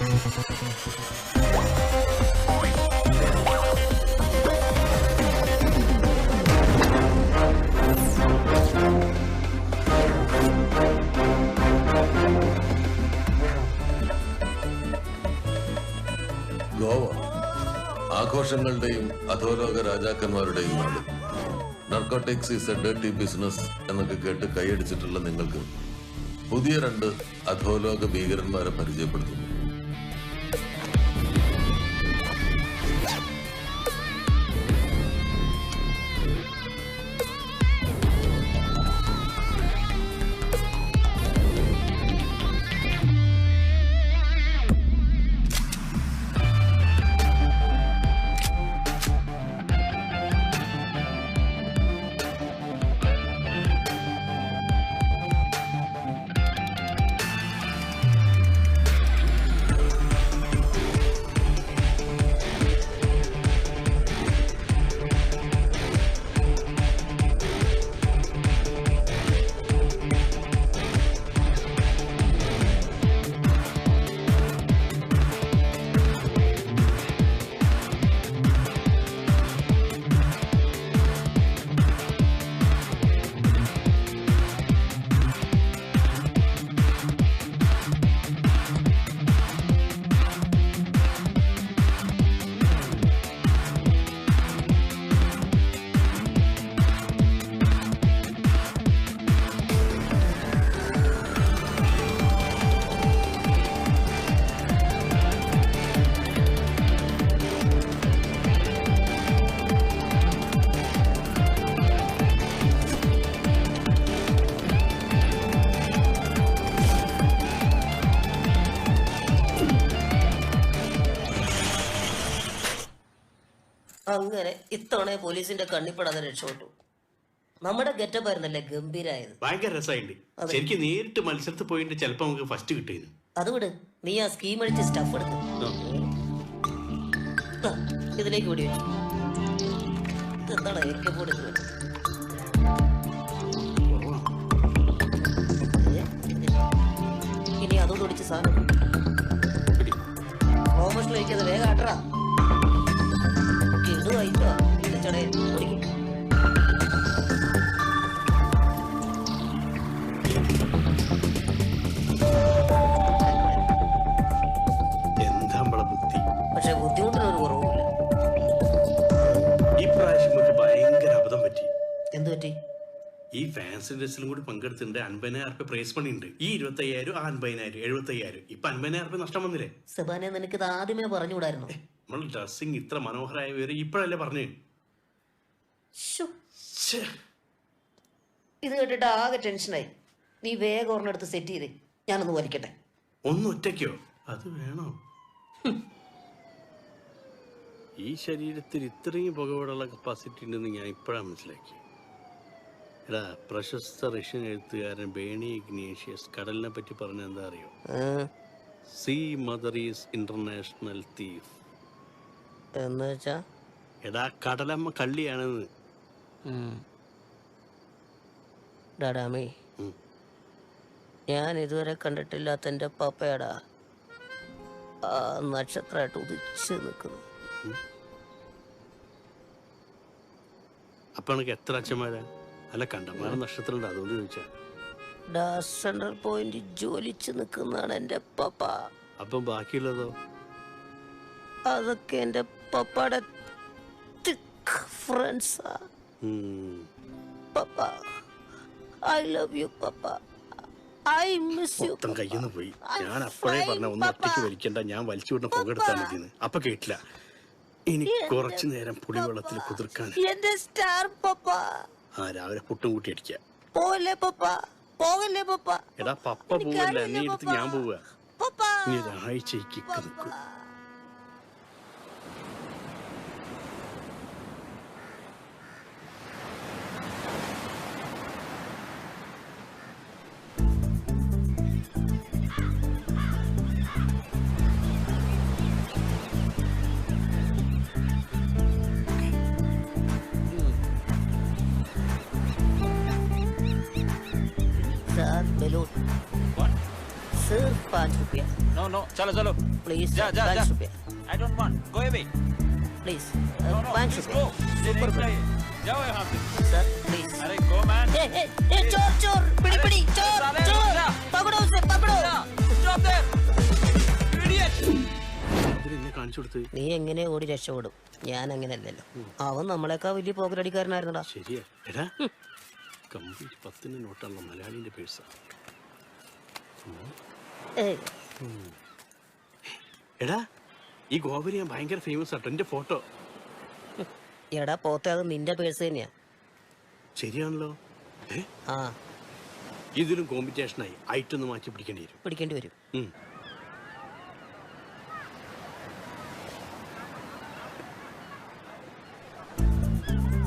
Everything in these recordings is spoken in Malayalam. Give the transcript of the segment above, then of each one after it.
ഗോവ ആഘോഷങ്ങളുടെയും അധോലോക രാജാക്കന്മാരുടെയും നാട്. Narcotics is A dirty business എന്നൊക്കെ കേട്ട് കൈയടിച്ചിട്ടുള്ള നിങ്ങൾക്ക് പുതിയ 2 അധോലോക ഭീകരന്മാരെ പരിചയപ്പെടുത്തുന്നു. അങ്ങനെ ഇത്തവണ പോലീസിന്റെ കണ്ണിപ്പെടാതെ രക്ഷപ്പെട്ടു. നമ്മുടെ ഗെറ്റപ്പ് ആയിരുന്നല്ലേ ഗംഭീരായത്. ഭയങ്കര രസമായിട്ട് ശരിക്കും നേരിട്ട് മത്സരത്തിൽ പോയിട്ട് ചിലപ്പോ നമുക്ക് ഫസ്റ്റ് കിട്ടിയിരുന്നു. അതുകൊണ്ട് നീ ആ സ്കീം അടിച്ച് സ്റ്റഫ് എടുത്ത് ഇതിലേക്ക് കൂടി വെച്ചു. എന്താണ് ഏക്കപ്പോട് ഇനി അതുകൊണ്ട് ഒടിച്ച് സാധനം കോമേഴ്സിൽ വയ്ക്കാതെ വേഗം ആട്ടറാ. ഇടുവായിട്ടോ ഇടച്ചടയിൽ ഓടിക്കും. പക്ഷെ ബുദ്ധിമുട്ടിനൊരു കുറവുമില്ല. ഈ പ്രാവശ്യം നമുക്ക് ഭയങ്കര അബദ്ധം പറ്റി. എന്ത് പറ്റി? ഈ ഫാൻസി ഡ്രസ്സിലും കൂടി പങ്കെടുത്തിട്ടുണ്ട്. 50,000 രൂപ പ്രൈസ് മണി ഉണ്ട്. ഈ 25,000 ആ 50,000 75,000 ഇപ്പൊ 50,000 രൂപ നഷ്ടം വന്നില്ലേ? സെബാനെ നിനക്ക് ഇത് ആദ്യമേ പറഞ്ഞുകൂടായിരുന്നു. നമ്മൾ ഡ്രസ്സിങ് ഇത്ര മനോഹരമായ വേറെ ഇപ്പോഴല്ലേ പറഞ്ഞു. ഇത് കേട്ടിട്ട് ആകെ ടെൻഷനായി. നീ വേഗം ഒരെണ്ണെടുത്ത് സെറ്റ് ചെയ്തേ, ഞാനൊന്ന് വലിക്കട്ടെ. ഒന്ന് ഒറ്റയ്ക്കോ? അത് വേണോ? ഈ ശരീരത്തിൽ ഇത്രയും പുകവിടുള്ള കപ്പാസിറ്റി ഉണ്ടെന്ന് ഞാൻ ഇപ്പോഴാണ് മനസ്സിലാക്കി. എടാ, പ്രശസ്ത റഷ്യൻ എഴുത്തുകാരൻ ബേണി ഇഗ്നേഷ്യസ് കടലിനെ പറ്റി പറഞ്ഞ എന്താ അറിയോ? See mother is international thief. എന്നുവെച്ചാ എടാ, കടലമ്മ കള്ളിയാണെന്ന്. ഡാഡാമേ, ഞാൻ ഇതുവരെ കണ്ടിട്ടില്ലാത്ത എൻ്റെ പപ്പയടാ ആ നക്ഷത്രമായിട്ട് ഉദിച്ച് നിൽക്കുന്നു. അപ്പൊ എനിക്ക് എത്ര അച്ഛന്മാരാ? അല്ല, കണ്ടമാന നക്ഷത്രമുണ്ട്, അതുകൊണ്ട് ചോദിച്ചാ. സെൻട്രൽ പോയിന്റ് ജോലിച്ച് നിൽക്കുന്നതാണ് എൻ്റെ പപ്പ. അപ്പം ബാക്കിയുള്ളതോ? അതൊക്കെ എൻ്റെ പപ്പയുടെ ഫ്രണ്ട്സാ. പപ്പ, ഐ ലവ് യു പപ്പ, ഐ മിസ് യു. മൊത്തം കയ്യിന്ന് പോയി. ഞാൻ അപ്പോഴേ പറഞ്ഞ ഒന്ന് ഒറ്റയ്ക്ക് വലിക്കണ്ട, ഞാൻ വലിച്ചു വിടുന്ന പുകെടുത്താൽ മതിയെന്ന്. അപ്പൊ കേട്ടില്ല. ഇനി കുറച്ചു നേരം പുളിവെള്ളത്തിൽ കുതിർക്കാൻ. എന്റെ സ്റ്റാർ പപ്പ. ആ, രാവിലെ പുട്ടും കൂട്ടി അടിക്കാം. പോകല്ലേ പപ്പ, പോകല്ലേ പപ്പ. എടാ, പപ്പ പോവല്ല, നീ എടുത്ത് ഞാൻ പോവുക. നീ ഒരാഴ്ചയ്ക്ക് നിൽക്കും. सिर्फ 5 रुपया No, no, chalo, chalo. Please जा, जा, 5 जा. रुपया I don't want. Go away. Please No, no, 5 please रुपया go. ये नहीं चाहिए. जाओ यहाँ से. सर प्लीज अरे go man. चोर चोर पिड़ी पिड़ी चोर साले, चोर जा. पकड़ो उसे पकड़ो Stop there. Idiot. ഇതിനെ കാണിച്ചു കൊടുത്ത് നീ എങ്ങനെ ഓടി രക്ഷപ്പെടും ഞാൻ അങ്ങനെയല്ലല്ലോ അവൻ നമ്മളെക്കാ വലിയ പോക്കലടിക്കാരനായിരുന്നടാ ശരിയാ എടാ കംപ്ലീറ്റ് 10 നോട്ടാണല്ലോ മലയാളിന്റെ പേഴ്സാ ഏയ് എടാ ഈ ഗോവയിൽ ഞാൻ ഭയങ്കര ഫേമസ് ആട്ടോ എന്റെ ഫോട്ടോ എടാ പോത്തെ അത് നിന്റെ പേഴ്സ് തന്നെയാ ശരിയാണല്ലോ ഏ ആ ഇതിലും കോമ്പറ്റീഷനായി ഐറ്റൊന്ന് മാറ്റി പിടിക്കേണ്ടി വരും പിടിക്കേണ്ടി വരും ഉം.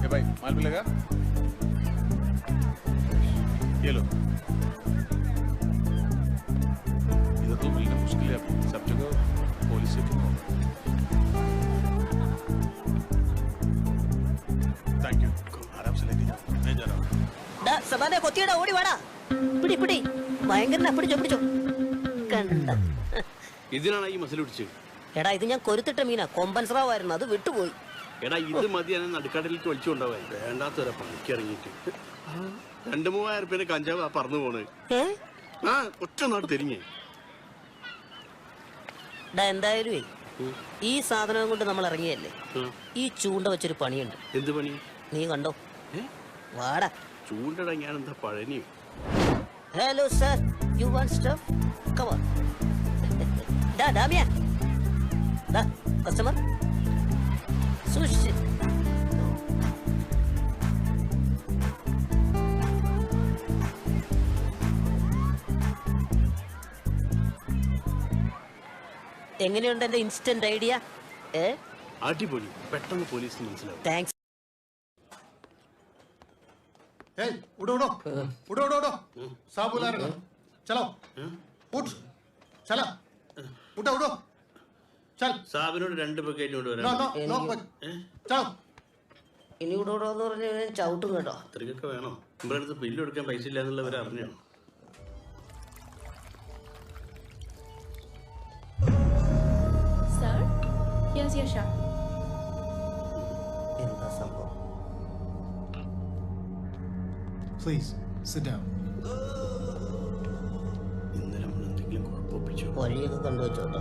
ए भाई माल मिलेगा ये लो इधर तो मिलना मुश्किल है अभी सब जगह पुलिस चेकिंग हो थैंक यू आराम से लेके जाओ मैं जा रहा हूँ ഡാ സമാനെ കൊത്തിയടാ ഓടി വാടാ പിടി പിടി ഭയങ്കരനാ പിടിച്ചോ പിടിച്ചോ കണ്ട ഇതിനാണ് ഈ മസിൽ പിടിച്ചത് എടാ ഇത് ഞാൻ കൊരുത്തിട്ട മീനാ കൊമ്പൻ സ്രാവായിരുന്നു അത് വിട്ടുപോയി എടാ ഇത് മതി എന്നെ നടുക്കടലിലേക്ക് വലിച്ചുകൊണ്ടാവാൻ വേണ്ടാത്തവരെ പണിക്കിറങ്ങിയിട്ട് 2-3000 റുപ്യന്റെ കഞ്ചാവ് പറന്നു പോണ് ഏ ആ ഒറ്റ നാട് തിരിഞ്ഞേ ഡാ എന്തായാലും ഈ സാധനം കൊണ്ട് നമ്മൾ ഇറങ്ങിയല്ലേ ഈ ചൂണ്ട വെച്ചൊരു പണിയുണ്ട് എന്ത് പണി നീ കണ്ടോ ഏ വാടാ ചൂണ്ടട ഞാൻ എന്താ പഴനിയോ hello sir you want stuff come on ഡാ ഡാമിയ ഡാ കസ്റ്റമർ സുഷി എങ്ങനെയുണ്ട് എന്റെ ഇൻസ്റ്റന്റ് ഐഡിയ ഏ അടിപൊളി പെട്ടെന്ന് പോലീസിന് മനസ്സിലാവും താങ്ക്സ് ए, उठो उठो उठो उठो उठो साहब बुला रहे हैं चलो उठ चला उठो उठो चल സാബിനോട് 2 ബക്കറ്റ് കൊണ്ട് नो വരാൻ नो नो चलो ഇനി ഇവിടെ എന്ന് പറഞ്ഞ ചവിട്ടും കേട്ടോ അത്രയ്ക്കൊക്കെ വേണോ നമ്മുടെ അടുത്ത് ബില്ല് കൊടുക്കാൻ പൈസ ഇല്ല എന്നുള്ളവർ അറിഞ്ഞോ Sir, here's your shot. എന്താ സംഭവം प्लीज सिट डाउन ഇന്നലെ നമ്മൾ എന്തെങ്കിലും കുഴപ്പമൊപ്പിച്ചോ വഴിയൊക്കെ കണ്ടുവച്ചോട്ടോ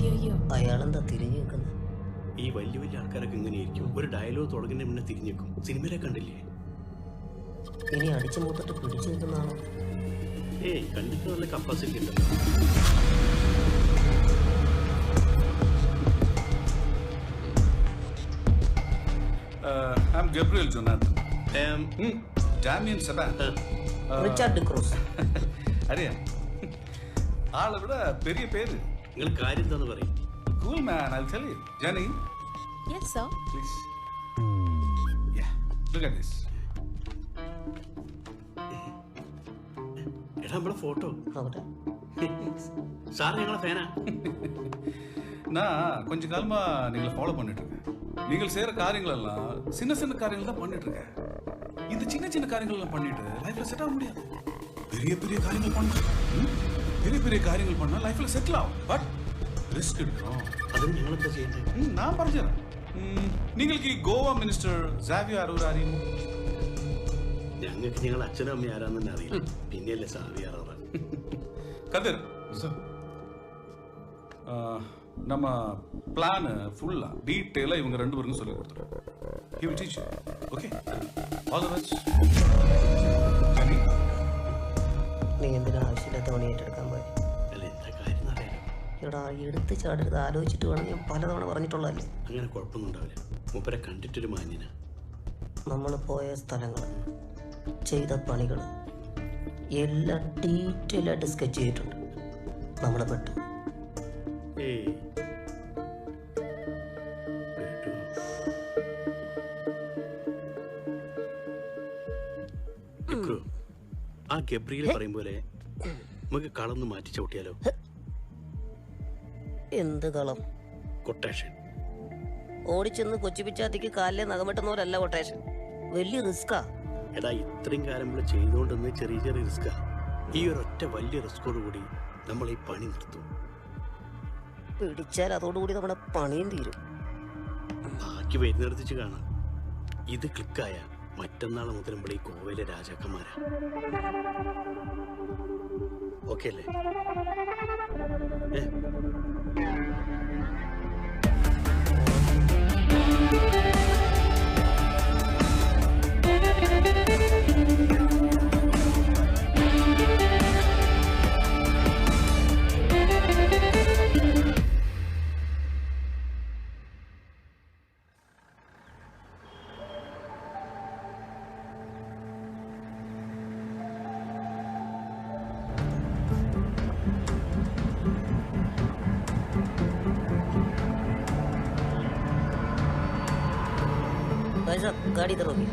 Dear you. അയാളെന്താ തിരിഞ്ഞു നിൽക്കുന്നത് ഈ വലിയ വലിയ ആൾക്കാരൊക്കെ ഇങ്ങനെയായിരിക്കും ഒരു ഡയലോഗ് തുടങ്ങുന്ന മുന്നേ തിരിഞ്ഞേക്കും സിനിമയിലെ കണ്ടില്ലേ ഇനി അടിച്ചു മൂത്തിട്ട് പിടിച്ചു നിൽക്കുന്നതാണോ ഏയ് കണ്ടിട്ട് നല്ല കപ്പാസിറ്റി ഉണ്ടല്ലോ I'm Gabriel Jonathan. ഏം, Damien Saban. റിച്ചാർഡ് ക്രൂസ് അറിയാം ആളെ വിട പെരിയ പേര് നിങ്ങൾ കാര്യം എന്താന്ന് പറയും cool man I'll tell you. Jenny, Yes, sir. please. Yeah, look at this. എടാ നമ്മളെ ഫോട്ടോ അവിടെ സാർ ഞങ്ങളെ ഫാനാ நான் கொஞ்ச காலமா நீங்களை ஃபாலோ பண்ணிட்டு இருக்கேன் நீங்கள் செய்யற காரியங்கள் எல்லாம் சின்ன சின்ன காரியங்கள் தான் பண்ணிட்டு இருக்கேன் இந்த சின்ன சின்ன காரியங்கள் எல்லாம் பண்ணிட்டு லைஃப்ல செட் ஆக முடியாது பெரிய பெரிய காரியங்கள் பண்ணணும் பெரிய பெரிய காரியங்கள் பண்ணா லைஃப்ல செட்டில் ஆகும் பட் ரிஸ்க் எடுக்கணும் അതും ഞങ്ങളെന്താ ചെയ്യണ്ടേ நான் പറഞ്ഞുതരാം നിങ്ങൾക്ക് ഈ ഗോവ മിനിസ്റ്റർ സാവിയോ അറൂർ അറിയുമോ ഞങ്ങൾക്ക് ഞങ്ങൾ അച്ഛനും അമ്മയും ആരാന്ന് തന്നെ അറിയില്ല പിന്നെയല്ലേ സാവിയാറ கதிர் நம்ம பிளான் ஃபுல்லா டீட்டெயிலா இவங்க 2 பேருக்கும் சொல்லி கொடுத்துறோம் he will teach you okay all the best Jenny നീ എന്തിനാ ആവശ്യമില്ലാത്ത പണി ഏറ്റെടുക്കാൻ പോയി അല്ല എന്താ കാര്യം എന്നറിയാലോ എടാ എടുത്ത് ചാടരുത് ആലോചിച്ചിട്ട് വേണം ഞാൻ പലതവണ പറഞ്ഞിട്ടുള്ളതല്ലേ അങ്ങനെ കുഴപ്പമൊന്നും ഉണ്ടാവില്ല മൂപ്പരെ കണ്ടിട്ടൊരു മാന്യന നമ്മൾ പോയ സ്ഥലങ്ങൾ ചെയ്ത പണികൾ എല്ലാം ഡീറ്റെയിൽ ആയിട്ട് സ്കെച്ച് ചെയ്തിട്ടുണ്ട് നമ്മളെ പെട്ടു ഏയ് കേട്ടോ? ആ ഗബ്രിയിൽ പറയും പോലെ നമുക്ക് കളന്ന് മാറ്റി ചവിട്ടിയാലോ എന്ത് കളം കൊട്ടേഷൻ ഓടിച്ചെന്ന് കൊച്ചിപ്പിച്ചാത്തിക്ക് കാലിലെ നഖമെട്ടുന്നവരല്ല കൊട്ടേഷൻ വലിയ റിസ്കാ എടാ ഇത്രയും കാലം ഇവിടെ ചെയ്തുകൊണ്ടെന്ന് ചെറിയ ചെറിയ റിസ്കാ ഈ ഒരൊറ്റ വലിയ റിസ്കോട് കൂടി നമ്മൾ ഈ പണി നിർത്തും. പിടിച്ചാൽ അതോടുകൂടി നമ്മുടെ പണിയും തീരും. ബാക്കി വരുന്നിടത്തിച്ച് കാണാം. ഇത് ക്ലിക്കായ മറ്റന്നാൾ മുതൽ നമ്മൾ ഈ കോവയിലെ രാജാക്കന്മാരാ. ഓക്കെ അല്ലേ? भाई साहब गाड़ी इधर होगी.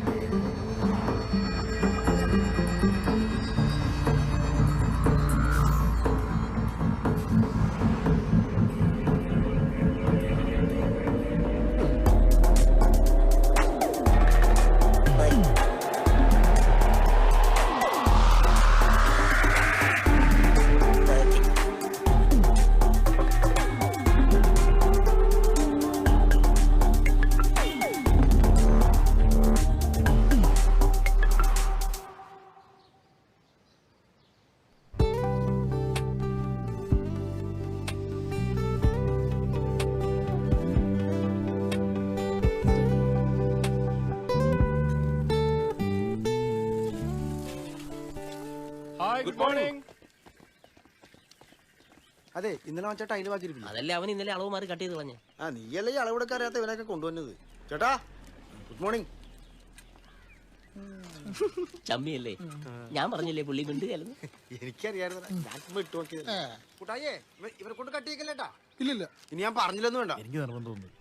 Good morning. അതെ ഇന്നലെ മറ്റേ ടൈല് ബാക്കിയിരിക്കില്ല. അതല്ലേ അവൻ ഇന്നലെ അളവ് മാറി കട്ട് ചെയ്ത് കളഞ്ഞ. ആ നീയല്ലേ ഈ അളവെടുക്കാൻ അറിയാത്ത ഇവനൊക്കെ കൊണ്ടുവന്നത്. ചേട്ടാ ഗുഡ് മോർണിംഗ്. ചമ്മിയല്ലേ? ഞാൻ പറഞ്ഞില്ലേ പുള്ളി മിണ്ടുകയായിരുന്നു. എനിക്കറിയായിരുന്നു, ഞാൻ ഇട്ട് നോക്കിയത്. കൂട്ടായേ ഇവരെ കൊണ്ട് കട്ടിയേക്കല്ലേട്ടാ. ഇല്ലില്ല, ഇനി ഞാൻ പറഞ്ഞില്ലെന്ന് വേണ്ട. എനിക്ക് നിർബന്ധമൊന്നും.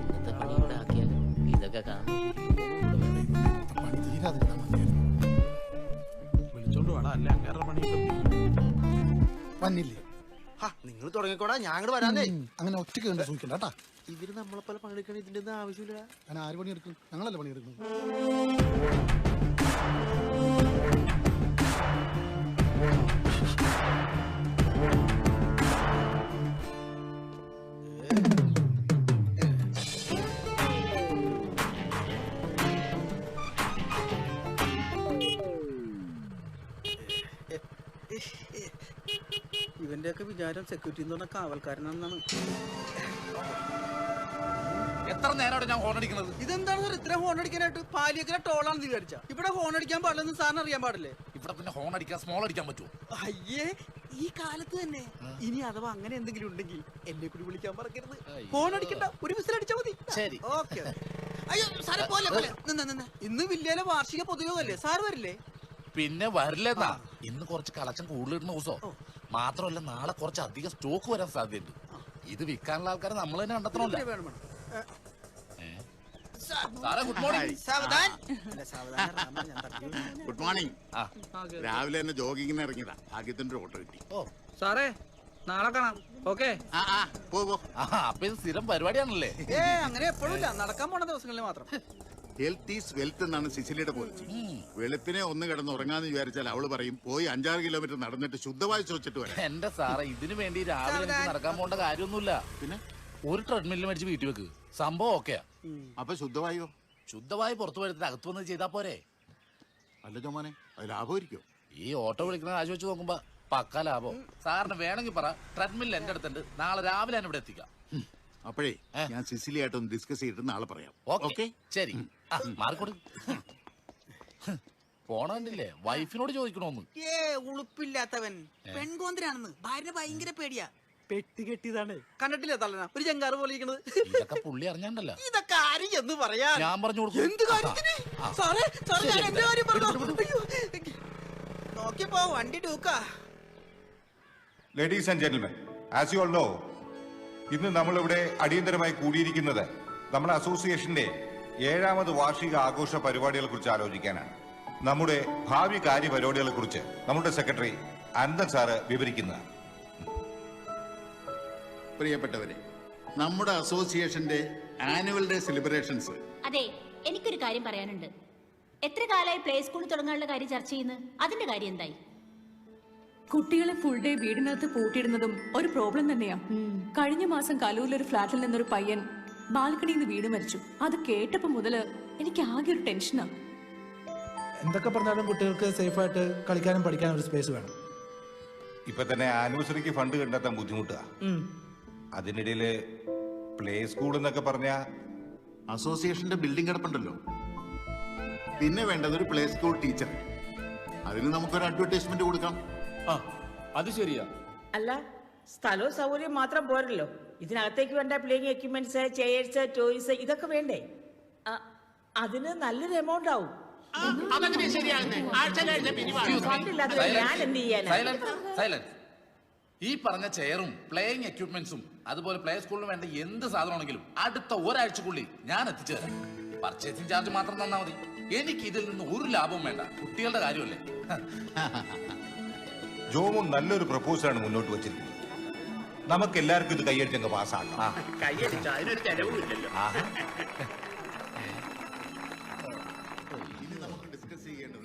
ഇന്നത്തെ പണി കൂടെ ആക്കിയാലും ഇതൊക്കെ കാണും. പണി തീരാതിരുന്നാ മതിയായിരുന്നു. വിളിച്ചോണ്ട് വേണം അല്ലേ അങ്ങേരുടെ പണിയൊക്കെ വന്നില്ലേ? നിങ്ങൾ തുടങ്ങിക്കോടാ, ഞാൻ അങ്ങോട്ട് വരാന്നേ. അങ്ങനെ ഒറ്റയ്ക്ക് കണ്ട് സൂക്ഷിക്കണ്ട കേട്ടാ. ഇവര് നമ്മളെ പോലെ പണിയെടുക്കണ ഇതിന്റെ ഒന്നും ആവശ്യമില്ല. ഞാൻ ആര് പണിയെടുക്കും? ഞങ്ങളല്ലേ പണിയെടുക്കുന്നത്. ഇവന്റെയൊക്കെ വിചാരം സെക്യൂരിറ്റി എന്ന് പറഞ്ഞ കാവൽക്കാരനാണെന്നാണ്. എത്ര നേരമാണ് ഞാൻ ഹോൺ അടിക്കുന്നത്? ഇതെന്താണ് സാർ ഇത്ര ഹോൺ അടിക്കാനായിട്ട്? പാലിയൊക്കെ ടോളാണെന്ന് വിചാരിച്ച ഇവിടെ ഹോൺ അടിക്കാൻ പാടില്ലെന്ന് സാറിന് അറിയാൻ പാടില്ലേ? ഇവിടെ പിന്നെ ഹോൺ അടിക്കാൻ സ്മോൾ അടിക്കാൻ പറ്റുമോ? അയ്യേ, ഈ കാലത്ത് തന്നെ. ഇനി അഥവാ അങ്ങനെ എന്തെങ്കിലും ഉണ്ടെങ്കിൽ എന്നെ കൂടി വിളിക്കാൻ മറക്കരുത്. ഹോൺ അടിക്കണ്ട, ഒരു വിസിൽ അടിച്ചാൽ മതി. ശരി, ഓക്കെ. അയ്യോ സാറേ പോലെ പോലെ നിന്ന് ഇന്ന് വില്ലേലെ വാർഷിക പൊതുയോഗല്ലേ, സാർ വരില്ലേ? പിന്നെ വരില്ലെന്നാ. ഇന്ന് കുറച്ച് കളക്ഷൻ കൂടുതലിടുന്ന ദിവസോ. മാത്രമല്ല നാളെ കുറച്ച് അധികം സ്റ്റോക്ക് വരാൻ സാധ്യതയുണ്ട്. ഇത് വിൽക്കാനുള്ള ആൾക്കാരെ നമ്മൾ തന്നെ കണ്ടെത്തണമല്ലോ. Good morning. Good morning. രാവിലെ തന്നെ ജോഗിങ്ങിന് ഇറങ്ങിയതാ, ഭാഗ്യത്തിന്റെ ഓട്ടോ കിട്ടി. ഓ സാറേ നാളെ കാണാം. ഓക്കെ. അപ്പൊ ഇത് സ്ഥിരം പരിപാടിയാണല്ലേ? അങ്ങനെ എപ്പോഴും ഇല്ല, നടക്കാൻ പോണ ദിവസങ്ങളിൽ മാത്രം. ഹെൽത്ത് ഈസ് വെൽത്ത് എന്നാണ് സിസിലിയുടെ പോളിസി. വെളുപ്പിനെ ഒന്ന് കിടന്ന് ഉറങ്ങാന്ന് വിചാരിച്ചാൽ അവള് പറയും പോയി 5-6 കിലോമീറ്റർ നടന്നിട്ട് ശുദ്ധവായു ചോദിച്ചിട്ട് വരാം. എന്റെ സാറേ, ഇതിനു വേണ്ടി രാവിലെ എനിക്ക് നടക്കാൻ പോകേണ്ട കാര്യമൊന്നുമില്ല. പിന്നെ ഒരു ട്രെഡ്മില്ല് മേടിച്ച് വീട്ടിൽ വെക്ക്, സംഭവം ഓക്കെയാ. അപ്പൊ ശുദ്ധവായു ശുദ്ധവായു പുറത്തു വരുത്തിട്ട് അകത്ത് വന്ന് ചെയ്താ പോരെ? അല്ല ചോമോനെ, അത് ലാഭമായിരിക്കും. ഈ ഓട്ടോ വിളിക്കുന്ന കാശ് വെച്ച് നോക്കുമ്പോ പക്ക ലാഭം. സാറിന് വേണമെങ്കിൽ പറ, ട്രെഡ്മില്ല് എന്റെ അടുത്തുണ്ട്, നാളെ രാവിലെ ഞാൻ ഇവിടെ എത്തിക്കാം. അപ്പോഴേ ഞാൻ സിസിലിയായിട്ടൊന്ന് ഡിസ്കസ് ചെയ്തിട്ട് നാളെ പറയാം. ഓക്കെ ശരി. മാറിക്കോട്. പോണണ്ടില്ലേ, വൈഫിനോട് ചോദിക്കണോന്ന്. ഉളുപ്പില്ലാത്തവൻ പെൺകോന്തരാണെന്ന് ഭാര്യനെ ഭയങ്കര പേടിയാ. പെട്ടി കെട്ടിയതാണ്, കണ്ടിട്ടില്ലേ തലന ഒരു ജങ്കാറ് പോലെ ഇരിക്കണത്. ഇതൊക്കെ പുള്ളി അറിഞ്ഞാണ്ടല്ലോ. ഇതൊക്കെ ആരും എന്ന് പറയാ, ഞാൻ പറഞ്ഞു കൊടുക്കും. എന്ത് കാര്യത്തിന്? സാറേ സാറേ ഞാൻ എന്റെ കാര്യം പറഞ്ഞു. നോക്കിയപ്പോ വണ്ടി ഡൂക്കാ. Ladies and gentlemen, as you all know, ഇന്ന് നമ്മളിവിടെ അടിയന്തരമായി കൂടിയിരിക്കുന്നത് നമ്മുടെ അസോസിയേഷന്റെ 7ാമത് വാർഷിക ആഘോഷ പരിപാടികളെ കുറിച്ച് ആലോചിക്കാനാണ്. നമ്മുടെ ഭാവി കാര്യപരിപാടികളെ കുറിച്ച് നമ്മുടെ സെക്രട്ടറി അനന്തൻ സാറ് വിവരിക്കുന്നതാണ്. പ്രിയപ്പെട്ടവരെ, നമ്മുടെ അസോസിയേഷന്റെ ആനുവൽ ഡേ സെലിബ്രേഷൻസ്. അതെ, എനിക്കൊരു കാര്യം പറയാനുണ്ട്. എത്ര കാലമായി പ്ലേ സ്കൂൾ തുടങ്ങാനുള്ള കാര്യം ചർച്ച ചെയ്യുന്നു? അതിന്റെ കാര്യം എന്തായി? കുട്ടികളെ ഫുൾ ഡേ വീടിനകത്ത് പൂട്ടിയിടുന്നതും ഒരു പ്രോബ്ലം തന്നെയാ. കഴിഞ്ഞ മാസം കലൂരിലൊരു ഫ്ലാറ്റിൽ നിന്നൊരു പയ്യൻ ബാൽക്കണിയിൽ നിന്ന് വീട് മരിച്ചു. അത് കേട്ടപ്പോ മുതല് എനിക്ക് ആകെ ഒരു ടെൻഷനാ. എന്തൊക്കെ പറഞ്ഞാലും കുട്ടികൾക്ക് സേഫായിട്ട് കളിക്കാനും പഠിക്കാനും ഒരു സ്പേസ് വേണം. ഇപ്പൊ തന്നെ ആനിവേഴ്സറിക്ക് ഫണ്ട് കണ്ടെത്താൻ ബുദ്ധിമുട്ടാ. അതിനിടയില് പ്ലേ സ്കൂൾ എന്നൊക്കെ പറഞ്ഞ അസോസിയേഷന്റെ ബിൽഡിംഗ് കിടപ്പുണ്ടല്ലോ. പിന്നെ വേണ്ടത് ഒരു പ്ലേ സ്കൂൾ ടീച്ചർ. അതിന് നമുക്കൊരു അഡ്വർടൈസ്മെന്റ് കൊടുക്കാം. അത് ശരിയാ. അല്ല, സ്ഥലവും സൗകര്യം മാത്രം പോരല്ലോ, ഇതിനകത്തേക്ക് വേണ്ട പ്ലേയിങ് എക്യുപ്മെന്റ്സ്, ചെയർസ്, ടോയ്സ് ഇതൊക്കെ വേണ്ടേ? അതിന് നല്ലൊരു എമൗണ്ട് ആവും. ഞാൻ എന്ത് ചെയ്യാനാ? ഈ പറഞ്ഞ ചെയറും പ്ലേയിങ് എക്യുപ്മെന്റ്സും അതുപോലെ പ്ലേ സ്കൂളിന് വേണ്ട എന്ത് സാധനമാണെങ്കിലും അടുത്ത ഒരാഴ്ചക്കുള്ളിൽ ഞാൻ എത്തിച്ചു തരാം. പർച്ചേസിംഗ് ചാർജ് മാത്രം തന്നാ മതി. എനിക്ക് ഇതിൽ നിന്ന് ഒരു ലാഭവും വേണ്ട. കുട്ടികളുടെ കാര്യമല്ലേ. ജോമോൻ നല്ലൊരു പ്രപ്പോസലാണ് മുന്നോട്ട് വെച്ചിരിക്കുന്നത്. നമുക്ക് എല്ലാവർക്കും ഇത് കൈയടിച്ചങ്ങ് പാസ്സാക്കാം.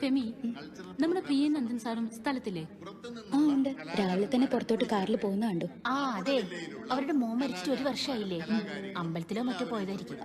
ഫെമി, നമ്മുടെ പ്രിയ നന്ദൻ സാറും സ്ഥലത്തില്ലേ? ആ ഉണ്ട്, രാവിലെ തന്നെ പുറത്തോട്ട് കാറിൽ പോകുന്ന കണ്ടു. ആ അതെ, അവരുടെ മോൻ മരിച്ചിട്ട് 1 വർഷമായില്ലേ. അമ്പലത്തിലോ മറ്റോ പോയതായിരിക്കും.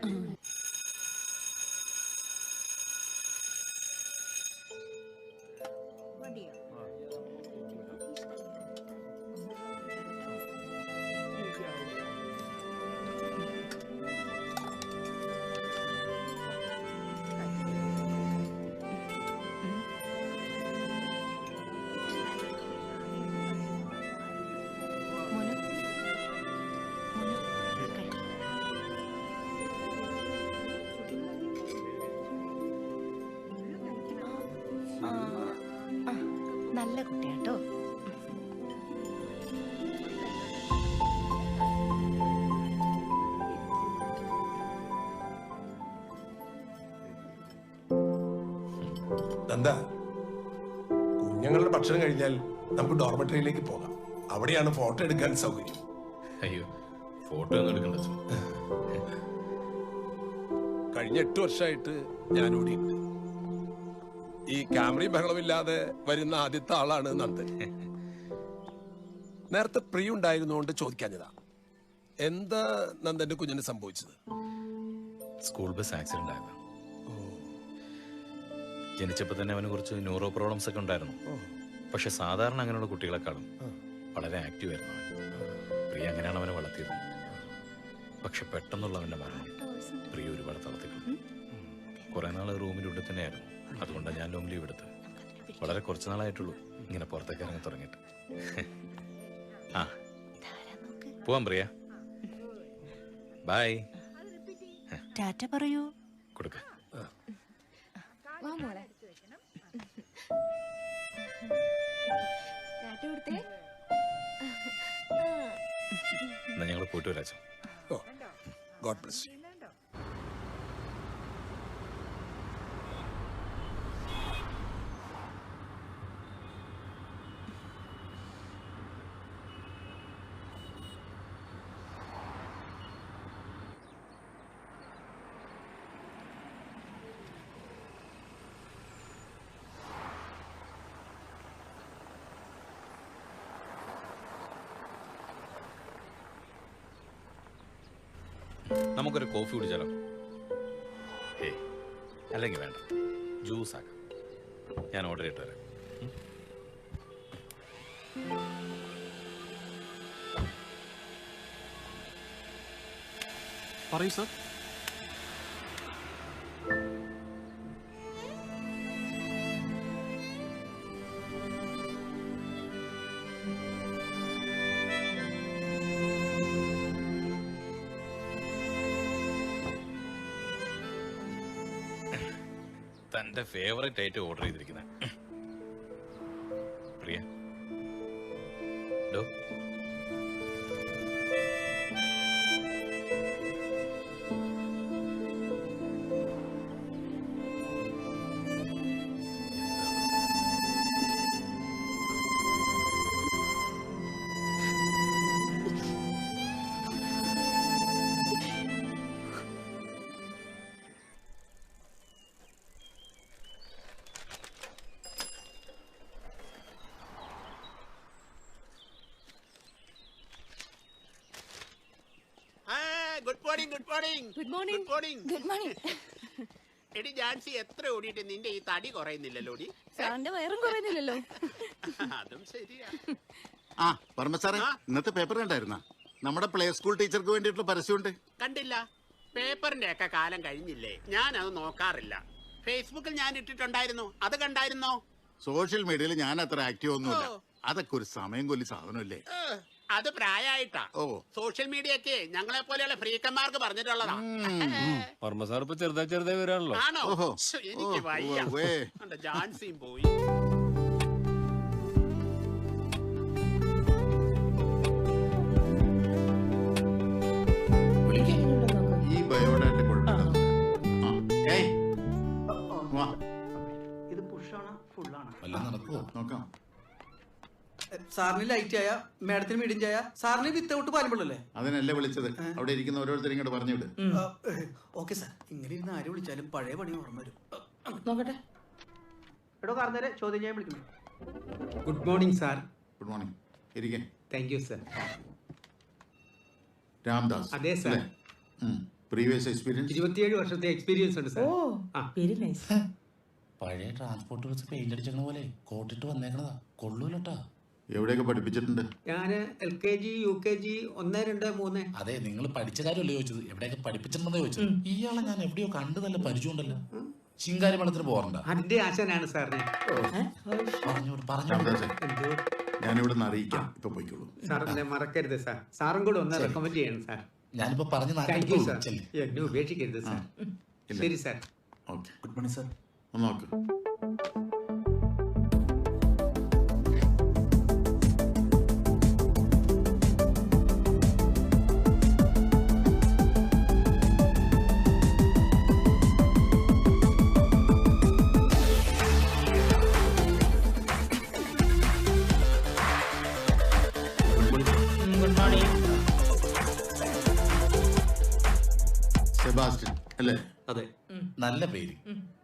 നല്ല കുട്ടിയാട്ടോ. നന്ദ, കുഞ്ഞുങ്ങളുടെ ഭക്ഷണം കഴിഞ്ഞാൽ നമുക്ക് ഡോർമെട്രിയിലേക്ക് പോകാം. അവിടെയാണ് ഫോട്ടോ എടുക്കാൻ സൗകര്യം. അയ്യോ, ഫോട്ടോ ഒന്നും എടുക്കണ്ട. കഴിഞ്ഞ 8 വർഷമായിട്ട് ഞാൻ ഓടിയിട്ട് ഈ ക്യാമറയും ബഹളമില്ലാതെ വരുന്ന ആദ്യത്തെ ആളാണ് നന്ദൻ. നേരത്തെ പ്രിയ ഉണ്ടായിരുന്നുകൊണ്ട് ചോദിക്കാഞ്ഞതാ, എന്താ നന്ദന്റെ കുഞ്ഞിന് സംഭവിച്ചത്? സ്കൂൾ ബസ് ആക്സിഡന്റ് ആയിരുന്നു. ജനിച്ചപ്പോൾ തന്നെ അവന് കുറച്ച് ന്യൂറോ പ്രോബ്ലംസ് ഒക്കെ ഉണ്ടായിരുന്നു. പക്ഷെ സാധാരണ അങ്ങനെയുള്ള കുട്ടികളെക്കാളും വളരെ ആക്റ്റീവ് ആയിരുന്നു അവൻ. പ്രിയ അങ്ങനെയാണ് അവനെ വളർത്തിയത്. പക്ഷെ പെട്ടെന്നുള്ള അവന്റെ മരണം പ്രിയ ഒരുപാട് തളർത്തിക്കളഞ്ഞു. കുറെ നാൾ റൂമിനുള്ളിൽ തന്നെയായിരുന്നു. അതുകൊണ്ടാണ് ഞാൻ ലോങ് ലീവ് എടുത്തത്. വളരെ കുറച്ച് നാളായിട്ടുള്ളൂ ഇങ്ങനെ പുറത്തേക്ക് ഇറങ്ങി തുടങ്ങിയിട്ട്. ആ പോവാം പ്രിയ. ബൈ. ടാറ്റ പറയൂ. കൊടുക്ക. എന്നാ ഞങ്ങൾ പോയിട്ട് വരാച്ചോ. God bless you. നമുക്കൊരു കോഫി കുടിച്ചാലോ? ഏയ്, അല്ലെങ്കിൽ വേണ്ട, ജ്യൂസ് ആക്കാം. ഞാൻ ഓർഡർ ചെയ്തിട്ട് വരാം. പറയൂ സർ. തന്റെ ഫേവറേറ്റ് ആയിട്ട് ഓർഡർ ചെയ്തിരിക്കുന്നത്. Priya, morning good morning good morning good morning good morning. എടി ജാൻസി എത്ര ഓടിയിട്ട് നിന്റെ ഈ തടി കുറയുന്നില്ലല്ലോ ഓടി സാറിന്റെ വയറും കുറയുന്നില്ലല്ലോ. അതും ശരിയാ. ആ വർമ്മ സാറേ, ഇന്നത്തെ പേപ്പർ കണ്ടായിരുന്ന നമ്മുടെ പ്ലേ സ്കൂൾ ടീച്ചർക്ക് വേണ്ടിയിട്ടുള്ള പരസ്യമുണ്ട്. കണ്ടില്ല? പേപ്പറിന്റെ ഒക്കെ കാലം കഴിഞ്ഞില്ലേ? ഞാൻ അത് നോക്കാറില്ല. ഫേസ്ബുക്കിൽ ഞാൻ ഇട്ടിട്ടുണ്ടായിരുന്നു, അത് കണ്ടായിരുന്നോ? സോഷ്യൽ മീഡിയയിൽ ഞാൻ അത്ര ആക്റ്റീവ് ഒന്നുമില്ല. അതൊക്കെ ഒരു സമയം കൊല്ലി സാധനമല്ലേ. അത് പ്രായമായിട്ടാ. സോഷ്യൽ മീഡിയ ഒക്കെ ഞങ്ങളെ പോലെയുള്ള ഫ്രീക്കന്മാർക്ക് പറഞ്ഞിട്ടുള്ളതാ. വർമ്മ സാർ ഇപ്പൊ ചെറുതായി വരാണല്ലോ. ആണോ? ശ്ശോ, എനിക്ക് വയ്യ. കണ്ടോ, ജാൻസിയും പോയി. ഈ ബയോഡാറ്റ കുഴപ്പമില്ല. ഇത് പുഷാണോ ഫുള്ളാണോ? നോക്കാം. സാറിന് ലൈറ്റ് ആയ മാഡത്തിന് മീഡിയം ചായ, സാറിന് വിത്തൗട്ട് പാലുമ്പോഴല്ലേ? അതിനല്ലേ വിളിച്ചത്. അവിടെ ഇരിക്കുന്ന ഓരോരുത്തരും ഇങ്ങോട്ട് പറഞ്ഞു വിട്. Okay sir. ഇങ്ങനെ ഇരുന്ന് ആര് വിളിച്ചാലും പഴയ പണി ഓർമ്മ വരും. നോക്കട്ടെ. എടോ കാർന്നേരെ ചോദ്യം ചെയ്യാൻ വിളിക്കുന്നു. Good morning sir. Good morning. ഇരിക്കേ. Thank you sir. രാംദാസ്. അതെ സാർ. Previous experience? 27 വർഷത്തെ എക്സ്പീരിയൻസ് ഉണ്ട് സാർ. Very nice. പഴയ ട്രാൻസ്പോർട്ട് വെച്ച് പെയിന്റ് അടിച്ചണ പോലെ കോട്ടിട്ട് വന്നേക്കണതാ. കൊള്ളൂലട്ടാ. എവിടെയൊക്കെ പഠിപ്പിച്ചിട്ടുണ്ട്? ഞാൻ LKG UKG 1, 2, 3. അതെ, നിങ്ങൾ പഠിച്ച കാര്യമല്ലേ ചോദിച്ചത്, എവിടെയൊക്കെ പഠിപ്പിച്ചിട്ടുണ്ടെന്ന് ചോദിച്ചത്. ഇയാളെ ഞാൻ എവിടെയോ കണ്ടു, നല്ല പരിചയമുണ്ടല്ലോ. ശിങ്കാരി മഠത്തിന് പോകണ്ട. അതിന്റെ ആശാനാണ് സാറിന്. ഞാനിവിടെ നിന്ന് അറിയിക്കാം. ഇപ്പൊ പോയിക്കോളൂ സാർ. എന്നെ മറക്കരുത് സാർ. സാറും കൂടെ ഒന്ന് റെക്കമെൻഡ് ചെയ്യണം സാർ. ഞാനിപ്പോ പറഞ്ഞു. Thank you sir. എന്നെ ഉപേക്ഷിക്കരുത് സാർ. ശരി sir. Okay. Good morning sir. ഒന്ന് നോക്ക്. സെബാസ്റ്റ്യൻ അല്ലേ? അതെ. നല്ല പേര്.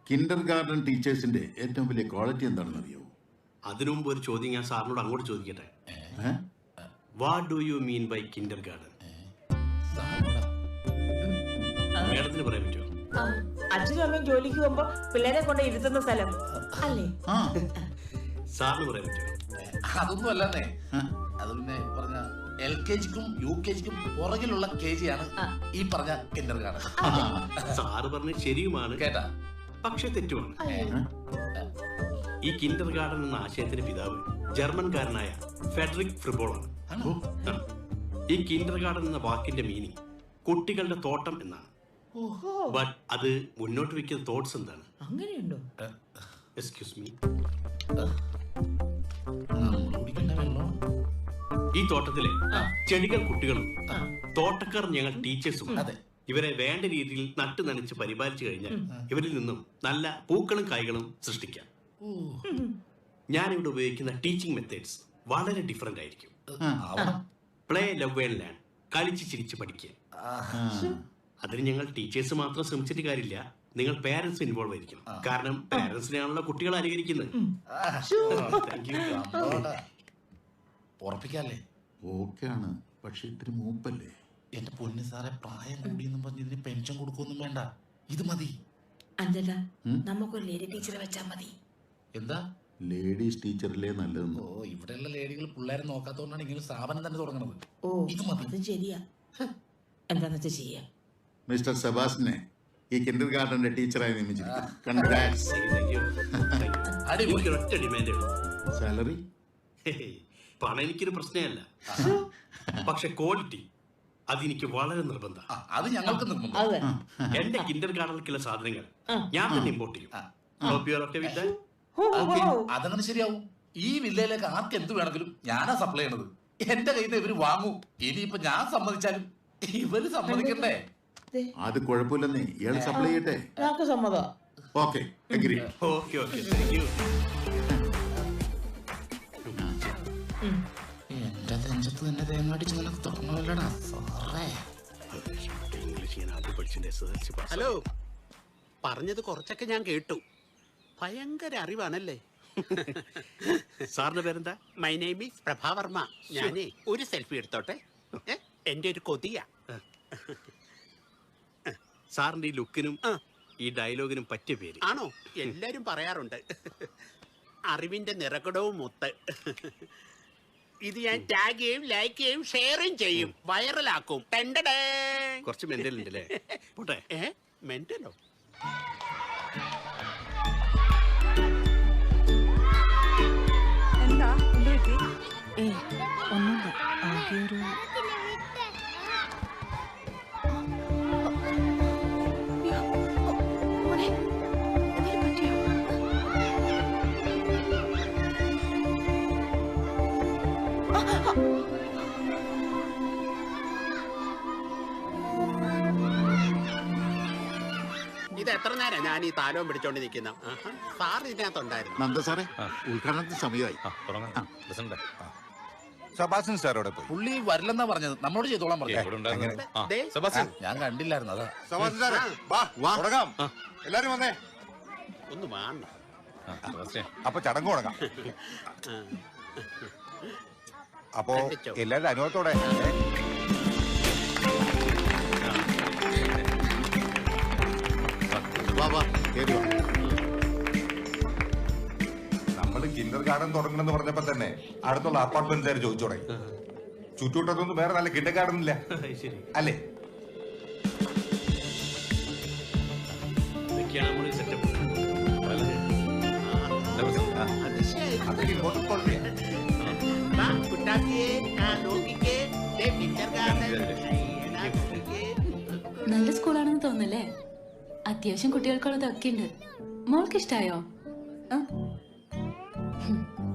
കിൻഡർ ഗാർഡൻ ടീച്ചേഴ്സിന്റെ ഏറ്റവും വലിയ ക്വാളിറ്റി എന്താണെന്ന് അറിയാവോ? അതിനു മുമ്പ് ഒരു ചോദ്യം ഞാൻ സാറിനോട് അങ്ങോട്ട് ചോദിക്കട്ടെ. What do you mean by kindergarten? മേഡത്തിന് പറയാൻ പറ്റുമോ? അച്ഛനും അമ്മയും ജോലിക്ക് പോകുമ്പോ പിള്ളേരെ കൊണ്ട് ഇരുത്തുന്ന സ്ഥലം അല്ലേ? സാറിന് പറയാൻ പറ്റുമോ? അതൊന്നും അല്ലേ. അത് പിന്നെ പറഞ്ഞ LKGക്കും UKGക്കും പുറകിലുള്ള KG ആണ് ഈ പറഞ്ഞ കിൻഡർ ഗാർഡൻ. സാറ് പറഞ്ഞ ശരിയുമാണ് കേട്ടാ, പക്ഷെ തെറ്റുമാണ്. ഈ കിൻഡർ ഗാർഡൻ എന്ന ആശയത്തിന്റെ പിതാവ് ജർമ്മൻകാരനായ ഫെഡറിക് ഫ്രിബോളാണ്. ഈ കിൻഡർ ഗാർഡൻ എന്ന വാക്കിന്റെ മീനിങ് കുട്ടികളുടെ തോട്ടം എന്നാണ്. ബട്ട് അത് മുന്നോട്ട് വെക്കുന്ന തോട്ട്സ് എന്താണ്? അങ്ങനെയുണ്ടോ? Excuse me. ഈ തോട്ടത്തിലെ ചെടികൾ കുട്ടികളും തോട്ടക്കാർ ഞങ്ങൾ ടീച്ചേഴ്സും ഇവരെ വേണ്ട രീതിയിൽ നട്ടു നനച്ച് പരിപാലിച്ചു കഴിഞ്ഞാൽ ഇവരിൽ നിന്നും നല്ല പൂക്കളും കായ്കളും സൃഷ്ടിക്കാം. ഞാനിവിടെ ഉപയോഗിക്കുന്ന ടീച്ചിങ് മെത്തേഡ്സ് വളരെ ഡിഫറെന്റ് ആയിരിക്കും. പ്ലേ, ലവ് ആൻഡ് ലേൺ, കളിച്ച് ചിരിച്ച് പഠിക്കുക. അതിന് ഞങ്ങൾ ടീച്ചേഴ്സ് മാത്രം ശ്രമിച്ചിട്ട് കാര്യമില്ല, നിങ്ങൾ പേരൻസ് ഇൻവോൾവ് ആയിരിക്കണം. കാരണം പേരൻസിനെയാണല്ലോ കുട്ടികൾ അനുകരിക്കുന്നത്. ഉറപ്പിക്കാല്ലേ? ഓക്കെയാണ്, പക്ഷെ ഇത്തിരി മൂപ്പല്ലേ? എന്റെ പൊന്നു സാറെ, പ്രായം കൂടിയെന്നും പറഞ്ഞ് ഇതിന് പെൻഷൻ കൊടുക്കൊന്നും വേണ്ട, ഇത് മതി. അഞ്ചല, നമുക്കൊരു ലേഡി ടീച്ചറെ വെച്ചാൽ മതി. എന്താ ലേഡീസ് ടീച്ചറിലെ നല്ലതെന്ന്? ഓ, ഇവിടെയുള്ള ലേഡികൾ പിള്ളേരെ നോക്കാത്തോണ്ടാണ് ഇങ്ങനെ സ്ഥാപനം തന്നെ തുടങ്ങുന്നത്. ഓ, ഇത് മതി. അത് ശരിയാ. എന്താന്ന് വെച്ചാൽ ചെയ്യാം. മിസ്റ്റർ സെബാസ്റ്റിനെ ഈ കിൻഡർ ഗാർഡന്റെ ടീച്ചറായി നിയമിച്ചിരിക്കുന്നു. കൺഗ്രാറ്റ്സ്. സാലറി? പണം എനിക്കൊരു പ്രശ്നമല്ല, പക്ഷെ ക്വാളിറ്റി അതെനിക്ക് വളരെ നിർബന്ധം. അത് ഞങ്ങൾക്ക് നിർബന്ധം. എന്റെ കിൻഡർ ഗാർഡനിലേക്കുള്ള സാധനങ്ങൾ ഞാൻ തന്നെ ഇമ്പോർട്ട് ചെയ്യും. അതങ്ങനെ ശരിയാവും. ഈ വില്ലയിലേക്ക് ആർക്ക് എന്ത് വേണമെങ്കിലും ഞാനാ സപ്ലൈ ചെയ്യണത്. എന്റെ കയ്യിൽ നിന്ന് ഇവര് വാങ്ങൂ. ഇനിയിപ്പൊ ഞാൻ സമ്മതിച്ചാലും ഇവര് സമ്മതിക്കണ്ടേ? അത് കുഴപ്പമില്ലെന്നേ, ഇയാൾ സപ്ലൈ ചെയ്യട്ടെ. ഞങ്ങൾക്ക് സമ്മതം. Okay, agree. Okay okay, thank you. എന്റെ നെഞ്ചത്ത് തന്നെ തേങ്ങാടിച്ച് നിനക്ക് തുറന്നല്ലടാ സാറേ. ഹലോ, പറഞ്ഞത് കുറച്ചൊക്കെ ഞാൻ കേട്ടു. ഭയങ്കര അറിവാണല്ലേ? സാറിന്റെ പേരെന്താ? My name is Prabha Varma. ഞാനേ ഒരു സെൽഫി എടുത്തോട്ടെ? എന്റെ ഒരു കൊതിയാ. സാറിന്റെ ഈ ലുക്കിനും ഈ ഡയലോഗിനും പറ്റിയ പേര്. ആണോ? എല്ലാരും പറയാറുണ്ട്. അറിവിന്റെ നിറകുടവും മുത്ത്. ഇത് ഞാൻ ടാഗ് ചെയ്യും, ലൈക്ക് ചെയ്യും, ഷെയറും ചെയ്യും, വൈറലാക്കും. കുറച്ച് മെന്റൽ ഉണ്ടല്ലേ? പോട്ടെ. മെന്റലോ? എന്താ എന്ത് പറ്റി? ഒന്നുമില്ല, ആകെ ഒരു ഇത് എത്ര നേരം ഞാൻ ഈ താലവും പിടിച്ചോണ്ട് നിൽക്കുന്ന? സാർ ഇതിനകത്തുണ്ടായിരുന്നു. നന്ദ സാറേ, ഉദ്ഘാടനത്തിന് സമയമായി. സെബാസ്റ്റ്യൻ സാർ അവിടെ പോയി. പുള്ളി വരില്ലെന്നാ പറഞ്ഞത്. നമ്മളോട് ചെയ്തോളാൻ പറഞ്ഞു. ഞാൻ കണ്ടില്ലായിരുന്നു. അതാ സെബാസ്റ്റ്യൻ സാറേ, വാ തുടങ്ങാം. എല്ലാരും വന്നേ. ഒന്ന് വേണ്ട. അപ്പൊ ചടങ്ങ് തുടങ്ങാം. അപ്പോ എല്ലാവരുടെ അനുഭവത്തോടെ നമ്മൾ കിൻഡർ ഗാർഡൻ തുടങ്ങണമെന്ന് പറഞ്ഞപ്പോ തന്നെ അടുത്തുള്ള അപ്പാർട്ട്മെന്റുകാർ ചോദിച്ചു തുടങ്ങി. ചുറ്റുവട്ടത്തൊന്നും വേറെ നല്ല കിൻഡർ ഗാർഡൻ ഇല്ല അല്ലേ? നല്ല സ്കൂളാണെന്ന് തോന്നുന്നല്ലേ? അത്യാവശ്യം കുട്ടികൾക്കുള്ളതൊക്കെ ഉണ്ട്. മോൾക്ക് ഇഷ്ടായോ?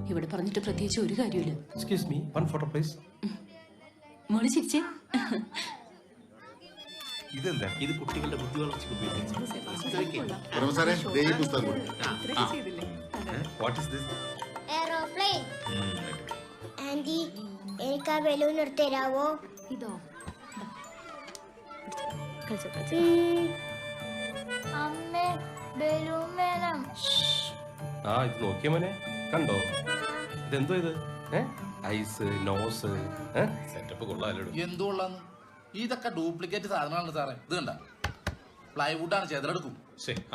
ഇവിടെ പറഞ്ഞിട്ട് പ്രത്യേകിച്ച് ഒരു കാര്യമില്ല. Excuse me, one photo please. മോള് ചിരിച്ചേ. ഇതെന്താ? ഇത് കുട്ടികളുടെ ബുദ്ധി വളർച്ചയ്ക്ക് what is this? Aeroplane. Aunty, എനിക്ക് ആ ബലൂൺ എടുത്ത് തരാവോ? ഇതോ? അമ്മേ, ബലൂൺ വേണം. ഇത് നോക്കിയ മോനെ, കണ്ടോ? ഇതെന്തോ ഇത്? ഐസ്, നോസ്, സെറ്റപ്പ് കൊള്ളാലോ. എന്ത് കൊള്ളാന്ന്? ഇതൊക്കെ ഡ്യൂപ്ലിക്കേറ്റ് സാധനമാണ് സാറേ. ഇത് കണ്ട പ്ലൈവുഡ് ആണ്, ചെതലെടുക്കും.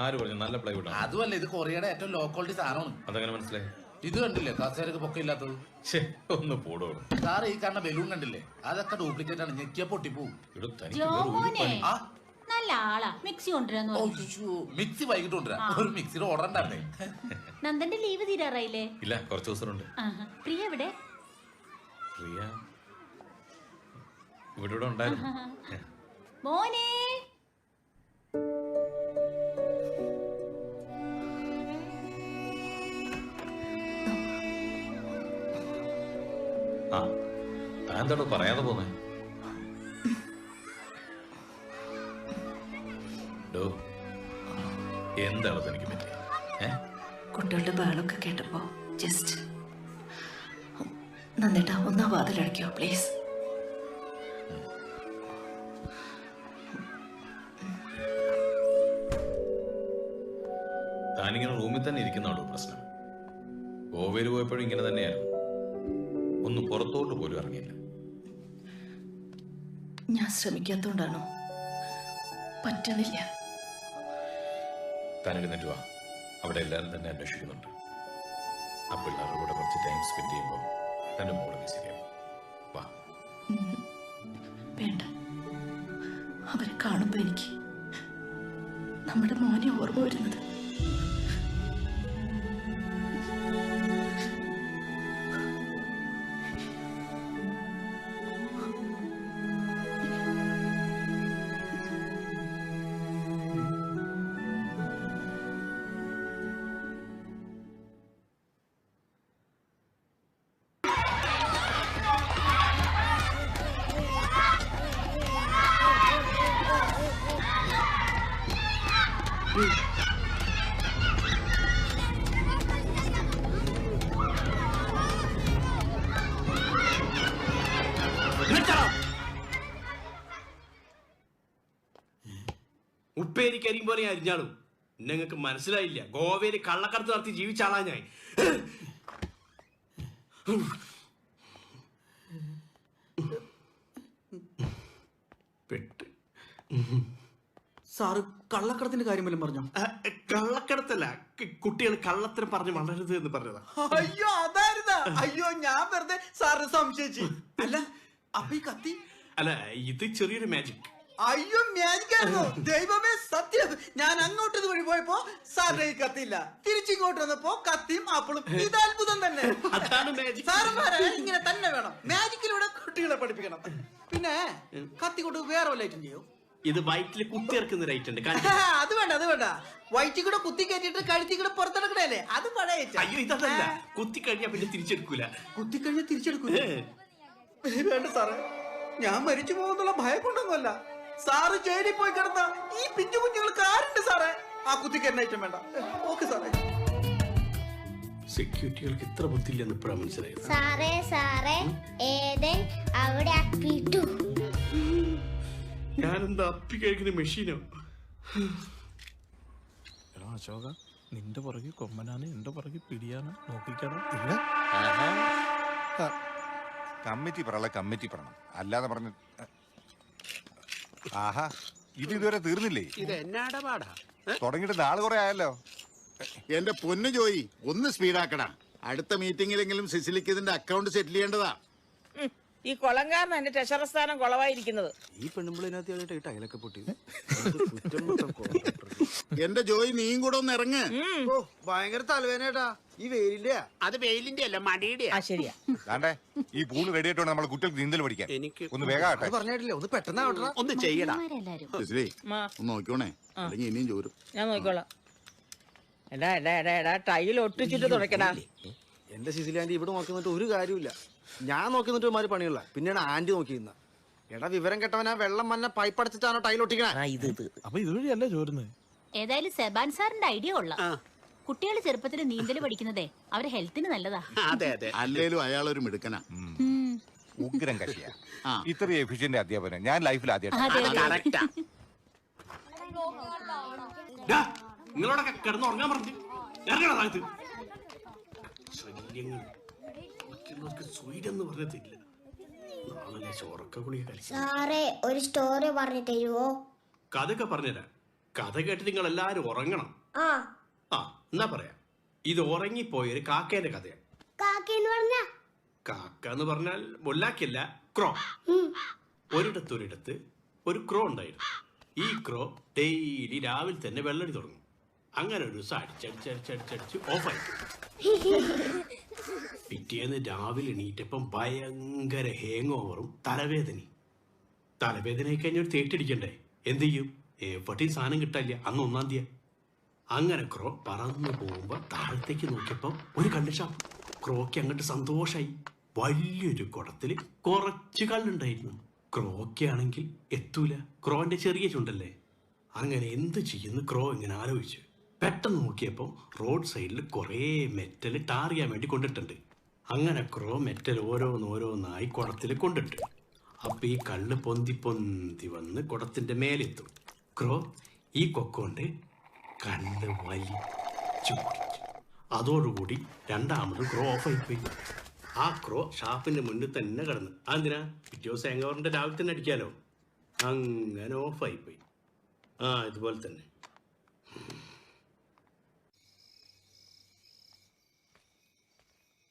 ആര് പറഞ്ഞു നല്ല പ്ലൈവുഡ്? അതുമല്ല, ഇത് കൊറിയയുടെ ഏറ്റവും ലോ ക്വാളിറ്റി സാധനമാണ്. അതങ്ങനെ മനസ്സിലായി? ഇത് കണ്ടില്ലേ കസേരക്ക് പൊക്കമില്ലാത്തത്? ഒന്ന് പോടോ സാറ്. ഈ കാണുന്ന ബലൂൺ കണ്ടില്ലേ? അതൊക്കെ ഡ്യൂപ്ലിക്കേറ്റ് ആണ്. ഞെക്കിയ പൊട്ടിപ്പോവും. നല്ല ആളാ. മിക്സി കൊണ്ടുവരാന്ന് പറഞ്ഞു. മിക്സി വൈകിട്ട് കൊണ്ടുവരാം. ഒരു മിക്സിയുടെ ഓർഡർ ഉണ്ടായിരുന്നേ. നന്ദന്റെ ലീവ് തീരാറായില്ലേ? ഇല്ല, കുറച്ച് ദിവസമുണ്ട്. പ്രിയ എവിടെ? പ്രിയ ഇവിടെ ഉണ്ടായിരുന്നു. മോനെ, എന്താണോ പറയാതെ പോന്നെ? എന്താണ് തനിക്ക് പറ്റിയ? കുട്ടികളുടെ ബഹളമൊക്കെ കേട്ടപ്പോ ജസ്റ്റ് നന്ദിട്ടാ ഒന്നാ വാതിലടയ്ക്കോ പ്ലീസ്. താനിങ്ങനെ റൂമിൽ തന്നെ ഇരിക്കുന്നതാണോ പ്രശ്നം? ഗോവയിൽ പോയപ്പോഴും ഇങ്ങനെ തന്നെയായിരുന്നു. ഒന്നും പുറത്തോട്ട് പോലും ഇറങ്ങിയില്ല. ഞാൻ ശ്രമിക്കാത്തോണ്ടാണോ? പറ്റണില്ല. താനെഴുന്നേറ്റ് വാ. അവിടെ എല്ലാവരും തന്നെ അന്വേഷിക്കുന്നുണ്ട്. ആ പിള്ളേരുടെ കൂടെ കുറച്ച് ടൈം സ്പെൻഡ് ചെയ്യുമ്പോൾ തന്നെ മോളൊക്കെ ശരിയാവും. വാ. വേണ്ട, അവരെ കാണുമ്പോ എനിക്ക് നമ്മുടെ മോനെ ഓർമ്മ വരുന്നത്. ഉപ്പേരിക്കരിയും പോലെ അരിഞ്ഞാളും. നിങ്ങൾക്ക് മനസ്സിലായില്ല. ഗോവയിൽ കള്ളക്കടത്ത് നടത്തി ജീവിച്ച ആളാ ഞാൻ. പെട്ട് സാറ് കള്ളക്കടത്തിന്റെ കാര്യം വല്ലതും പറഞ്ഞോ? കള്ളക്കടത്തല്ല, കുട്ടികൾ കള്ളത്തരം പറഞ്ഞ് വളരരുത് എന്ന് പറഞ്ഞതാ. അയ്യോ അതായിരുന്നാ? അയ്യോ ഞാൻ വെറുതെ സാറിന് സംശയിച്ചു. അല്ല അപ്പൊ ഈ കത്തി? അല്ല, ഇത് ചെറിയൊരു മാജിക്. അയ്യോ മാജിക് ആയിരുന്നു. ദൈവമേ സത്യം. ഞാൻ അങ്ങോട്ട് വഴി പോയപ്പോ സാറിന്റെ ഈ കത്തിയില്ല, തിരിച്ചിങ്ങോട്ട് വന്നപ്പോ കത്തിയും ആപ്പിളും. ഇത് അത്ഭുതം തന്നെ. അതാണ് മാജിക്. സാറന്മാരെ ഇങ്ങനെ തന്നെ വേണം. മാജിക്കിലൂടെ കുട്ടികളെ പഠിപ്പിക്കണം. പിന്നെ കത്തി കൊണ്ട് വേറെ വല്ലതും ചെയ്യോ? ഇത് വയറ്റിൽ കുത്തി ഇറക്കുന്ന റൈറ്റ് ഉണ്ട്. അത് വേണ്ട, അത് വേണ്ട. വയറ്റിൽ കൂടെ കുത്തി കയറ്റിട്ട് കഴുത്തി കൂടെ പുറത്തെടുക്കണല്ലേ? അത് പഴയ. അയ്യോ ഇതല്ല, കുത്തി കഴിഞ്ഞാ പിന്നെ തിരിച്ചെടുക്കൂല. കുത്തി കഴിഞ്ഞാൽ തിരിച്ചെടുക്കൂല? വേണ്ട സാറേ, ഞാൻ മരിച്ചു പോകുന്നുള്ള ഭയം കൊണ്ടൊന്നുമല്ല. സാറ് ജയിലിൽ പോയി കിടന്ന ഈ പിഞ്ചു കുഞ്ഞുങ്ങൾക്ക് ആരുണ്ട് സാറേ? ആ കുത്തിക്കന്നെ ഐറ്റം വേണ്ട. ഓക്കെ സാറേ. സെക്യൂരിറ്റികൾക്ക് ഇത്ര ബുദ്ധിയില്ലെന്ന് ഇപ്പോഴാണ് മനസ്സിലായത്. സാറേ സാറേ, ഏതൻ അവിടെ അപ്പിട്ടു. ഞാനെന്താ അപ്പി കഴിക്കുന്ന മെഷീനോ? അശോക, നിന്റെ പുറകെ കൊമ്മനാണ്, എന്റെ പുറകെ പിടിയാണ്. നോക്കിക്കണം. കമ്മിറ്റി പറയല, കമ്മിറ്റി പറയണം. അല്ലാതെ പറഞ്ഞു ആഹാ, ഇത് ഇതുവരെ തീർന്നില്ലേ? ഇത് എന്നാടാ പാടാ? തുടങ്ങിയിട്ട് നാള് കുറെ ആയല്ലോ. എന്റെ പൊന്നു ജോയി, ഒന്ന് സ്പീഡാക്കടാ. അടുത്ത മീറ്റിംഗിലെങ്കിലും സിസിലിക്ക് ഇതിന്റെ അക്കൗണ്ട് സെറ്റിൽ ചെയ്യേണ്ടതാ. ഈ കൊളങ്കാരൻ എന്റെ ട്രഷറർ സ്ഥാനം കൊളവായിരിക്കുന്നത്. ഈ പെണ്ണുമ്പിളിനകത്ത് ടൈലൊക്കെ പൊട്ടി. എന്റെ ജോയി, നീയും കൂടെ ഒന്ന് ഇറങ്ങ്. ഭയങ്കര തലവേനേട്ടാ ഈ വെയിലിന്റെ. അത് വെയിലിന്റെ അല്ല, മടിയുടെ. ശരിയാ. ആണ്ടേ, ഈ പൂള് റെഡി ആയിട്ടുണ്ട് നമ്മളെ കുട്ടികൾക്ക് നീന്തൽ പഠിക്കാൻ. എനിക്ക് ഒന്ന് വേഗം പറഞ്ഞിട്ടില്ല, ഒന്ന് പെട്ടെന്ന് ഒന്ന് ചെയ്യടാ. സിസിലി ഒന്ന് നോക്കിക്കോണേ, അല്ലെങ്കിൽ ഇനിയും ചോരും. ഞാൻ നോക്കിക്കോളാം. എടാ എടാ എടാ എടാ ടൈൽ ഒട്ടിച്ചിട്ട് തുടക്കടാ. എന്റെ സിസിലി ആന്റി ഇവിടെ നോക്കുന്നിട്ട് ഒരു കാര്യമില്ല. ഞാൻ നോക്കുന്നിട്ട് ഒരുമാതിരി പണിയുള്ള. പിന്നെയാണ് ആന്റി നോക്കിയിരുന്ന. എടാ വിവരം കെട്ടവനാ വെള്ളം മഞ്ഞ പൈപ്പ് അടച്ചിട്ടാണോ ടൈൽ ഒട്ടിക്കണേ? അപ്പൊ ഇതുവഴിയല്ലേ ചോരുന്നത്? ഏതായാലും സെബാൻ സാറിന്റെ ഐഡിയ കൊള്ളാം. കുട്ടികൾ ചെറുപ്പത്തിൽ നീന്തൽ പഠിക്കുന്നതേ അവരെ ഹെൽത്തിന് നല്ലതാ. അതെ അതെ. അല്ലേലും അയാളൊരു മിടുക്കനാ. ഉഗ്രം കക്ഷിയാ. ഇത്രയും എഫിഷ്യന്റ് അധ്യാപനം ഞാൻ ലൈഫിൽ ആദ്യമായിട്ട്. നിങ്ങളോടൊക്കെ കിടന്നുറങ്ങാൻ പറഞ്ഞു ഇറങ്ങണ താഴത്ത്. ശല്യങ്ങൾ സ്വീഡെന്ന് പറഞ്ഞിട്ടില്ല. നാളെ ചോറക്ക ഗുളിക കളിക്കും. സാറേ ഒരു സ്റ്റോറി പറഞ്ഞു തരുവോ? കഥയൊക്കെ പറഞ്ഞുതരാം. കഥ കേട്ട് നിങ്ങൾ എല്ലാരും ഉറങ്ങണം. ആ എന്നാ പറയാം. ഇത് ഉറങ്ങിപ്പോയൊരു കാക്കേന്റെ കഥയാണ്. കാക്ക എന്ന് പറഞ്ഞാൽ മുല്ലാക്കല്ല, ക്രോ. ഒരിടത്തൊരിടത്ത് ഒരു ക്രോ ഉണ്ടായിരുന്നു. ഈ ക്രോ ഡെയിലി രാവിലെ തന്നെ വെള്ളടി തുടങ്ങും. അങ്ങനെ ഒരു ദിവസം അടിച്ചടിച്ചടിച്ചടിച്ചടിച്ച് ഓഫായി. പിറ്റേന്ന് രാവിലെ എണീറ്റപ്പം ഭയങ്കര ഹാങ് ഓവറും തലവേദനയായി കഴിഞ്ഞൊരു തേറ്റടിക്കണ്ടേ? എന്ത് ചെയ്യും? എവിടെയും സാധനം കിട്ടാനില്ല. അന്ന് 1-ാം തീയതി. അങ്ങനെ ക്രോ പറന്നു പോകുമ്പോ താഴത്തേക്ക് നോക്കിയപ്പോ ഒരു കള്ള് ഷാപ്പ്. ക്രോക്ക് അങ്ങോട്ട് സന്തോഷായി. വലിയൊരു കുടത്തില് കുറച്ച് കള്ളുണ്ടായിരുന്നു. ക്രോക്കാണെങ്കിൽ എത്തൂല, ക്രോന്റെ ചെറിയ ചുണ്ടല്ലേ. അങ്ങനെ എന്ത് ചെയ്യുന്നു ക്രോ ഇങ്ങനെ ആലോചിച്ചു. പെട്ടെന്ന് നോക്കിയപ്പോ റോഡ് സൈഡിൽ കുറേ മെറ്റൽ ടാർ ചെയ്യാൻ വേണ്ടി കൊണ്ടിട്ടുണ്ട്. അങ്ങനെ ക്രോ മെറ്റൽ ഓരോന്നോരോന്നായി കുടത്തിൽ കൊണ്ടിട്ട്. അപ്പൊ ഈ കള്ള് പൊന്തി പൊന്തി വന്ന് കുടത്തിന്റെ മേലെത്തും. ക്രോ ഈ കൊക്കൊണ്ട് കണ്ണ് വലിച്ചു. അതോടുകൂടി രണ്ടാമത് ക്രോ ഓഫായിപ്പോയി. ആ ക്രോ ഷാപ്പിന്റെ മുന്നിൽ തന്നെ കിടന്നു. അതെന്തിനാ? പിറ്റേ ദിവസം എങ്ങോറിന്റെ രാവിലെ തന്നെ അടിക്കാലോ. അങ്ങനെ ഓഫായിപ്പോയി. ഇതുപോലെ തന്നെ.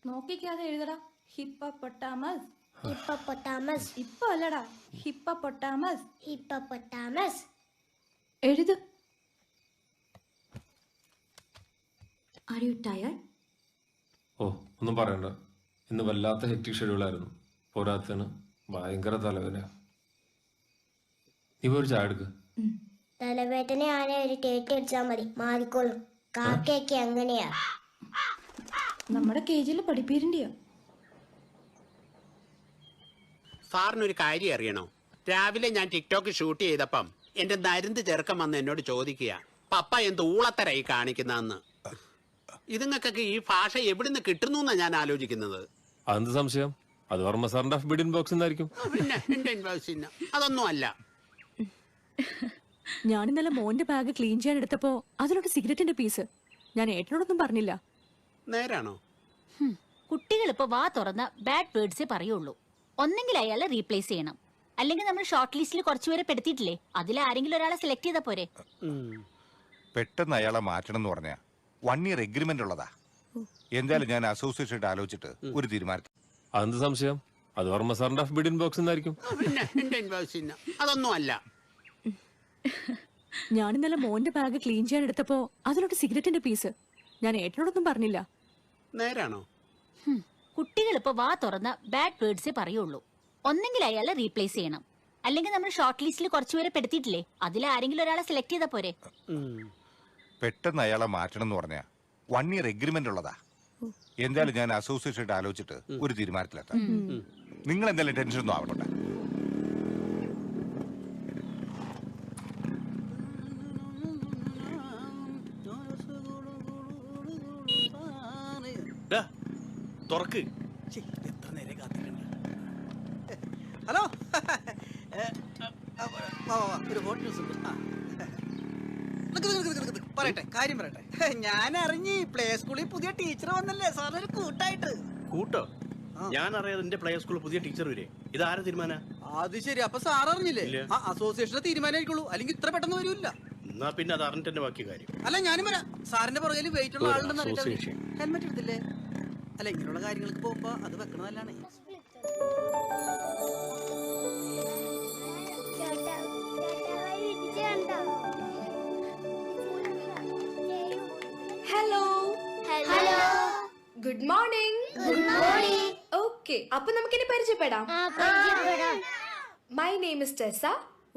നോക്കിക്കാതെ എഴുതടാ. ഹിപ്പപ്പൊട്ടാമസ്. ഹിപ്പപ്പൊട്ടാമസ്. ഇപ്പൊ അല്ലടാ, ഹിപ്പപ്പൊട്ടാമസ്. ഹിപ്പപ്പൊട്ടാമസ്. എഴുത്. Are you tired? ഓ ഒന്നും പറയണ്ട. ഇന്ന് വല്ലാത്ത ഹെക്ടിക് ഷെഡ്യൂളായിരുന്നു. പോരാത്തതിന് ഭയങ്കര തലവേദന. നീ പോയി ഒരു ചായ എടുക്ക്. തലവേദനയാണെ ഒരു ടേറ്റ് അടിച്ചാൽ മതി, മാറിക്കോളും. കാക്കയൊക്കെ അങ്ങനെയാ. നമ്മുടെ കേജിൽ പഠിപ്പീരണ്ടിയോ? സാറിനൊരു കാര്യം അറിയണോ? രാവിലെ ഞാൻ ടിക്ടോക്ക് ഷൂട്ട് ചെയ്തപ്പം എന്റെ നരുന്ത് ചെറുക്കം വന്ന് എന്നോട് ചോദിക്കുക, പപ്പ എന്ത് ഊളത്തരായി കാണിക്കുന്നതെന്ന്. ഇതുങ്ങൾക്കൊക്കെ ഈ ഭാഷ എവിടുന്ന് കിട്ടുന്നു എന്നാ ഞാൻ ആലോചിക്കുന്നത്. അതെന്ത് സംശയം? അത് വർമ്മ സാറിന്റെ ബിഡ് ഇൻബോക്സ് എന്നായിരിക്കും. പിന്നെ എന്റെ ഇൻബോക്സ് അതൊന്നും അല്ല. ഞാൻ ഇന്നലെ മോന്റെ ബാഗ് ക്ലീൻ ചെയ്യാൻ എടുത്തപ്പോ അതിലൊരു സിഗരറ്റിന്റെ പീസ്. ഞാൻ ഏട്ടനോടൊന്നും പറഞ്ഞില്ല. നേരാണോ? കുട്ടികൾ ഇപ്പൊ വാ തുറന്ന ബാഡ് വേർഡ്സേ പറയുള്ളൂ. ഒന്നെങ്കിൽ അയാളെ റീപ്ലേസ് ചെയ്യണം, അല്ലെങ്കിൽ നമ്മൾ ഷോർട്ട് ലിസ്റ്റിൽ കുറച്ചുപേരെ പെടുത്തിയിട്ടില്ലേ, അതിൽ ആരെങ്കിലും ഒരാളെ സെലക്ട് ചെയ്താ പോരെ? പെട്ടെന്ന് അയാളെ മാറ്റണം എന്ന് പറഞ്ഞാ 1 year എഗ്രിമെന്റ് ഉള്ളതാ. എന്തായാലും ഞാൻ അസോസിയേഷൻ ആലോചിച്ചിട്ട് ഒരു തീരുമാനത്തിൽ. അതെന്ത് സംശയം? അത് വർമ്മ സാറിന്റെ ബിഡിൻ ബോക്സ് എന്നായിരിക്കും. അതൊന്നും അല്ല. ഞാൻ ഇന്നലെ മോന്റെ ബാഗ് ക്ലീൻ ചെയ്യാൻ എടുത്തപ്പോ അതിലോട്ട് സിഗരറ്റിന്റെ പീസ്. ഞാൻ ഏട്ടനോടൊന്നും പറഞ്ഞില്ല. നേരാണോ? കുട്ടികൾ ഇപ്പൊ വാ തുറന്ന ബാഡ് വേർഡ്സേ പറയുള്ളൂ. ഒന്നെങ്കിൽ അയാളെ റീപ്ലേസ് ചെയ്യണം, അല്ലെങ്കിൽ നമ്മൾ ഷോർട്ട് ലിസ്റ്റിൽ കുറച്ചുപേരെ പെടുത്തിയിട്ടില്ലേ, അതിൽ ആരെങ്കിലും ഒരാളെ സെലക്ട് ചെയ്താ പോരെ? പെട്ടെന്ന് അയാളെ മാറ്റണം എന്ന് പറഞ്ഞാ 1 year എഗ്രിമെന്റ് ഉള്ളതാ. എന്തായാലും ഞാൻ അസോസിയേഷൻ ആലോചിച്ചിട്ട് ഒരു തീരുമാനത്തിലെത്താം. നിങ്ങൾ എന്തായാലും ടെൻഷൻ ഒന്നും ആവണ്ട. തുറക്ക്. എത്ര നേരം കാത്തിട്ടുണ്ട്. ഹലോ, ഒരു ഹോട്ട് ന്യൂസ് ഉണ്ട്. പറയട്ടെ, കാര്യം പറയട്ടെ. ഞാൻ അറിഞ്ഞ് പ്ലേ സ്കൂളിൽ പുതിയ ടീച്ചർ വന്നല്ലേ സാറിന് ഒരു കൂട്ടായിട്ട്. കൂട്ടോ? ഞാൻ അറിയാതെ എന്റെ പ്ലേ സ്കൂളിൽ പുതിയ ടീച്ചർ വരെ. ഇതാരും തീരുമാന? അത് ശരി, അപ്പൊ സാർ അറിഞ്ഞില്ലേ? അസോസിയേഷന്റെ തീരുമാനമായിരിക്കുള്ളൂ, അല്ലെങ്കിൽ ഇത്ര പെട്ടെന്ന് വരൂല്ല. എന്നാ പിന്നെ അത് അറിഞ്ഞിട്ട് ബാക്കി കാര്യം. അല്ല, ഞാനും വരാം. സാറിന്റെ പുറകിൽ വെയിറ്റ് ഉള്ള ആളുണ്ടെന്ന് അറിയില്ല. ഹെൽമെറ്റ് എടുത്തില്ലേ? അല്ല, ഇങ്ങനെയുള്ള കാര്യങ്ങൾക്ക് പോകുമ്പോ അത് വെക്കണ നല്ലതാണ്. Hello hello, good morning. Good morning. Okay, അപ്പൊ നമുക്കിനി പരിചയപ്പെടാം. My name is Tessa.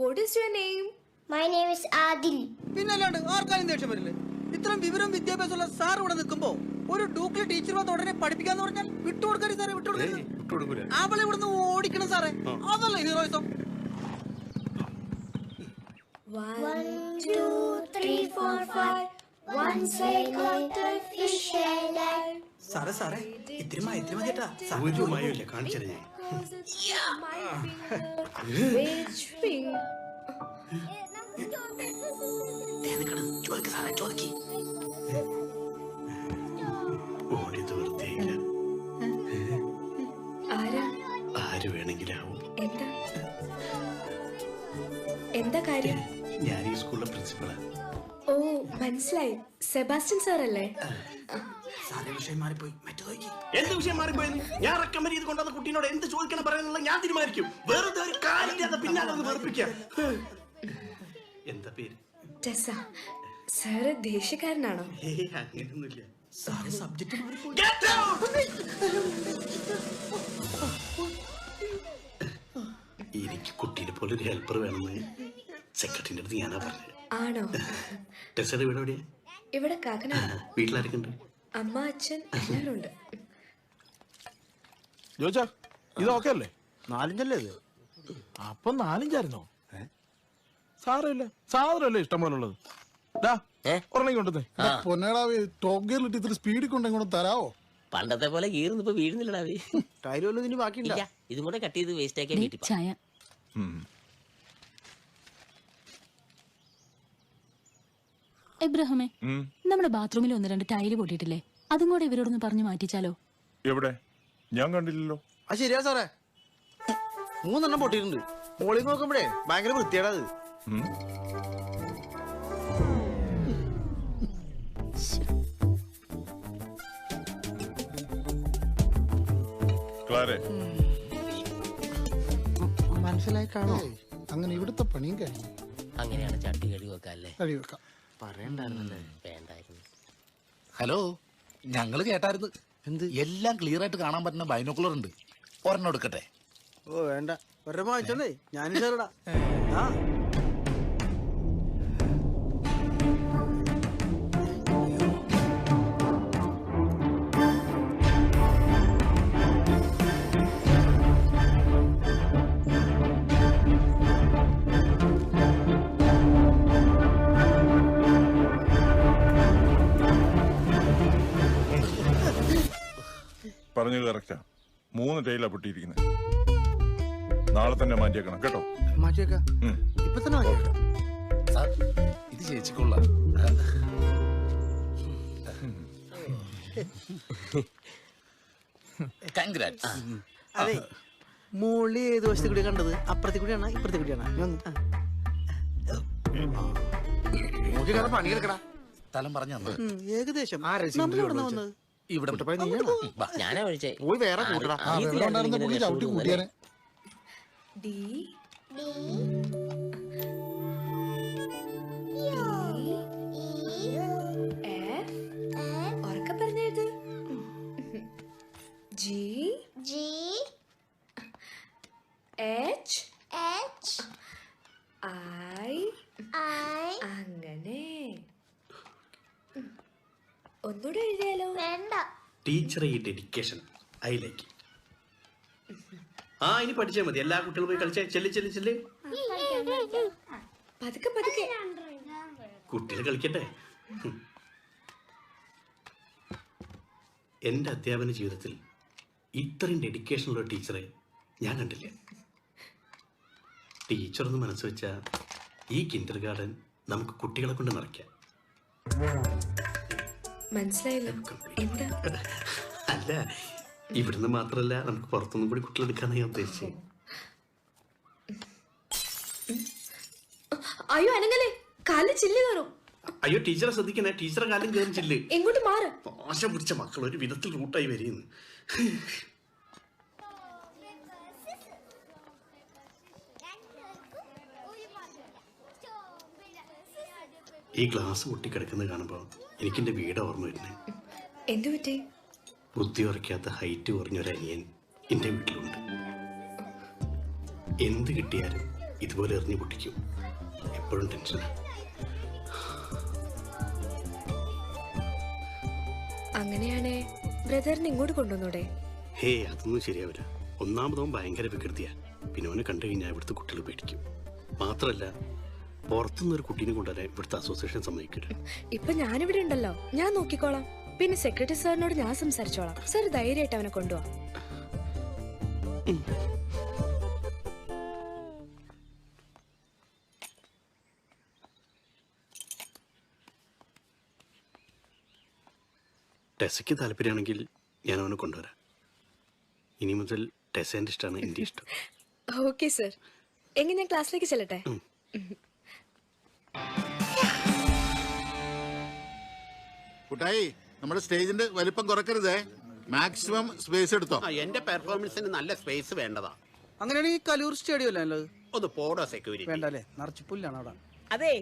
What is your name? My name is Adil. പിന്നല്ലാണ്ട് ആർക്കാരും ദേഷ്യം വരില്ലേ? ഇത്രയും വിവരം വിദ്യാഭ്യാസമുള്ള സാർ ഇവിടെ നിൽക്കുമ്പോ ഒരു ഡൂക്കിലെ ടീച്ചർ വന്ന് ഉടനെ പഠിപ്പിക്കാന്ന് പറഞ്ഞാൽ വിട്ടുകൊടുക്കരുത് സാറേ, വിട്ടുകൊടുക്കരുത്. അവളെ ഇവിടുന്ന് ഓടിക്കണം സാറേ, അതല്ല heroism. 1 2 3 4 5 once I caught a fish alive. സാറേ സാറേ, ഇത്തിരി മതിട്ടാ. ഒരു മയമില്ല, കാണിച്ചത് ഞാൻ. Which finger? ഓടിയത് വെറുതെയില്ല. ആര് വേണമെങ്കിലാവും. എന്താ കാര്യം? ഞാൻ ഈ സ്കൂളിലെ പ്രിൻസിപ്പളാ. ഓ, മനസ്സിലായി. സെബാസ്റ്റ്യൻ സാർ അല്ലേ? വിഷയം മാറിപ്പോയി. എന്ത് വിഷയം മാറിപ്പോയെന്ന് ഞാൻ റെക്കമെൻഡ് ചെയ്ത് കൊണ്ടുവന്ന കുട്ടീനോട് എന്ത് ചോദിക്കണം പറയാനുള്ള ഞാൻ തീരുമാനിക്കും. വെറുതെ ഒരു കാര്യം പിന്നാലെ വെറുപ്പിക്കാം. എന്താ പേര്? ടെസ. സാറ് ദേഷ്യക്കാരനാണോ? അങ്ങനെയൊന്നുമില്ല. സബ്ജക്ട് എനിക്ക് കുട്ടീനെ പോലെ ഒരു ഹെൽപ്പർ വേണമെന്ന് സെക്രട്ടറിന്റെ അടുത്ത് ഞാനാ പറഞ്ഞത്. ആണോ? ടെസയുടെ വീട് എവിടെയാ? ഇവിടെ കാക്കനാട്. വീട്ടിലാരൊക്കെ ഉണ്ട്? അമ്മ, അച്ഛൻ എല്ലാരും ഉണ്ട്. ജോച്ചാ, ഇത് ഓക്കെ അല്ലേ? 4 ഇഞ്ചല്ലേ ഇത്? അപ്പൊ 4 ഇഞ്ചായിരുന്നോ? സാരമില്ല, സാധനമല്ലേ ഇഷ്ടം പോലെ ഉള്ളത്. പൊന്നേടാവേ, ടോപ്പ് ഗിയറിലിട്ട് ഇത്ര സ്പീഡിൽ കൊണ്ടെങ്ങോട്ട് തരാവോ? പണ്ടത്തെ പോലെ ഗീർന്ന് ഇപ്പൊ വീഴുന്നില്ലടാവേ. ടൈല് വല്ലതും ഇനി ബാക്കിയില്ല. ഇതും കൂടെ കട്ട് ചെയ്ത് വേസ്റ്റ് ആക്കിയാൽ വീട്ടിൽ ചായ. എബ്രഹാമേ, നമ്മുടെ ബാത്റൂമിൽ 1-2 ടൈല് പൊട്ടിയിട്ടില്ലേ? അതും കൂടെ ഇവരോടൊന്ന് പറഞ്ഞു മാറ്റിച്ചാലോ? എവിടെ? ഞാൻ കണ്ടില്ലല്ലോ. ആ ശരിയാ സാറേ, 3 എണ്ണം പൊട്ടിയിട്ടുണ്ട്. മോളിൽ നോക്കുമ്പോഴേ ഭയങ്കര വൃത്തിയാടാ അത്. മനസ്സിലായി കാണോ? അങ്ങനെ ഇവിടുത്തെ പണിയും കഴിഞ്ഞു. അങ്ങനെയാണ് ചട്ടി കഴുകി വെക്കാല്ലേ? കഴുകി വെക്കാം. പറയണ്ടായിരുന്നല്ലേ? വേണ്ടായിരുന്നു. ഹലോ, ഞങ്ങള് കേട്ടായിരുന്നു. എന്ത്? എല്ലാം ക്ലിയർ ആയിട്ട് കാണാൻ പറ്റുന്ന ബൈനോക്കുലർ ഉണ്ട്. ഒരെണ്ണം എടുക്കട്ടെ? ഓ വേണ്ട, ഒരെണ്ണം വാങ്ങിച്ചോണ്ടേ ഞാനും ചേരടാ. ആ പറഞ്ഞത് കറക്റ്റാ. 3 ടൈലാ പൊട്ടിയിരിക്കുന്നത്. നാളെ തന്നെ മാറ്റിയേക്കണം കേട്ടോ. മാറ്റിയേക്കാം. ഇപ്പൊ തന്നെ മാറ്റിയേക്കാം. സാർ, ഇത് ചേച്ചിക്കൊള്ള. അതെ, മുള്ളി ഏത് വശത്തെ കൂടി കണ്ടത്? അപ്പുറത്തെ കൂടിയാണോ ഇപ്പുറത്തെ കൂടിയാണോ? പണിയെടുക്കടാ. സ്ഥലം പറഞ്ഞു ഏകദേശം നമ്മളിവിടെ വന്നത്. ഞാനാ വിളിച്ചേ. പോയി വേറെ കൂട്ടടാ. ചവിട്ടി കൂട്ടിയാനെ. ഉറക്കെ പറഞ്ഞത് G G H H I I അങ്ങനെ ഒന്നുകൂടെ എഴുതിയാലോ? വേണ്ട. ടീച്ചറെ ഈ ഡെഡിക്കേഷൻ ഐ ലൈക്ക്. ഇനി പഠിച്ചാൽ മതി. എല്ലാ കുട്ടികളും പോയി കളിച്ചേ. ചെല്ല്. പതുക്കെ പതുക്കെ. കുട്ടികൾ കളിക്കട്ടെ. എൻ്റെ അധ്യാപന ജീവിതത്തിൽ ഇത്രയും ഡെഡിക്കേഷനുള്ള ടീച്ചറെ ഞാൻ കണ്ടില്ല. ടീച്ചറൊന്ന് മനസ്സ് വെച്ചാൽ ഈ കിൻഡർ ഗാർഡൻ നമുക്ക് കുട്ടികളെ കൊണ്ട് നിറയ്ക്കാം. മനസ്സിലായില്ല എന്താ? അല്ല, ഇവിടുന്ന് മാത്രമല്ല, നമുക്ക് പുറത്തുനിന്നും കൂടി കുട്ടികളെടുക്കാന്ന് ഞാൻ ഉദ്ദേശിച്ചത്. അയ്യോ അനങ്ങലേ, കാലിൽ ചില്ല് കയറും. അയ്യോ ടീച്ചറെ ശ്രദ്ധിക്കണേ, ടീച്ചറെ കാലം കയറി ചില്ല്. എങ്ങോട്ട് മാറ്. ആശ പിടിച്ച മക്കൾ ഒരു വിധത്തിൽ റൂട്ടായി വരികയെന്ന്. ഈ ഗ്ലാസ് പൊട്ടിക്കിടക്കുന്നത് കാണുമ്പോൾ എനിക്കെന്റെ വീട് ഓർമ്മ വരുന്നേ. എന്തു പറ്റി? ബുദ്ധി ഉറക്കാത്ത ഹൈറ്റ് കുറഞ്ഞൊരനിയൻ എൻ്റെ വീട്ടിലുണ്ട്. എന്ത് കിട്ടിയാലും ഇതുപോലെ എറിഞ്ഞു പൊട്ടിക്കും. എപ്പോഴും ടെൻഷനാണ്. അങ്ങനെയാണേ ബ്രദറിനെ ഇങ്ങോട്ട് കൊണ്ടുവന്നൂടെ? അതൊന്നും ശരിയാവില്ല. ഒന്നാമതവൻ ഭയങ്കര വികൃതിയാ. പിന്നെ അവനെ കണ്ടു കഴിഞ്ഞാൽ ഇവിടുത്തെ കുട്ടികൾ പേടിക്കും. മാത്രമല്ല, പുറത്തുനിന്നൊരു കുട്ടീനെ കൊണ്ടുവരാൻ ഇവിടുത്തെ അസോസിയേഷൻ സമ്മതിക്കില്ല. ഇപ്പൊ ഞാനിവിടെ ഉണ്ടല്ലോ, ഞാൻ നോക്കിക്കോളാം. പിന്നെ സെക്രട്ടറി സാറിനോട് ഞാൻ സംസാരിച്ചോളാം. സാർ ധൈര്യമായിട്ട് അവനെ കൊണ്ടുപോവാം. ടെസയ്ക്ക് താല്പര്യമാണെങ്കിൽ ഞാൻ അവനെ കൊണ്ടുവരാം. ഇനി മുതൽ ടെസേൻ്റെ ഇഷ്ടമാണ് എൻ്റെ ഇഷ്ടം. Okay sir. എങ്കിൽ ഞാൻ ക്ലാസ്സിലേക്ക് ചെല്ലട്ടെ? കുട്ടായി, നമ്മുടെ സ്റ്റേജിന്റെ വലിപ്പം കുറക്കരുതേ. മാക്സിമം സ്പേസ് എടുത്തോ. എന്റെ പെർഫോമൻസിന് നല്ല സ്പേസ് വേണ്ടതാ. അങ്ങനെയാണെങ്കിൽ കലൂർ സ്റ്റേഡിയം അല്ലേ? ഒന്ന് പോടോ സെക്യൂരിറ്റി. വേണ്ടല്ലേ, നിറച്ച് പുല്ലാണ് അവിടെ. അതെ,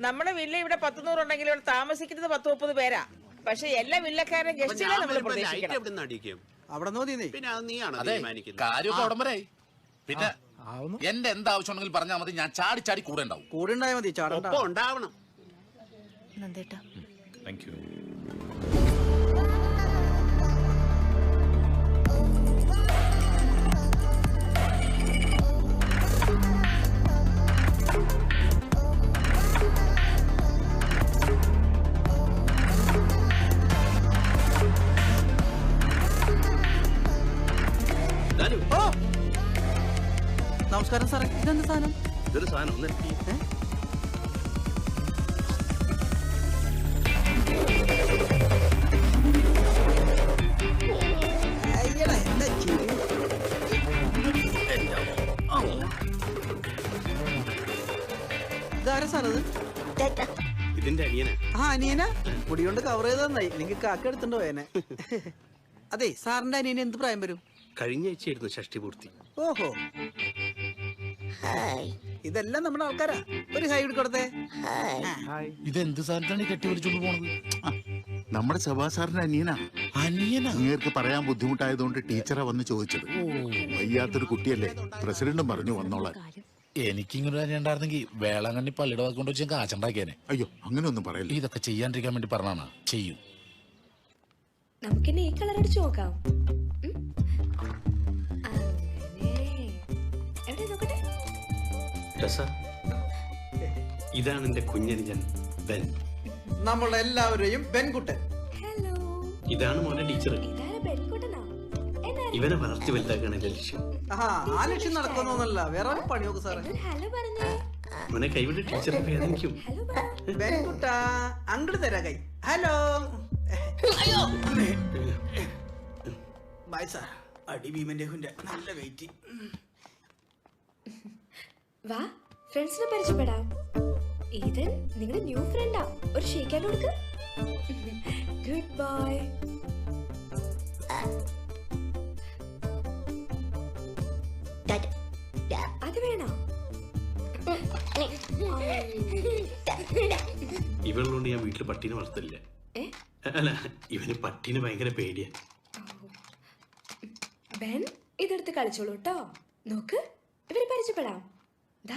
നമ്മുടെ വില്ല ഇവിടെ 100 ഉണ്ടെങ്കിൽ ഇവിടെ താമസിക്കുന്നത് 30 പേരാ. പക്ഷെ എല്ലാ വില്ലക്കാരും ഗസ്റ്റുകളെ നമ്മൾ പ്രതീക്ഷിക്കണം. അവിടെ നോക്കിയേ. പിന്നെ അത് നീയാണ് കാര്യമൊക്കെ ഉടൻ വരെ. പിന്നെ എന്റെ എന്താവശ്യം ഉണ്ടെങ്കിൽ പറഞ്ഞാൽ മതി. ഞാൻ ചാടി ചാടി കൂടെ ഉണ്ടാവും. കൂടെ ഉണ്ടായാൽ മതി, ഒപ്പം ഉണ്ടാവണം. നന്ദേട്ടാ. Thank you. നമസ്കാരം സാറേ. ഇതെന്ത് സാധനം? ഇതൊരു സാധനം ഒന്ന് ഇതാരാ സാറത്? ഇതിന്റെ അനിയനാ. അനിയനാ? മുടി കൊണ്ട് കവർ ചെയ്ത് തന്നായി, എനിക്ക് കാക്ക എടുത്തുണ്ടോ പോയനെ. അതെ, സാറിന്റെ അനിയന് എന്ത് പ്രായം വരും? കഴിഞ്ഞ ആഴ്ചയായിരുന്നു ഷഷ്ടി പൂർത്തി. ഓഹോ, ഇതെല്ലാം നമ്മുടെ ആൾക്കാരാ. ഒരു ഹൈ കൊടുത്തേ. ഇതെന്ത് സാധനത്താണ് കെട്ടി വലിച്ചോണ്ട് പോണത്? നമ്മുടെ സഭാ സാറിന്റെ അനിയനാ. അങ്ങേർക്ക് പറയാൻ ബുദ്ധിമുട്ടായതുകൊണ്ട് ടീച്ചറാ വന്ന് ചോദിച്ചത്. വയ്യാത്തൊരു കുട്ടിയല്ലേ, പ്രസിഡന്റും പറഞ്ഞു വന്നോളാൻ. എനിക്കിങ്ങനെ ഉണ്ടായിരുന്നെങ്കിൽ വേളാങ്കണ്ണി പള്ളിയുടെ വാക്ക് കൊണ്ട് വെച്ച് കാച്ചുണ്ടാക്കിയാനെ. അയ്യോ, അങ്ങനെ ഒന്നും പറയല്ലേ. ഇതൊക്കെ ചെയ്യാണ്ടിരിക്കാൻ വേണ്ടി പറഞ്ഞാണ്. ചെയ്യും. നമുക്കിനി ഈ കളർ അടിച്ചു നോക്കാം. ഇതാണ് എന്റെ കുഞ്ഞനുജൻ ബെൻ. നമ്മളെല്ലാവരെയും ബെൻകുട്ടൻ. ഇതാണ് മോനെ ടീച്ചർ. ഇവനെ വളർത്തി വലുതാക്കാണ് എന്റെ ലക്ഷ്യം. ആ ലക്ഷ്യം നടക്കുന്നൊന്നല്ല, വേറെ പണിയൊക്കെ സാറേ. മോനെ കൈവിട്ട് ടീച്ചറെ വേദനിക്കും. ബെൻകുട്ട, അങ്ങോട്ട് തരാ കൈ. ഹലോ. Bye sir. അടി ഭീമന്റെ നല്ല വെയിറ്റ്. വാ ഫ്രണ്ട്സിനെ പരിചയപ്പെടാം. ഈതൻ നിങ്ങളുടെ ന്യൂ ഫ്രണ്ടാ. ഒരു ഷേക്കാൻ കൊടുക്ക്. Good boy. അത് വേണോ? ഇവളുകൊണ്ട് ഞാൻ വീട്ടിൽ പട്ടീനെ വളർത്തില്ല. അല്ല, ഇവന് പട്ടീനെ ഭയങ്കര പേടിയാ. ബെൻ ഇതെടുത്ത് കളിച്ചോളൂ കേട്ടോ. നോക്ക്, ഇവരെ പരിചയപ്പെടാം.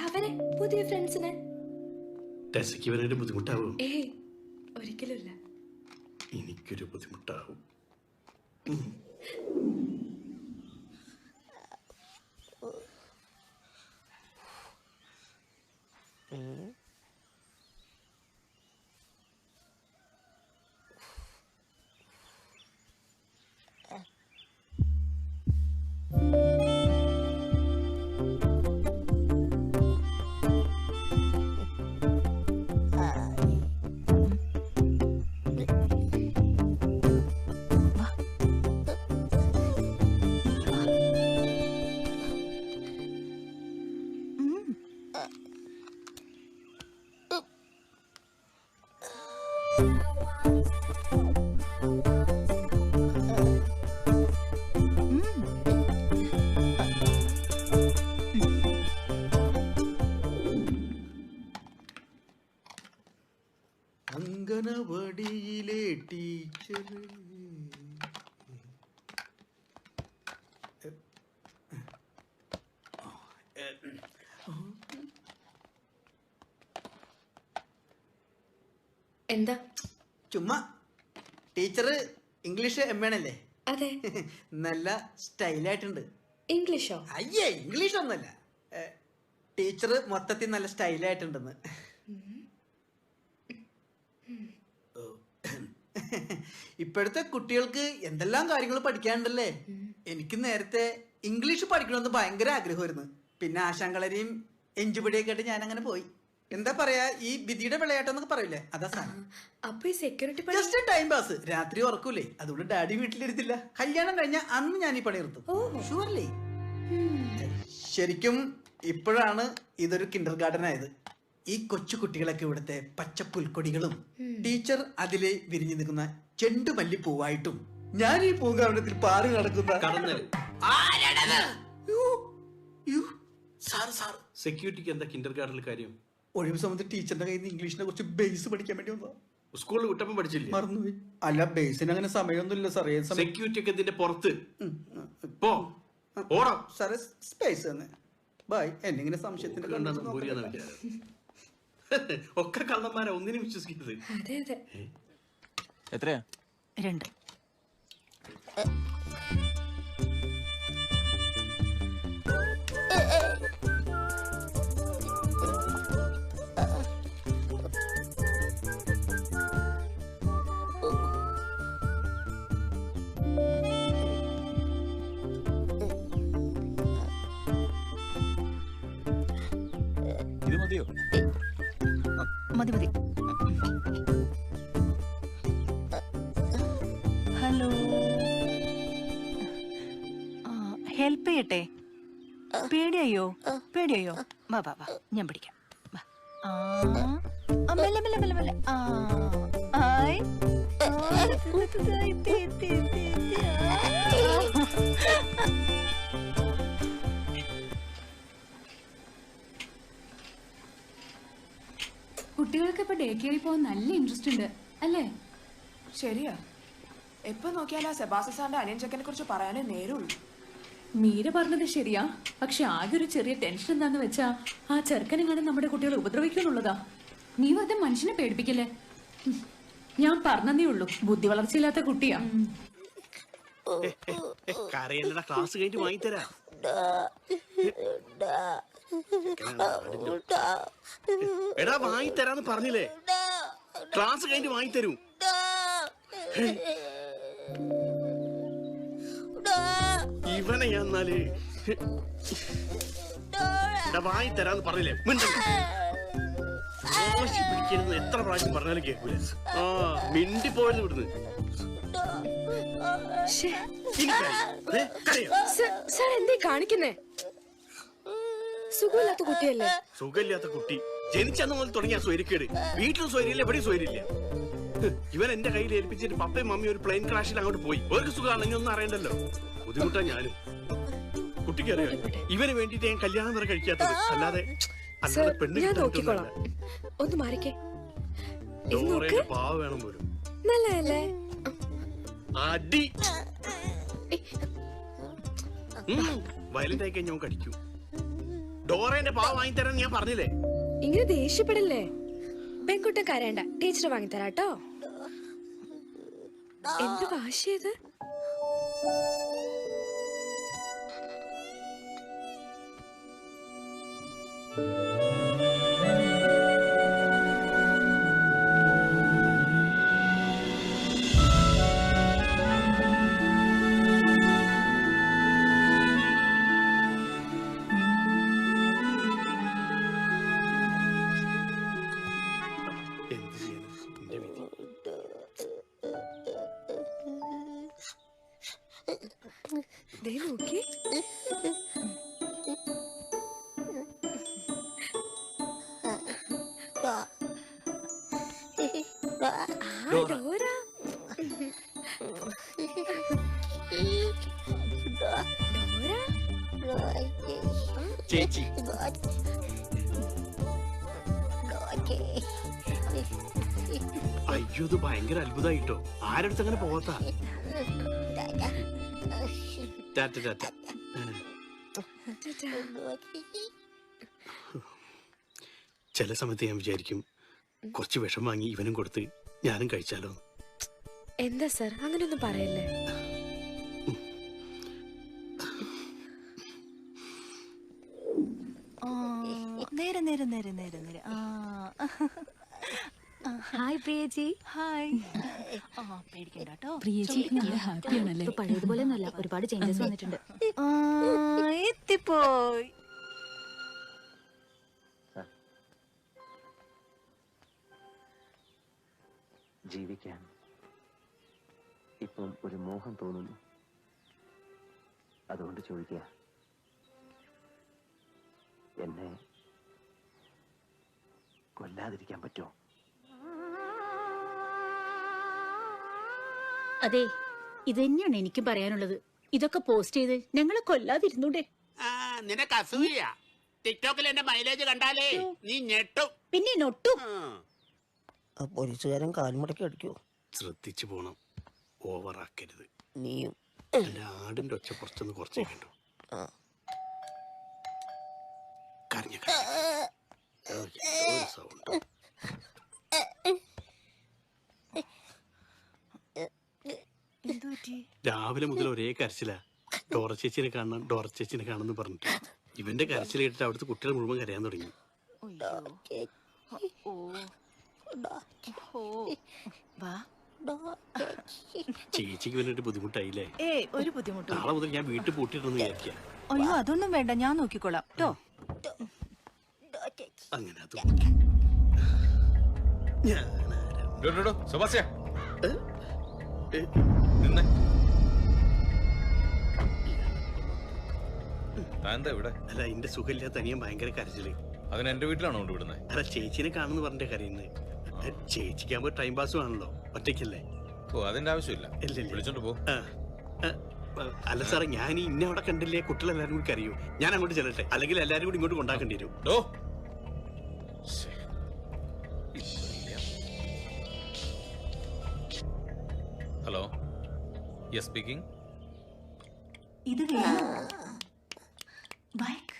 അവനെ പുതിയ ഫ്രണ്ട്സിനെ. ടെസയ്ക്ക് ഇവനൊരു ബുദ്ധിമുട്ടാവും. ഏയ് ഒരിക്കലുമില്ല. എനിക്കൊരു ബുദ്ധിമുട്ടാവും. അങ്കനവാടിയിലെ ടീച്ചർ. എന്താ? ചുമ്മാ. ടീച്ചർ ഇംഗ്ലീഷ് എംഎണല്ലേ? അതെ. നല്ല സ്റ്റൈലായിട്ടുണ്ട്. ഇംഗ്ലീഷോ? അയ്യേ, ഇംഗ്ലീഷ് ഒന്നല്ല. ടീച്ചർ മൊത്തത്തിൽ നല്ല സ്റ്റൈലായിട്ടുണ്ടെന്ന്. ഇപ്പോഴത്തെ കുട്ടികൾക്ക് എന്തെല്ലാം കാര്യങ്ങൾ പഠിക്കാനുണ്ടല്ലേ. എനിക്ക് നേരത്തെ ഇംഗ്ലീഷ് പഠിക്കണമെന്ന് ഭയങ്കര ആഗ്രഹമായിരുന്നു. പിന്നെ ആശാങ്കളരെയും എഞ്ചുപടിയൊക്കെ ആയിട്ട് ഞാൻ അങ്ങനെ പോയി. എന്താ പറയാ, ഈ വിധിയുടെ വിളയാട്ടം പറയില്ലേ, അതാ സാധനം. അപ്പൊ ഈ സെക്യൂരിറ്റി ജസ്റ്റ് ടൈം പാസ്. രാത്രി ഉറക്കൂലേ, അതുകൊണ്ട് ഡാഡി വീട്ടിലിരുത്തില്ല. കല്യാണം കഴിഞ്ഞ അന്ന് ഞാൻ ഈ പണി നിർത്തും. ഷുവർലി. ശരിക്കും ഇപ്പോഴാണ് ഇതൊരു കിൻഡർ ഗാർഡൻ ആയത്. ഈ കൊച്ചു കുട്ടികളൊക്കെ ഇവിടുത്തെ പച്ച പുൽക്കൊടികളും ടീച്ചർ അതിലെ വിരിഞ്ഞു നിൽക്കുന്ന ചെണ്ടുമല്ലി പൂവായിട്ടും ഞാൻ ഈ പൂങ്കാവനത്തിൽ പാറി നടക്കുന്ന സെക്യൂരിറ്റിക്ക് എന്താ കിൻഡർ ഗാർഡനിൽ കാര്യം? ഒഴിവ് സമയത്ത് ടീച്ചറിന്റെ കയ്യിൽ നിന്ന് ഇംഗ്ലീഷിനെ കുറിച്ച് ബേസ് പഠിക്കാൻ വേണ്ടി വന്നതാ. സ്കൂളിൽ വിട്ടപ്പം പഠിച്ചില്ലേ? മറന്നുപോയി. അല്ല, ബേസിന് അങ്ങനെ സമയമൊന്നുമില്ല സാറേ. സെക്യൂരിറ്റി ഒക്കെ ഇതിന്റെ പുറത്ത് സാറേ സ്പേസ് തന്നെ. ബൈ. എന്നിങ്ങനെ സംശയത്തിന്റെ ഒക്കെ കള്ളന്മാരെ, ഒന്നിനും വിശ്വസിക്കരുത്. അതെ അതെ. എത്രയാ? 2. ഇത് മതിയോ? മതി മതി. ഹലോ, ഹെൽപ്പ് ചെയ്യട്ടെ? പേടിയായോ? പേടിയായോ? വാ വാ വാ, ഞാൻ പിടിക്കാം. മെല്ലെ മെല്ലെ മെല്ലെ മെല്ലെ. ആയ് കുട്ടികൾക്ക് ഇപ്പൊ ഡേ കെയറിൽ പോകാൻ നല്ല ഇൻട്രസ്റ്റ് ഉണ്ട് അല്ലേ? ശരിയാ. എപ്പോ നോക്കിയാലും ആ സെബാസ്റ്റ്യൻ സാറിന്റെ അനിയൻ ചെക്കനെ കുറിച്ച് പറയാനേ നേരുള്ളൂ. മീര പറഞ്ഞത് ശരിയാ. പക്ഷെ ആകെ ഒരു ചെറിയ ടെൻഷൻ എന്താന്ന് വെച്ചാ ആ ചെറുക്കനെങ്ങാനും നമ്മുടെ കുട്ടികളെ ഉപദ്രവിക്കുന്നുള്ളതാ. നീ വെറുതെ മനുഷ്യനെ പേടിപ്പിക്കല്ലേ. ഞാൻ പറഞ്ഞതേ ഉള്ളൂ, ബുദ്ധി വളർച്ചയില്ലാത്ത കുട്ടിയാ. ക്ലാസ് കഴിഞ്ഞിട്ട് വാങ്ങിത്തരാ. എടാ വാങ്ങിത്തരാന്ന് പറഞ്ഞില്ലേ? ക്ലാസ് കഴിഞ്ഞിട്ട് വാങ്ങിത്തരൂ. ഇവനെ ഞാൻ എന്നാല് വാങ്ങിത്തരാന്ന് പറഞ്ഞില്ലേ? പിടിക്കരുത് എത്ര പ്രാവശ്യം പറഞ്ഞാലും കേൾക്കൂല. മിണ്ടി പോയത് ഇവിടുന്ന്. സാർ എന്തേ കാണിക്കുന്നേ? സുഖമില്ലാത്ത കുട്ടിയല്ലേ? സുഖമില്ലാത്ത കുട്ടി ജനിച്ചന്ന് മുതൽ തുടങ്ങിയ സ്വൈര്യക്കേട്. വീട്ടിലും സ്വൈര്യമില്ല, എവിടെയും സ്വൈര്യമില്ല. ഇവൻ എന്റെ കയ്യിൽ ഏൽപ്പിച്ചിട്ട് പപ്പയും മമ്മിയും ഒരു പ്ലെയിൻ ക്രാഷിൽ അങ്ങോട്ട് പോയി. അവർക്ക് സുഖമാണെങ്കിൽ ഒന്നും അറിയണ്ടല്ലോ. ബുദ്ധിമുട്ടാ ഞാനും. കുട്ടിക്ക് അറിയാം ഇവന് വേണ്ടിട്ട് ഞാൻ കല്യാണം വരെ കഴിക്കാത്തത്. അല്ലാതെ ഞാൻ നോക്കിക്കോളാം. ഒന്ന് മാറിക്കേ. പാവ വേണം പോലും. നല്ലതല്ലേ? അടി വയലന്റ് ആയി കഴിഞ്ഞാൽ കടിക്കൂ. ഡോറേന്റെ പാവ വാങ്ങിത്തരാൻ ഞാൻ പറഞ്ഞില്ലേ? ഇങ്ങനെ ദേഷ്യപ്പെടല്ലേ. പെൺകുട്ടൻ കരയണ്ട, ടീച്ചർ വാങ്ങിത്തരാട്ടോ. എന്ത് വാശിയത്? നോക്കി ചേച്ചി അയ്യോ ഇത് ഭയങ്കര അത്ഭുതമായിട്ടോ. ആരടുത്ത് അങ്ങനെ പോകാത്ത ചില സമയത്ത് ഞാൻ വിചാരിക്കും കുറച്ച് വിഷം വാങ്ങി ഇവനും കൊടുത്ത് ഞാനും കഴിച്ചാലോ. എന്താ സാർ അങ്ങനെയൊന്നും പറയല്ലേ. നേരെ നേരെ നേരെ നേരെ നേരെ. ഹായ് പ്രിയജി. ഹായ്. പേടിക്കണ്ട കേട്ടോ. പ്രിയജി നല്ല ഹാപ്പിയാണല്ലേ? പഴയതുപോലെ ഒന്നുമല്ല, ഒരുപാട് ചേഞ്ചസ് വന്നിട്ടുണ്ട്. എത്തിപ്പോയി. ജീവിക്കാൻ ഇപ്പം ഒരു മോഹം തോന്നുന്നു. അതുകൊണ്ട് ചോദിക്കുക, എന്നെ കൊല്ലാതിരിക്കാൻ പറ്റുമോ? അതെ, ഇത് തന്നെയാണ് എനിക്കും പറയാനുള്ളത്. ഇതൊക്കെ പോസ്റ്റ് ചെയ്ത് ഞങ്ങളെ കൊല്ലാതിരുന്നൂടെ? നിനക്ക് അസൂയ. ടിക്ടോക്കിൽ എന്റെ മൈലേജ് കണ്ടാലേ നീ ഞെട്ടും. പിന്നെ നൊട്ടും. പോലീസുകാരൻ കാൽമുടക്കി അടിക്കൂ. ശ്രദ്ധിച്ചു പോണം, ഓവറാക്കരുത്. നീയും എന്റെ ആടിന്റെ ഒച്ച കുറച്ചൊന്ന് കുറച്ചേക്കണ്ടു. കരഞ്ഞ സൗണ്ട്. രാവിലെ മുതൽ ഒരേ കരച്ചിലാ. ഡോറ ചേച്ചിനെ കാണണം, ഡോറ ചേച്ചിനെ കാണുന്നു പറഞ്ഞിട്ട്. ഇവന്റെ കരച്ചിൽ കേട്ടിട്ട് അവിടുത്തെ കുട്ടികൾ മുഴുവൻ കരയാൻ തുടങ്ങി. ചേച്ചിക്ക് വേണ്ടിട്ട് ബുദ്ധിമുട്ടായില്ലേ? ഒരു ബുദ്ധിമുട്ടും. നാളെ മുതൽ ഞാൻ വീട്ടിൽ പൂട്ടിയിട്ടെന്ന് വിചാരിക്കാം. അയ്യോ അതൊന്നും വേണ്ട, ഞാൻ നോക്കിക്കോളാം കേട്ടോ. അങ്ങനെ അത് അല്ല, എന്റെ സുഖമില്ല, തനിയും ഭയങ്കര കരച്ചില്. അതിന് എന്റെ വീട്ടിലാണോ കൊണ്ടുവിടുന്നത്? അല്ല, ചേച്ചിനെ കാണുന്നു പറഞ്ഞിട്ട് കരയുന്നത്. ചേച്ചിക്കാകുമ്പോ ടൈം പാസ് ആണല്ലോ, ഒറ്റയ്ക്കല്ലേ. ഓ, അതിന്റെ ആവശ്യമില്ല, വിളിച്ചോണ്ട് പോ. അല്ല സാറേ, ഞാൻ ഇന്ന അവിടെ കണ്ടില്ലേ, കുട്ടികളെല്ലാരും കൂടി കരയൂ. ഞാൻ അങ്ങോട്ട് ചെല്ലട്ടെ, അല്ലെങ്കിൽ എല്ലാരും കൂടി ഇങ്ങോട്ട് കൊണ്ടാക്കേണ്ടി വരും. Hello, yes speaking. ഇത് ബൈക്ക്.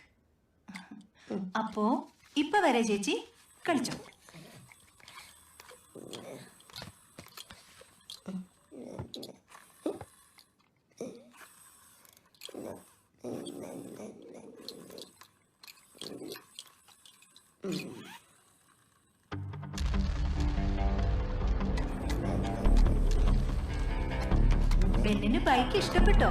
അപ്പോ ഇപ്പൊ വരെ ചേച്ചി കളിച്ചോ. പെണ്ണിന് ബൈക്ക് ഇഷ്ടപ്പെട്ടോ?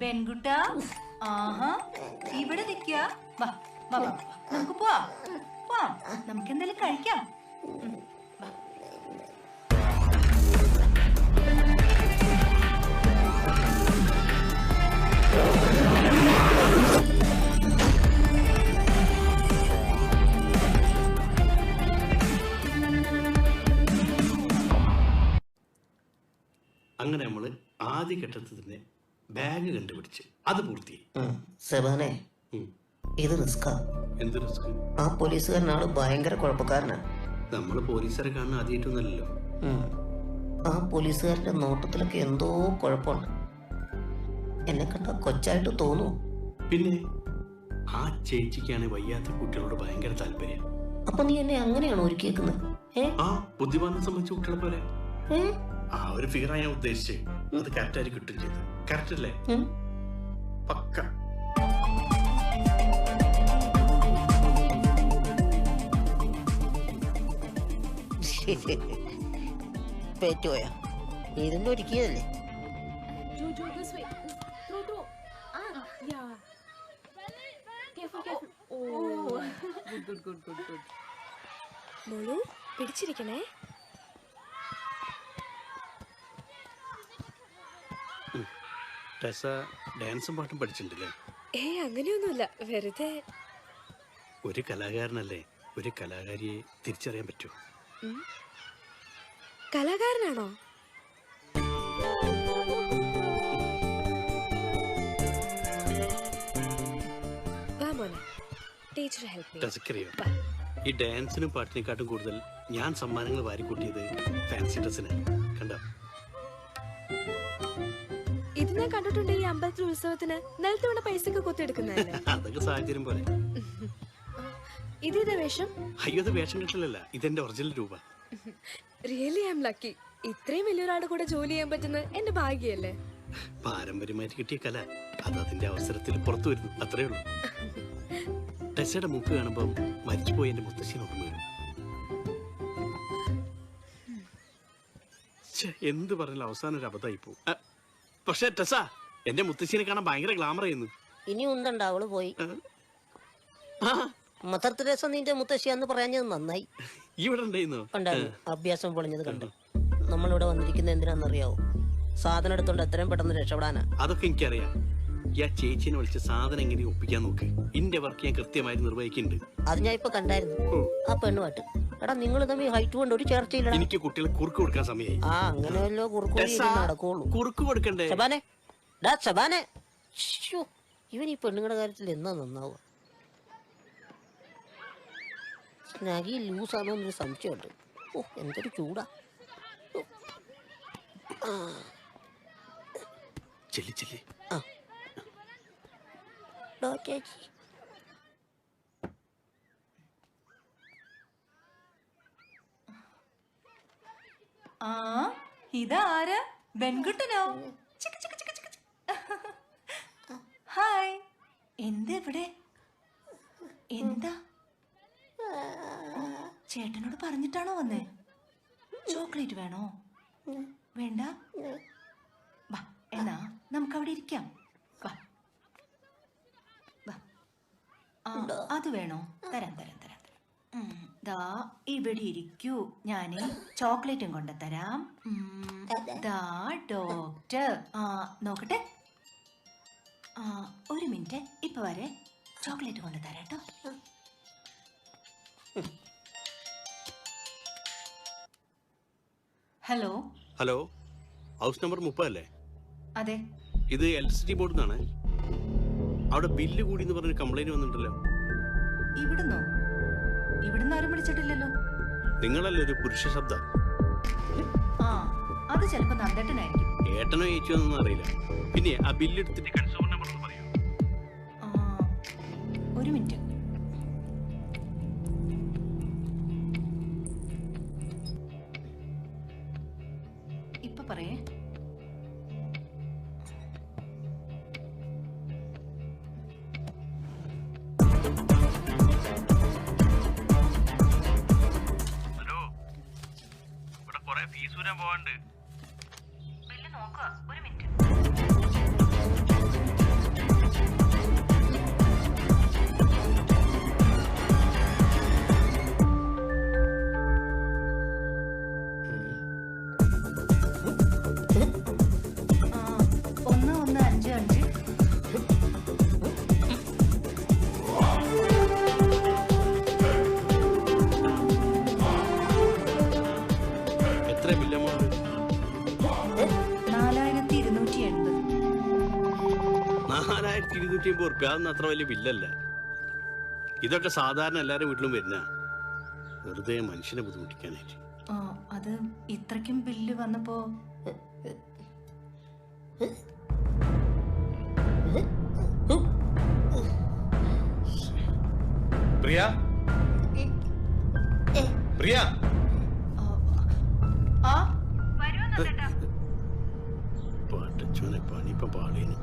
പെൺകുട്ട ആഹാ ഇവിടെ നിൽക്കുക. വാ വാ വാ നമുക്ക് പോവാം പോവാം, നമുക്ക് എന്തെങ്കിലും കഴിക്കാം. വാ. അങ്ങനെ നമ്മള് ആദ്യഘട്ടത്തിൽ തന്നെ ബാഗ് കണ്ടുപിടിച്ച് അത് പൂർത്തിയായി. സെബാനെ ഇത് റിസ്കാ. എന്ത് റിസ്ക്? ആ പോലീസുകാരനാണ് ഭയങ്കര കുഴപ്പക്കാരനാ. നമ്മള് പോലീസുകാരെ കാണുന്ന ആദ്യമായിട്ടൊന്നല്ലോ. ആ പോലീസുകാരുടെ നോട്ടത്തിലൊക്കെ എന്തോ കുഴപ്പമുണ്ട്. എന്നെ കണ്ട കൊച്ചായിട്ട് തോന്നുന്നു. പിന്നെ ആ ചേച്ചിക്കാണ് വയ്യാത്ത കുട്ടികളോട് ഭയങ്കര താല്പര്യം. അപ്പൊ നീ എന്നെ അങ്ങനെയാണോ ഒരുക്കിയേക്കുന്നത്? ആ ബുദ്ധിമാനെ സംബന്ധിച്ച കുട്ടികളെ പോലെ ആ ഒരു ഫിഗറാ ഞാൻ ഉദ്ദേശിച്ചത്. അത് കറക്റ്റായി കിട്ടും ചെയ്തു. കറക്റ്റ് അല്ലേ? പക്ക. പേറ്റുപോയാ ഇതിന്റെ ഒരുക്കിയതല്ലേ? മോളു പിടിച്ചിരിക്കണേ. ടെസ ഡാൻസും പാട്ടും പഠിച്ചിട്ടുണ്ടല്ലേ? അങ്ങനെയൊന്നുമില്ല, വെറുതെ. ഒരു കലാകാരനല്ലേ ഒരു കലാകാരിയെ തിരിച്ചറിയാൻ പറ്റൂ. കലാകാരനാണോ? വാ മോനെ, ടീച്ചർ ഹെൽപ്പ്. ടെസക്കറിയോ, ഈ ഡാൻസിനും പാട്ടിനെക്കാട്ടും കൂടുതൽ ഞാൻ സമ്മാനങ്ങൾ വാരിക്കൂട്ടിയത് ഫാൻസി ഡ്രസ്സിന്. കണ്ടോ? ഇത് ഞാൻ കണ്ടിട്ടുണ്ട്. ഈ അമ്പലത്തിൽ ഉത്സവത്തിന് നിലത്ത് വീണ പൈസക്ക് കൊത്തിയെടുക്കുന്നതല്ലേ? അതൊക്കെ സാഹചര്യം പോലെ. ഇതേതാ വേഷം? അയ്യോ, അത് വേഷം കിട്ടലല്ല, ഇതെന്റെ ഒറിജിനൽ രൂപ. Really I am lucky. ഇത്രയും വലിയൊരാളുടെ കൂടെ ജോലി ചെയ്യാൻ പറ്റുന്നത് എന്റെ ഭാഗ്യല്ലേ. പാരമ്പര്യമായിട്ട് കിട്ടിയ കല അത് അതിന്റെ അവസരത്തിൽ പുറത്തു വരുന്നു, അത്രേ ഉള്ളൂ. ടെസയുടെ മൂക്ക് കാണുമ്പോ മരിച്ചുപോയി എന്റെ മുത്തശ്ശിനെ ഓർമ്മ വരും. എന്ത് പറഞ്ഞാലും അവസാനം ഒരു അബദ്ധമായി പോകും. പക്ഷെ ടെസ എന്റെ മുത്തശ്ശിനെ കാണാൻ ഭയങ്കര ഗ്ലാമർ ആയിരുന്നു. ഇനി ഉണ്ടണ്ട, അവള് പോയി. മദർ തെരേസ നിന്റെ മുത്തശ്ശിയാന്ന് പറയാഞ്ഞത് നന്നായി. ഇവിടെ ഉണ്ടായിരുന്നു. അഭ്യാസം പൊളിഞ്ഞത് കണ്ടു. നമ്മളിവിടെ വന്നിരിക്കുന്നത് എന്തിനാന്നറിയാവോ? സാധനം എടുത്തോണ്ട് എത്രയും പെട്ടെന്ന് രക്ഷപ്പെടാനാ. അതൊക്കെ എനിക്കറിയാം. ആ ചേച്ചിനെ വിളിച്ച് സാധനം എങ്ങനെ ഒപ്പിക്കാൻ നോക്ക്. ഇന്റെ വർക്ക് ഞാൻ കൃത്യമായി നിർവഹിക്കുന്നുണ്ട്. അത് ഞാൻ ഇപ്പൊ കണ്ടായിരുന്നു. ആ പെണ്ണുമായിട്ട് എടാ നിങ്ങൾ തമ്മിൽ ഹൈറ്റ് കൊണ്ട് ഒരു ചർച്ചയില്ല. എനിക്ക് കുട്ടികളെ കുറുക്ക് കൊടുക്കാൻ സമയമായി. ആ അങ്ങനെ വല്ലോ കുറുക്ക് നടക്കുള്ളൂ. കുറുക്ക് കൊടുക്കണ്ടേ? ശബാനെ, ഡാ ശബാനെ, ഇവൻ ഈ പെണ്ണുങ്ങളുടെ കാര്യത്തിൽ എന്നാ നന്നാവുക? സ്നാഗി ലൂസാണോ എന്നൊരു സംശയമുണ്ട്. ഓ എന്തൊരു ചൂടാ. ചെല്ലി ചെല്ലി. ചേച്ചി ആ ഇതാരാ? പെൺകുട്ടനോ? ഹായ്. എന്താ ഇവിടെ? എന്താ ചേട്ടനോട് പറഞ്ഞിട്ടാണോ വന്നേ? ചോക്ലേറ്റ് വേണോ? വേണ്ട? വാ എന്നാ നമുക്ക് അവിടെ ഇരിക്കാം. വാ വാ. അത് വേണോ? തരാം തരാം തരാം. ദാ ഇവിടെ ഇരിക്കൂ, ഞാന് ചോക്ലേറ്റും കൊണ്ട് തരാം. ദാ ഡോക്ടർ. നോക്കട്ടെ. ഒരു മിനിറ്റ്, ഇപ്പൊ വരെ ചോക്ലേറ്റ് കൊണ്ട് തരാം കേട്ടോ. ഹലോ ഹലോ, ഹൗസ് നമ്പർ 30 അല്ലേ? അതെ. ഇത് ഇലക്ട്രിസിറ്റി ബോർഡിൽ നിന്നാണ്. അവിടെ ബില്ല് കൂടി എന്ന് പറഞ്ഞൊരു കംപ്ലൈന്റ് വന്നിട്ടുണ്ടല്ലോ. ഇവിടുന്നോ? ഇവിടുന്ന് ആരും വിളിച്ചിട്ടില്ലല്ലോ. നിങ്ങളല്ലേ ഒരു പുരുഷ ശബ്ദം? ആ അത് ചിലപ്പോ നന്ദേട്ടനായിരിക്കും. ഏട്ടനോ ചേച്ചിയോ എന്നൊന്നും അറിയില്ല. പിന്നെ ആ ബില്ല് എടുത്തിട്ട് കൺസ്യൂമർ നമ്പർ ഒന്ന് പറയൂ. ഒരു മിനിറ്റ്. ഇപ്പൊ പറയേ. ഹലോ, ഇവിടെ കുറെ ഫീസ് വരാൻ പോവാണ്ട്. ബില്ല് നോക്കുക. ഒരു മിനിറ്റ്. ഉറുപ്പ്യ അതൊന്നും അത്ര വലിയ ബില്ലല്ല. ഇതൊക്കെ സാധാരണ എല്ലാവരും വീട്ടിലും വരുന്ന വെറുതെ മനുഷ്യനെ ബുദ്ധിമുട്ടിക്കാനായിട്ട്. അത് ഇത്രയ്ക്കും ബില്ല് വന്നപ്പോ പ്രിയ പ്രിയ പാട്ടച്ചോനെ പണിപ്പം പാളീന്.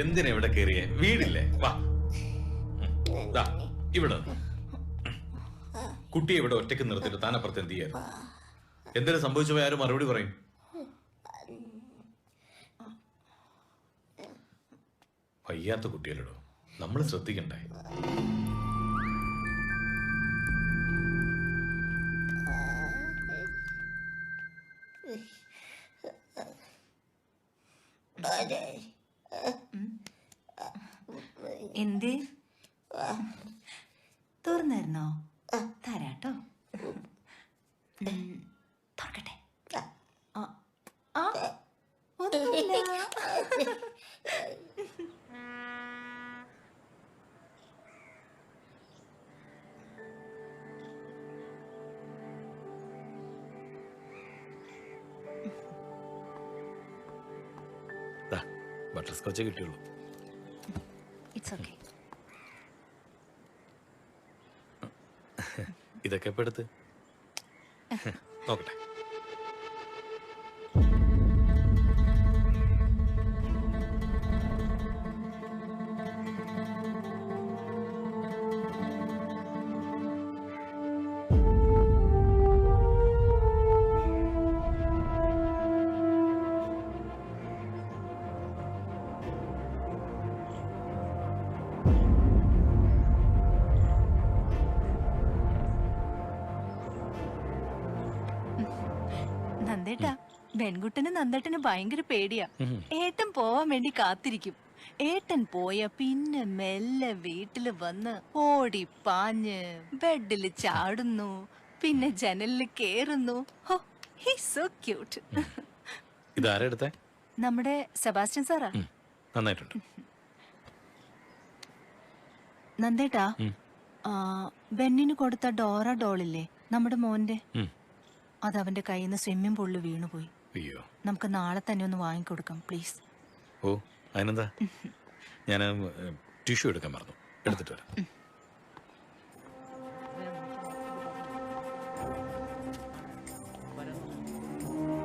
എന്തിനാ ഇവിടെ കേറിയേ? വീടില്ലേ? വാ ഇവിടെ. കുട്ടിയെ ഇവിടെ ഒറ്റയ്ക്ക് നിർത്തിട്ട് താനപ്പുറത്ത് എന്ത് ചെയ്യാൻ? എന്തിനു സംഭവിച്ചു പോയി ആരും മറുപടി പറയും? വയ്യാത്ത കുട്ടിയല്ലോ, നമ്മൾ ശ്രദ്ധിക്കണ്ടേ? എന്തേ തുറന്നായിരുന്നോ? തരാട്ടോ. തുറക്കട്ടെ. ഒന്നുമില്ല. ബട്ടർ സ്കോച്ചേ കിട്ടിയുള്ളൂ. It's okay. ഇതൊക്കെ ഇപ്പൊ എടുത്ത് നോക്കട്ടെ. നന്ദേട്ടാ, പെൺകുട്ടന് നന്ദേട്ടന് ഭയങ്കര പേടിയാ. ഏട്ടൻ പോവാൻ വേണ്ടി കാത്തിരിക്കും. ഏട്ടൻ പോയ പിന്നെ മെല്ലെ വീട്ടില് വന്ന് ഓടി പാഞ്ഞ് ബെഡില് ചാടുന്നു, പിന്നെ ജനലില് കേറുന്നു. So cute. ഇതാരാ എടുത്തേ? നമ്മുടെ സെബാസ്റ്റ്യൻ സാറാ. നന്നായിട്ടുണ്ട്. നന്ദേട്ടാ, ബെന്നിന് കൊടുത്ത ഡോറ ഡോളില്ലേ നമ്മുടെ മോന്റെ, അത് അവന്റെ കയ്യിൽ നിന്ന് സ്വിമ്മിംഗ് പൂളിൽ വീണുപോയി. അയ്യോ, നമുക്ക് നാളെ തന്നെ ഒന്ന് വാങ്ങിക്കൊടുക്കാം പ്ലീസ്. ഓ അതിനെന്താ, ഞാൻ ടിഷ്യൂ എടുക്കാൻ മറന്നു, എടുത്തിട്ട് വരാം.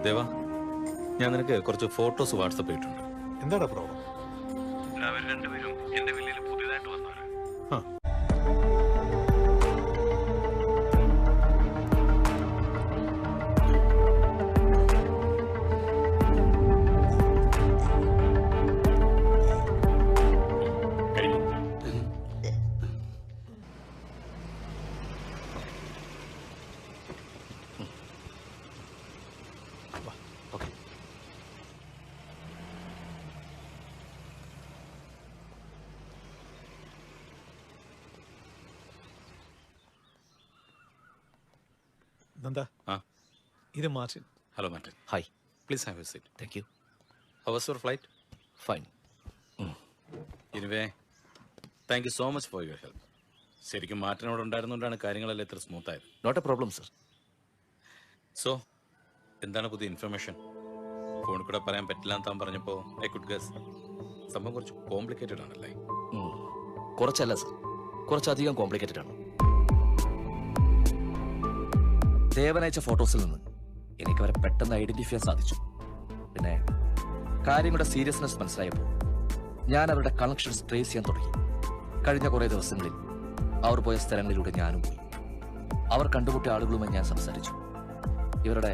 ദേവാ, ഞാൻ നിനക്ക് കുറച്ച് ഫോട്ടോസ് വാട്സപ്പ് ചെയ്തിട്ടുണ്ട്. എന്താടാ പ്രോബ്ലം? അവർ രണ്ടുപേരും എന്റെ വില്ലയിൽ പുതിയതായിട്ട് വന്നവര്. നന്ദ, ഇത് Martin. Hello Martin. Hi, please have a seat. Thank you. How was your flight? Fine. Anyway, thank you so much for your help. ശരിക്കും മാർട്ടിനോട് ഉണ്ടായിരുന്നുകൊണ്ടാണ് കാര്യങ്ങളെല്ലാം ഇത്ര സ്മൂത്ത് ആയത്. Not a problem sir. So എന്താണ് പുതിയ ഇൻഫർമേഷൻ? ഫോണിൽ കൂടെ പറയാൻ പറ്റില്ല എന്ന് താൻ പറഞ്ഞപ്പോൾ ഐ കുഡ് ഗസ് സംഭവം കുറച്ച് കോംപ്ലിക്കേറ്റഡ് ആണല്ലേ? കുറച്ചല്ല സർ, കുറച്ചധികം കോംപ്ലിക്കേറ്റഡ് ആണ്. ദേവനയച്ച ഫോട്ടോസിൽ നിന്ന് എനിക്ക് അവരെ പെട്ടെന്ന് ഐഡന്റിഫൈ ചെയ്യാൻ സാധിച്ചു. പിന്നെ കാര്യങ്ങളുടെ സീരിയസ്നെസ് മനസ്സിലായപ്പോൾ ഞാൻ അവരുടെ കണക്ഷൻസ് ട്രേസ് ചെയ്യാൻ തുടങ്ങി. കഴിഞ്ഞ കുറേ ദിവസങ്ങളിൽ അവർ പോയ സ്ഥലങ്ങളിലൂടെ ഞാനും പോയി. അവർ കണ്ടുമുട്ടിയ ആളുകളുമായി ഞാൻ സംസാരിച്ചു. ഇവരുടെ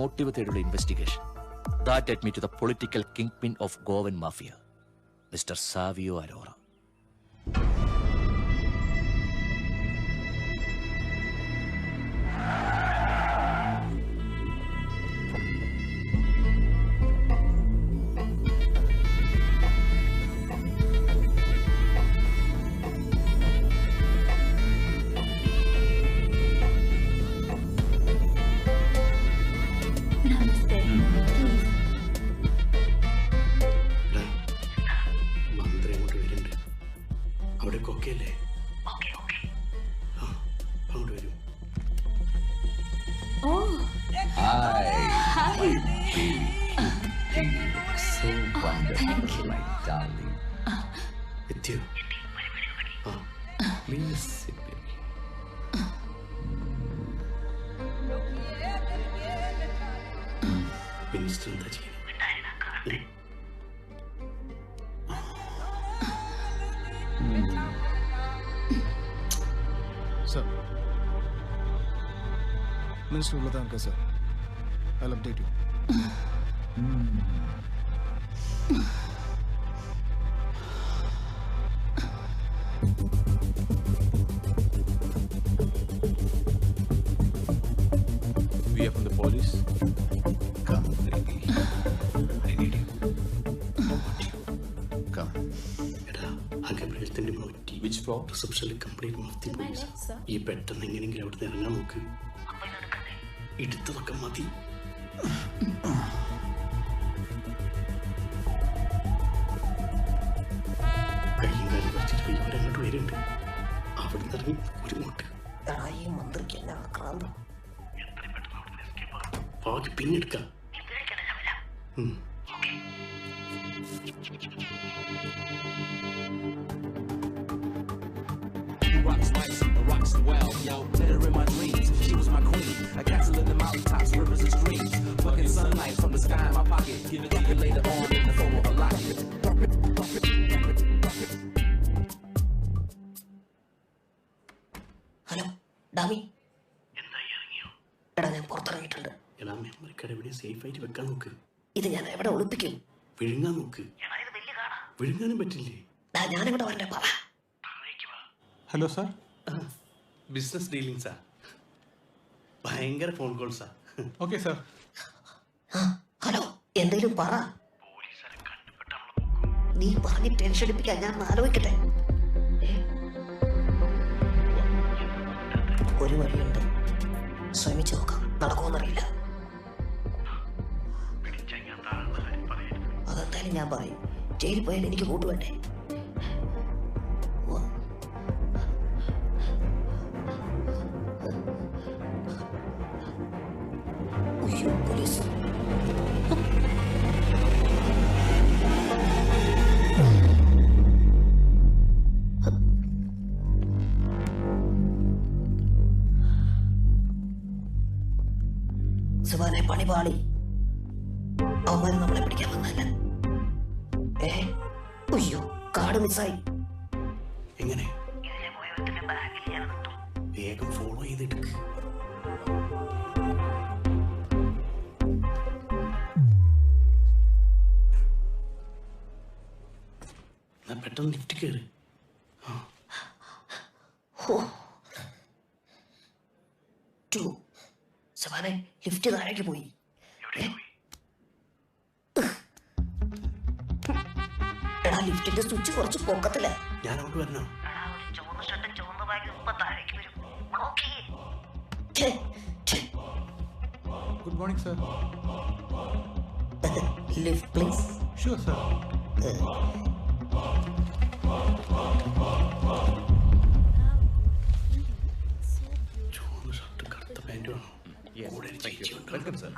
മോട്ടീവ് തേടിയുള്ള investigation that led me to the political kingpin of Goan mafia, mister Savio Arora. Okay അല്ലേ? ആ, അങ്ങോട്ട് വരൂ. ഓ Hi. So wonderful, my darling. എത്തിയോ? ആ, please sit back. മിനിസ്റ്റർ എന്താ ചെയ്യുന്നത്? Sir. Minister will thank us, sir. I'll update you. We are from the police. Come, baby. I need you. Come. എടാ, ആ ഗബ്രിയലത്തിന്റെ മോറ്റി Which floor? റിസപ്ഷനിൽ കംപ്ലീറ്റ് മർത്തി പോലീസാ. ഈ പെട്ടെന്ന് എങ്ങനെയെങ്കിലും അവിടെ നിന്ന് ഇറങ്ങാൻ നോക്ക്. എടുത്തതൊക്കെ മതി. കയ്യും കാലും പറിച്ചിട്ട് ഇവരെ അങ്ങോട്ട് വരുന്നുണ്ട്. അവിടെ നിന്ന് ഇറങ്ങി ഒരു മുട്ട്. ഈ മന്ത്രിക്ക് എന്നെ ആക്രാന്തം. ബാക്കി പിന്നെ എടുക്കാം. Rocks nice, rocks well, yo. Met her in my dreams. She was my queen. A castle in the mountaintops, rivers and streams. Fucking sunlight from the sky in my pocket. Give it to you later on in the form of a locket. Hello ഡാമി. എടാ ഞാൻ പുറത്തിറങ്ങിയിട്ടുണ്ട്. എടാ മെമ്മറി കാർഡ് എവിടെ സേഫ് ആയിട്ട് വെക്കാൻ നോക്ക്. ഇത് ഞാൻ എവിടെ ഒളിപ്പിക്കും? വിഴുങ്ങാൻ നോക്ക്. വിഴുങ്ങാനും പറ്റില്ലേ? ഞാനിവിടെ വരണ്ടേ പറ. Hello sir. ബിസിനസ് ഡീലിംഗ്സാ. ഭയങ്കര ഫോൺ കോൾസാ. Okay sir. ഹലോ എന്തെങ്കിലും പറ. നീ പറഞ്ഞ് ടെൻഷൻ അടിപ്പിക്കാൻ ഞാൻ ആലോചിക്കട്ടെ. ഒരു വഴിയുണ്ട്, ശ്രമിച്ചു നോക്കാം. നടക്കുമെന്നറിയില്ല. അതെന്തായാലും ഞാൻ പറയും. ജയിലിൽ പോയാൽ എനിക്ക് കൂട്ടുവേണ്ടേ? പോലീസ് സുബാനെ പണി പാളി. അവന്മാര് നമ്മളെ പിടിക്കാൻ വന്നല്ല. അയ്യോ കാർഡ് മിസ്സായി. എങ്ങനെ? വേഗം ഫോളോ ചെയ്തെടുക്ക്. പെട്ടെന്ന് ലിഫ്റ്റ് കയറി. സുബാനെ ലിഫ്റ്റ് താഴേക്ക് പോയി. എടാ ലിഫ്റ്റിന്റെ സ്വിച്ച് കുറച്ച് പൊക്കത്തില്ല. ഞാൻ അങ്ങോട്ട് വരണോ? Good morning, sir. Lift, please. Sure, sir. ചുവന്ന ഷർട്ട് കറുത്ത പാൻറ്റും കൂടെ ഒരു ചേച്ചിയുണ്ട്. Welcome sir.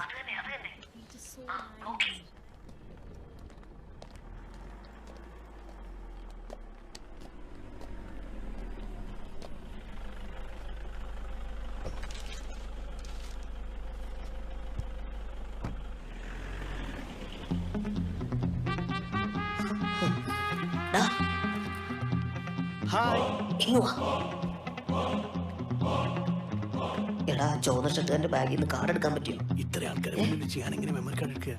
എടാ ചുവന്ന ഷർട്ടുകാരന്റെ ബാഗിൽ നിന്ന് കാർഡ് എടുക്കാൻ പറ്റിയോ? ഇത്ര ആൾക്കാരെ മുന്നിൽ വെച്ച് ഞാൻ എങ്ങനെ മെമ്മറി കാർഡ് എടുക്കുക?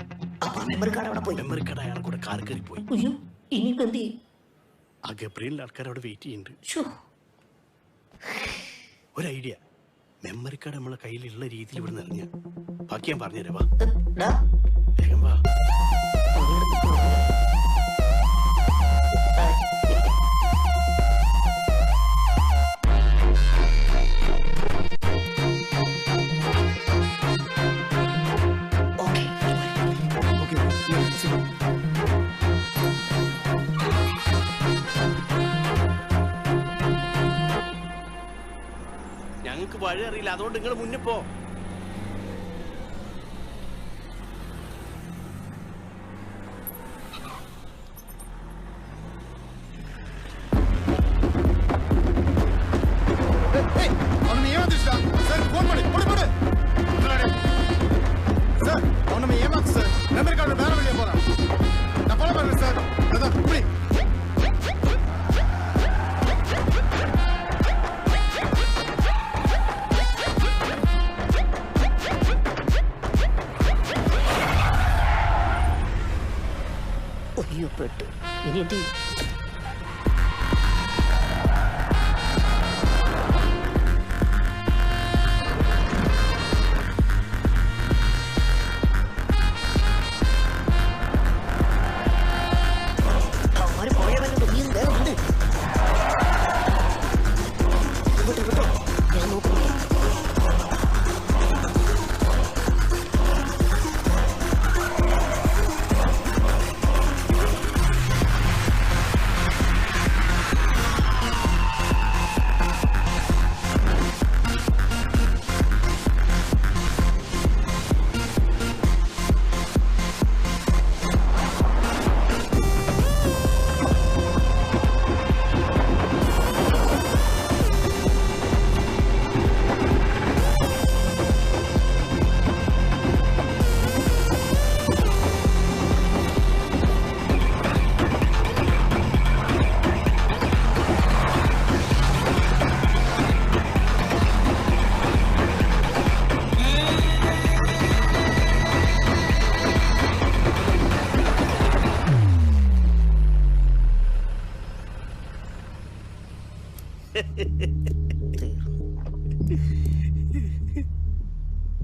അപ്പൊ മെമ്മറി കാർഡ് അവിടെ പോയി. മെമ്മറി കാർഡ് അയാളെ കൂടെ കാർ കയറി പോയി. അയ്യോ ഇനിയിപ്പോ എന്ത് ചെയ്യും? ആ ഗബ്രിയലിന്റെ ആൾക്കാർ അവിടെ വെയിറ്റ് ചെയ്യുന്നുണ്ട്. ഒരു ഐഡിയ. മെമ്മറി കാർഡ് നമ്മളെ കയ്യിലുള്ള രീതിയിൽ ഇവിടെ നിറഞ്ഞ ബാക്കി ഞാൻ പറഞ്ഞുതരാം. വാ വേഗം വാ. നിങ്ങൾക്ക് വഴി അറിയില്ല, അതുകൊണ്ട് നിങ്ങൾ മുന്നിൽ പോ. ಅವನನ್ನು ಏಮಾದಿಸ್ತಾ ಸರ್ ಫೋನ್ ಮಾಡಿ ಕೊಡಿ ಕೊಡಿ ಸರ್ ಅವನನ್ನು ಏಮಾದ ಸರ್ ಮೆಮರಿ ಕಾರ್ಡ್ ಬೇರೆ வெளியே போறான் நான் ஃபாலோ பண்றேன் சார் அதான் புடி ഒയ്യോ പെട്ടു. ഇനി എന്ത് ചെയ്യും?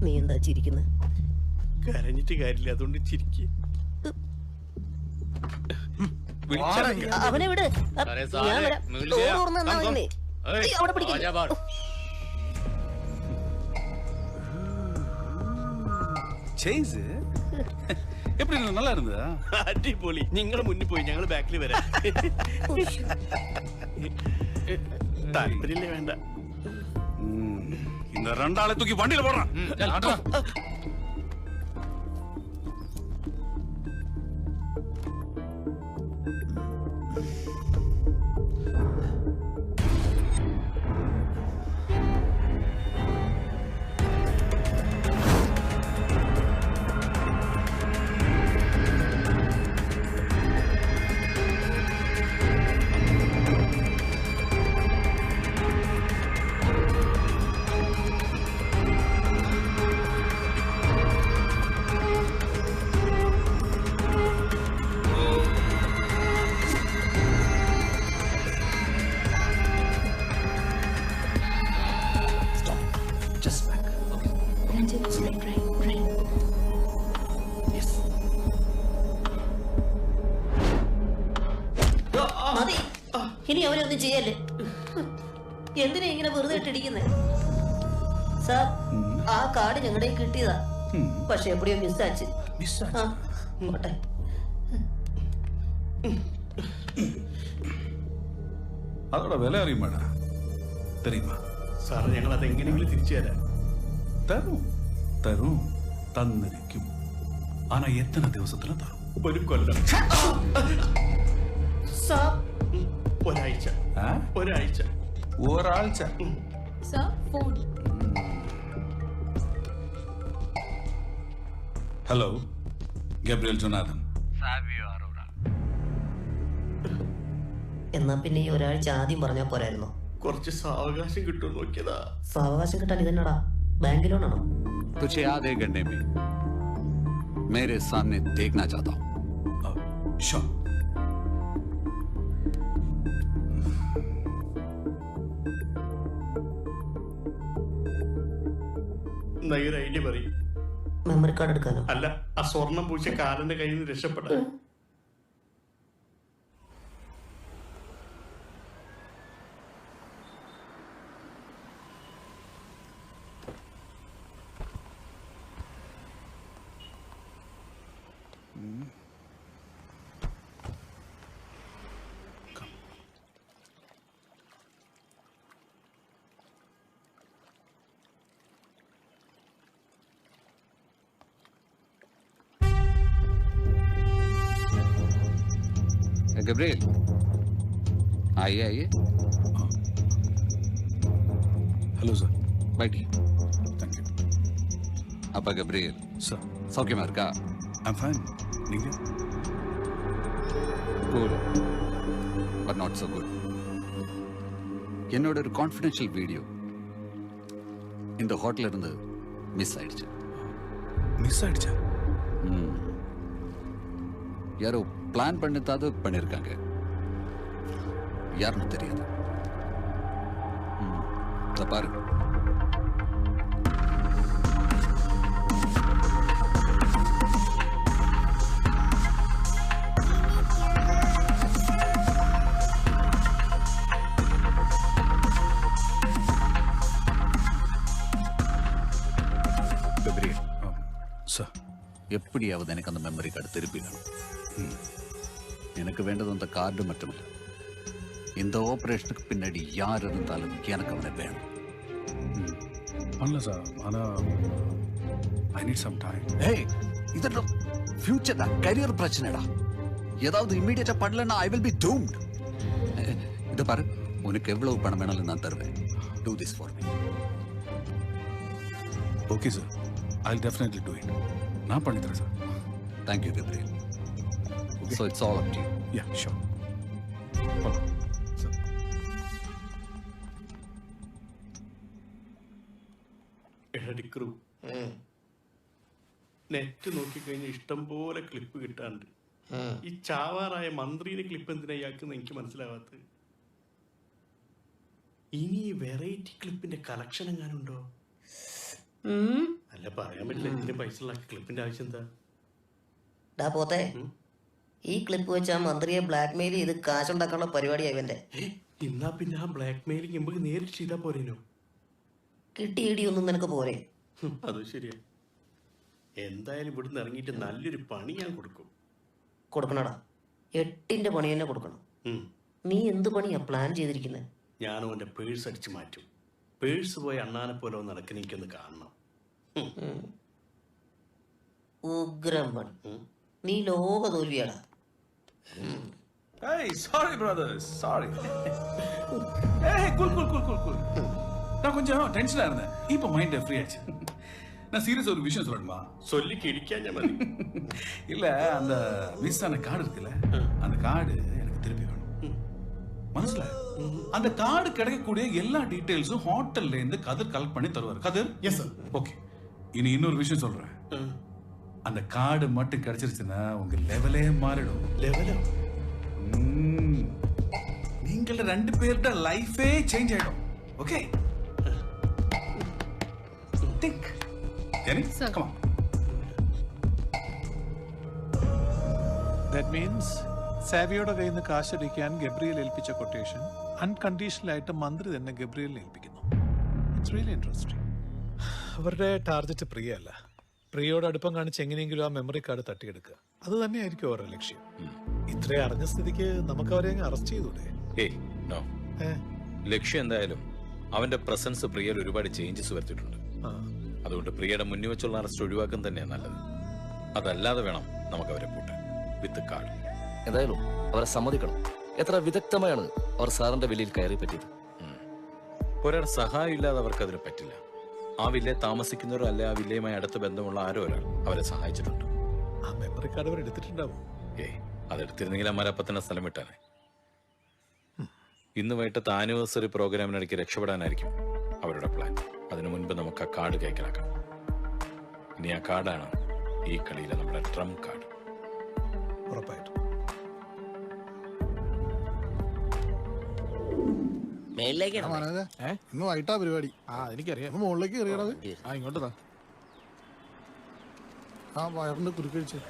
നീ എന്താ ചിരിക്കുന്നത്? കരഞ്ഞിട്ട് കാര്യമില്ല, അതുകൊണ്ട് ചിരിക്കുക. അവനെ വിട്. ഞാൻ വരാം. ഡോർ തുറന്ന് നിന്നാ മതി നീ. അവിടെ പിടിക്കില്ല. எப்படி நல்லா இருந்ததா? அடிപൊളി. നിങ്ങൾ മുന്നിൽ പോയി, ഞങ്ങൾ ബാക്കിൽ വരാം. താല്പര്യമില്ലേ? വേണ്ട. இந்த ரெண்டாளை தூக்கி வண்டியில போடுறான். മതി. ഇനി അവരൊന്നും ചെയ്യല്ലേ. എന്തിനാ ഇങ്ങനെ വെറുതെ ഇട്ടിരിക്കുന്നത്? സാർ, ആ കാർഡ് ഞങ്ങളുടെ കിട്ടിയതാ, പക്ഷെ എവിടെയോ മിസ്സാച്ച്. அதோட விலை அறியுமாடா தெரியுமா? സാർ, ഞങ്ങൾ അതെങ്ങനെയെങ്കിലും തിരിച്ചു തരാം. தரும் தரும் தந்திരിക്കും. ஆனா எத்தனை ദിവസத்துல தரும்? ഒരു കൊല്ലം. സാർ, ഒരാഴ്ച. ഒരാഴ്ച. ഒരാഴ്ച. Sir, phone. Hello, Gabriel Jonathan. എന്നാ പിന്നെ ഈ ഒരാഴ്ച ആദ്യം പറഞ്ഞാ പോരായിരുന്നോ? കുറച്ച് സാവകാശം കിട്ടുമെന്ന് നോക്കിയതാ. സാവകാശം കിട്ടാൻ ഇതെന്നടാ, ബാങ്ക് ലോണാണോ? तुझे आधे घंटे में मेरे सामने देखना चाहता हूँ. Sure. ഒരു ഐഡിയ പറയും. മെമ്മറി കാർഡ് എടുക്കാനോ? അല്ല, ആ സ്വർണം പൂച്ച കാലന്റെ കയ്യിൽ നിന്ന് രക്ഷപ്പെടാൻ. गब्रियल आइए आइए। Hello sir. बैठिए। Thank you. அப்பா गब्रियल सर சௌக்கியமா இருக்கா? I'm fine. நீங்க? Good. But not so good. என்னோட ஒரு கான்ஃபிடென்ஷியல் வீடியோ இந்த ஹோட்டல்ல இருந்து மிஸ் ஆயிடுச்சு. மிஸ் ஆயிடுச்சா? யாரோ பிளான் பண்ணித்தாவது பண்ணியிருக்காங்க. யாருன்னு தெரியாது. இதை பாரு. சார் எப்படியாவது எனக்கு அந்த மெமரி கார்டு திருப்பி வேணும். எனக்கு வேண்டது அந்த கார்டு மட்டுமில்ல, இந்த ஆபரேஷனுக்கு பின்னாடி யார் இருந்தாலும் எனக்கு அவனை வேணும். பண்ணல சார், ஆனால் ஐ நீட் சம் டைம். ஏய், இதெல்லாம் ஃபியூச்சர்டா, கரியர் பிரச்சனைடா. ஏதாவது இம்மீடியட்டா பண்ணலன்னா ஐ வில் பி டூம்ட். இதை பாரு, உனக்கு எவ்வளவு பணம் வேணாலும் நான் தருவேன். Do this for me. Okay sir, I'll definitely do it. நான் பண்ணி தரேன் sir. Thank you, Gabriel. Okay. So it's all up to you. Yeah, sure. എടടിക്രു നെറ്റ് നോക്കിക്കഴിഞ്ഞാൽ ഇഷ്ടം പോലെ ക്ലിപ്പ് കിട്ടാണ്ട്. ഈ ചാവാറായ മന്ത്രിയുടെ ക്ലിപ്പ് എന്തിനാ ഇയാൾക്കെന്ന് എനിക്ക് മനസ്സിലാവാത്തത്. ഇനി വെറൈറ്റി ക്ലിപ്പിന്റെ കളക്ഷൻ എങ്ങാനുണ്ടോ? അല്ല, പറയാൻ പറ്റില്ല. എന്തിനും പൈസ ഉള്ള ക്ലിപ്പിന്റെ ആവശ്യം എന്താ? ഡാ പോത്തെ, ഈ ക്ലിപ്പ് വെച്ച് ആ മന്ത്രിയെ ബ്ലാക്ക് മെയിൽ ചെയ്ത് കാശുണ്ടാക്കാനുള്ള പരിപാടിയായി ഇവന്റെ. എന്നാ പിന്നെ ആ ബ്ലാക്ക് മെയിലിംഗ് നമുക്ക് നേരിട്ട് ചെയ്താ പോരേനോ? കിട്ടി ഇടിയൊന്നും നിനക്ക് പോരെ? അത് ശരിയാ. എന്തായാലും ഇവിടുന്ന് ഇറങ്ങിയിട്ട് നല്ലൊരു പണി ഞാൻ കൊടുക്കും. കൊടുക്കണടാ, 8ന്റെ പണി തന്നെ കൊടുക്കണം. നീ എന്ത് പണിയാ പ്ലാൻ ചെയ്തിരിക്കുന്നത്? ഞാനും അവന്റെ പേഴ്സ് അടിച്ചു മാറ്റും. പേഴ്സ് പോയി അണ്ണാനെ പോലെ നടക്കുന്ന എനിക്കൊന്ന് കാണണം. ഉഗ്രം പണി. നീ ലോക തോൽവിയാടാ. Hey, sorry brothers, sorry. Hey, cool. நான் கொஞ்சம் டென்ஷனா இருந்தேன். இப்போ மைண்ட் ஃப்ரீ ஆச்சு. நான் சீரியஸ் ஒரு விஷயம் சொல்லணுமா? சொல்லி கிடிக்காஞ்ச மாதிரி. இல்ல, அந்த மிஸ் ஆன கார்டு இருக்குல்ல, அந்த கார்டு எனக்கு திருப்பி வேணும். மனசுல அந்த கார்டு கிடைக்கக்கூடிய எல்லா டீடைல்ஸும் ஹோட்டல்ல இருந்து கதிர் கலெக்ட் பண்ணி தருவார். கதிர்? Yes sir. ஓகே, இனி இன்னொரு விஷயம் சொல்றேன். அந்த கார்டு மட்டும் கிடைச்சிருச்சுன்னா உங்க லெவலே மாறிடும். லெவலோ? நீங்கள 2 பேரோட லைஃபே சேஞ்ச் ஆயிடும். Okay, think. Jenny, come on. That means സാവിയുടെ കയ്യിൽ നിന്ന് കാശടിക്കാൻ ഗബ്രിയേൽ ഏൽപ്പിച്ച കൊട്ടേഷൻ അൺകണ്ടീഷണൽ ആയിട്ട് മന്ത്രി തന്നെ ഗബ്രിയേലിനെ ഏൽപ്പിക്കുന്നു. It's really interesting. അവരുടെ ടാർഗറ്റ് പ്രിയ അല്ല. പ്രിയയോട് അടുപ്പം കാണിച്ച് എങ്ങനെയെങ്കിലും ആ മെമ്മറി കാർഡ് തട്ടിയെടുക്കുക, അത് തന്നെയായിരിക്കും അവരുടെ ലക്ഷ്യം. ഇത്രയും അറിഞ്ഞ സ്ഥിതിക്ക് നമുക്ക് അവരെ അറസ്റ്റ് ചെയ്തൂടെ? ലക്ഷ്യം എന്തായാലും അവന്റെ പ്രസൻസ് പ്രിയയിൽ ഒരുപാട് ചേഞ്ചസ് വരുത്തിയിട്ടുണ്ട്. അതുകൊണ്ട് പ്രിയയുടെ മുന്നിൽ വെച്ചുള്ള അറസ്റ്റ് ഒഴിവാക്കാൻ തന്നെയാണ് നല്ലത്. അതല്ലാതെ വേണം നമുക്ക് അവരെ പൂട്ടാൻ വിത്ത് കാർഡ്. എന്തായാലും അവരെ സമ്മതിക്കണം. എത്ര വിദഗ്ധമായാണ് അവർ സാറിന്റെ വില്ലയിൽ കയറി പറ്റിയത്. ഒരാൾ സഹായം ഇല്ലാതെ അവർക്ക് അതിന് പറ്റില്ല. ആ വില്ലയെ താമസിക്കുന്നവരോ അല്ലെ ആ വില്ലയുമായി അടുത്ത ബന്ധമുള്ള ആരോ ഒരാൾ അവരെ സഹായിച്ചിട്ടുണ്ട്. ആ മെമ്മറി കാർഡ് അവർ എടുത്തിട്ടുണ്ടാവും. അതെടുത്തിരുന്നെങ്കിൽ അമ്മാരപ്പം തന്നെ സ്ഥലം വിട്ടാനെ. ഇന്ന് വൈകിട്ടത്തെ ആനിവേഴ്സറി പ്രോഗ്രാമിനിടയ്ക്ക് രക്ഷപ്പെടാനായിരിക്കും അവരുടെ പ്ലാൻ. അതിനു മുൻപ് നമുക്ക് ആ കാർഡ് കൈക്കലാക്കാം. ഇനി ആ കാർഡാണ് ഈ കളിയിലെ നമ്മുടെ ട്രംപ് കാർഡ്. ഉറപ്പായിട്ടും. ഇന്ന് വൈകിട്ടാ പരിപാടി. എനിക്കറിയാം. മുകളിലേക്ക് കയറിയടാ. ഇങ്ങോട്ട് താ. ആ വയറിന്റെ കുരുക്കഴിച്ച്.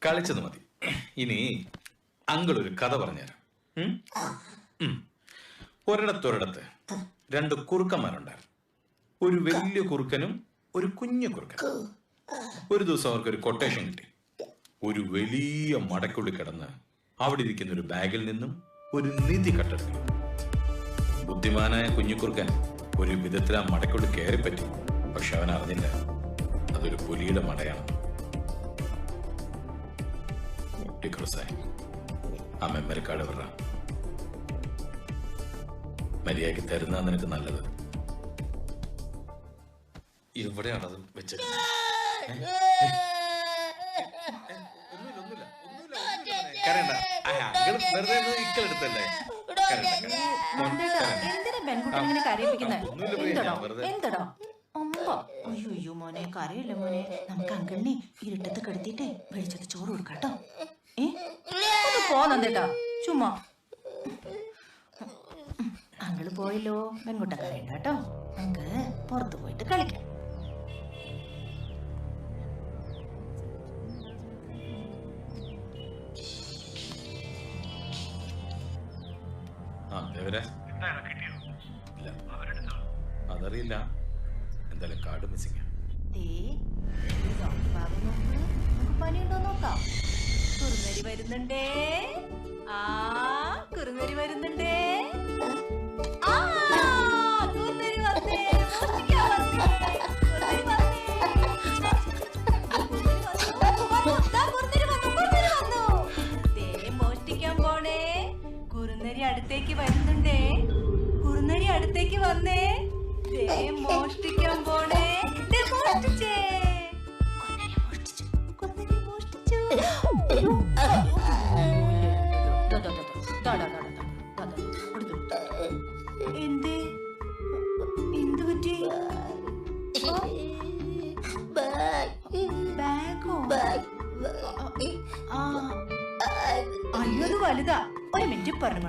കളിച്ചത് മതി. ഇനി അങ്കിൾ ഒരു കഥ പറഞ്ഞുതരാം. ഒരിടത്തൊരിടത്ത് 2 കുറുക്കന്മാരുണ്ടായിരുന്നു. ഒരു വലിയ കുറുക്കനും ഒരു കുഞ്ഞു കുറുക്കനും. ഒരു ദിവസം അവർക്കൊരു കൊട്ടേഷൻ കിട്ടി. ഒരു വലിയ മടക്കുള്ളിൽ കിടന്ന് അവിടെ ഇരിക്കുന്ന ഒരു ബാഗിൽ നിന്നും ഒരു നിധി കട്ടെടുക്കണം. ബുദ്ധിമാനായ കുഞ്ഞുകുറുക്കൻ ഒരു വിധത്തിൽ ആ മടക്കുള്ളിൽ കയറിപ്പറ്റി. പക്ഷെ അവൻ അറിഞ്ഞില്ല അതൊരു പുലിയുടെ മടയാണ്. ആ മെമ്മറി കാർഡ് വിട. മര്യാദയ്ക്ക് തരുന്ന നിനക്ക് നല്ലത്. എവിടെയാണത് വെച്ചത്? ഇക്കളെടുത്തല്ലേ? എന്തിനാ പെൺകുട്ടി ഇങ്ങനെ കരയിപ്പിക്കുന്നത്? എന്തടോ അയ്യോ മോനെ കരയില്ല മോനെ. നമുക്ക് അങ്കിളിനെ ഇരുട്ടത്ത് കെടുത്തിട്ടേ വെളിച്ചത്ത് ചോറ് കൊടുക്കാട്ടോ. പോന്നേട്ടാ ചുമ്മാ. അങ്കിള് പോയല്ലോ. പെൺകുട്ട കരയണ്ട കേട്ടോ. നമുക്ക് പുറത്തു പോയിട്ട് കളിക്കാം. അതറിയില്ല. എന്തായാലും കാർഡ് മിസ്സിംഗ്. പനിയുണ്ടോ നോക്കാം. കുറുനരി വരുന്നുണ്ടേ. കുറുനരി വരുന്നുണ്ടേ. കുറുനരി വന്നേ. മോഷ്ടിക്കാൻ പോണേ. കുറുനരി അടുത്തേക്ക് വരുന്നുണ്ടേ. കുറുനരി അടുത്തേക്ക് വന്നേ. മോഷ്ടിക്കാൻ പോണേ. മോഷ്ടിച്ചേ. എന്തേ എന്ത് പറ്റി? ബാഗോ? അയ്യോ അത് വലുതാ. ഒരു മിനിറ്റ് പറഞ്ഞു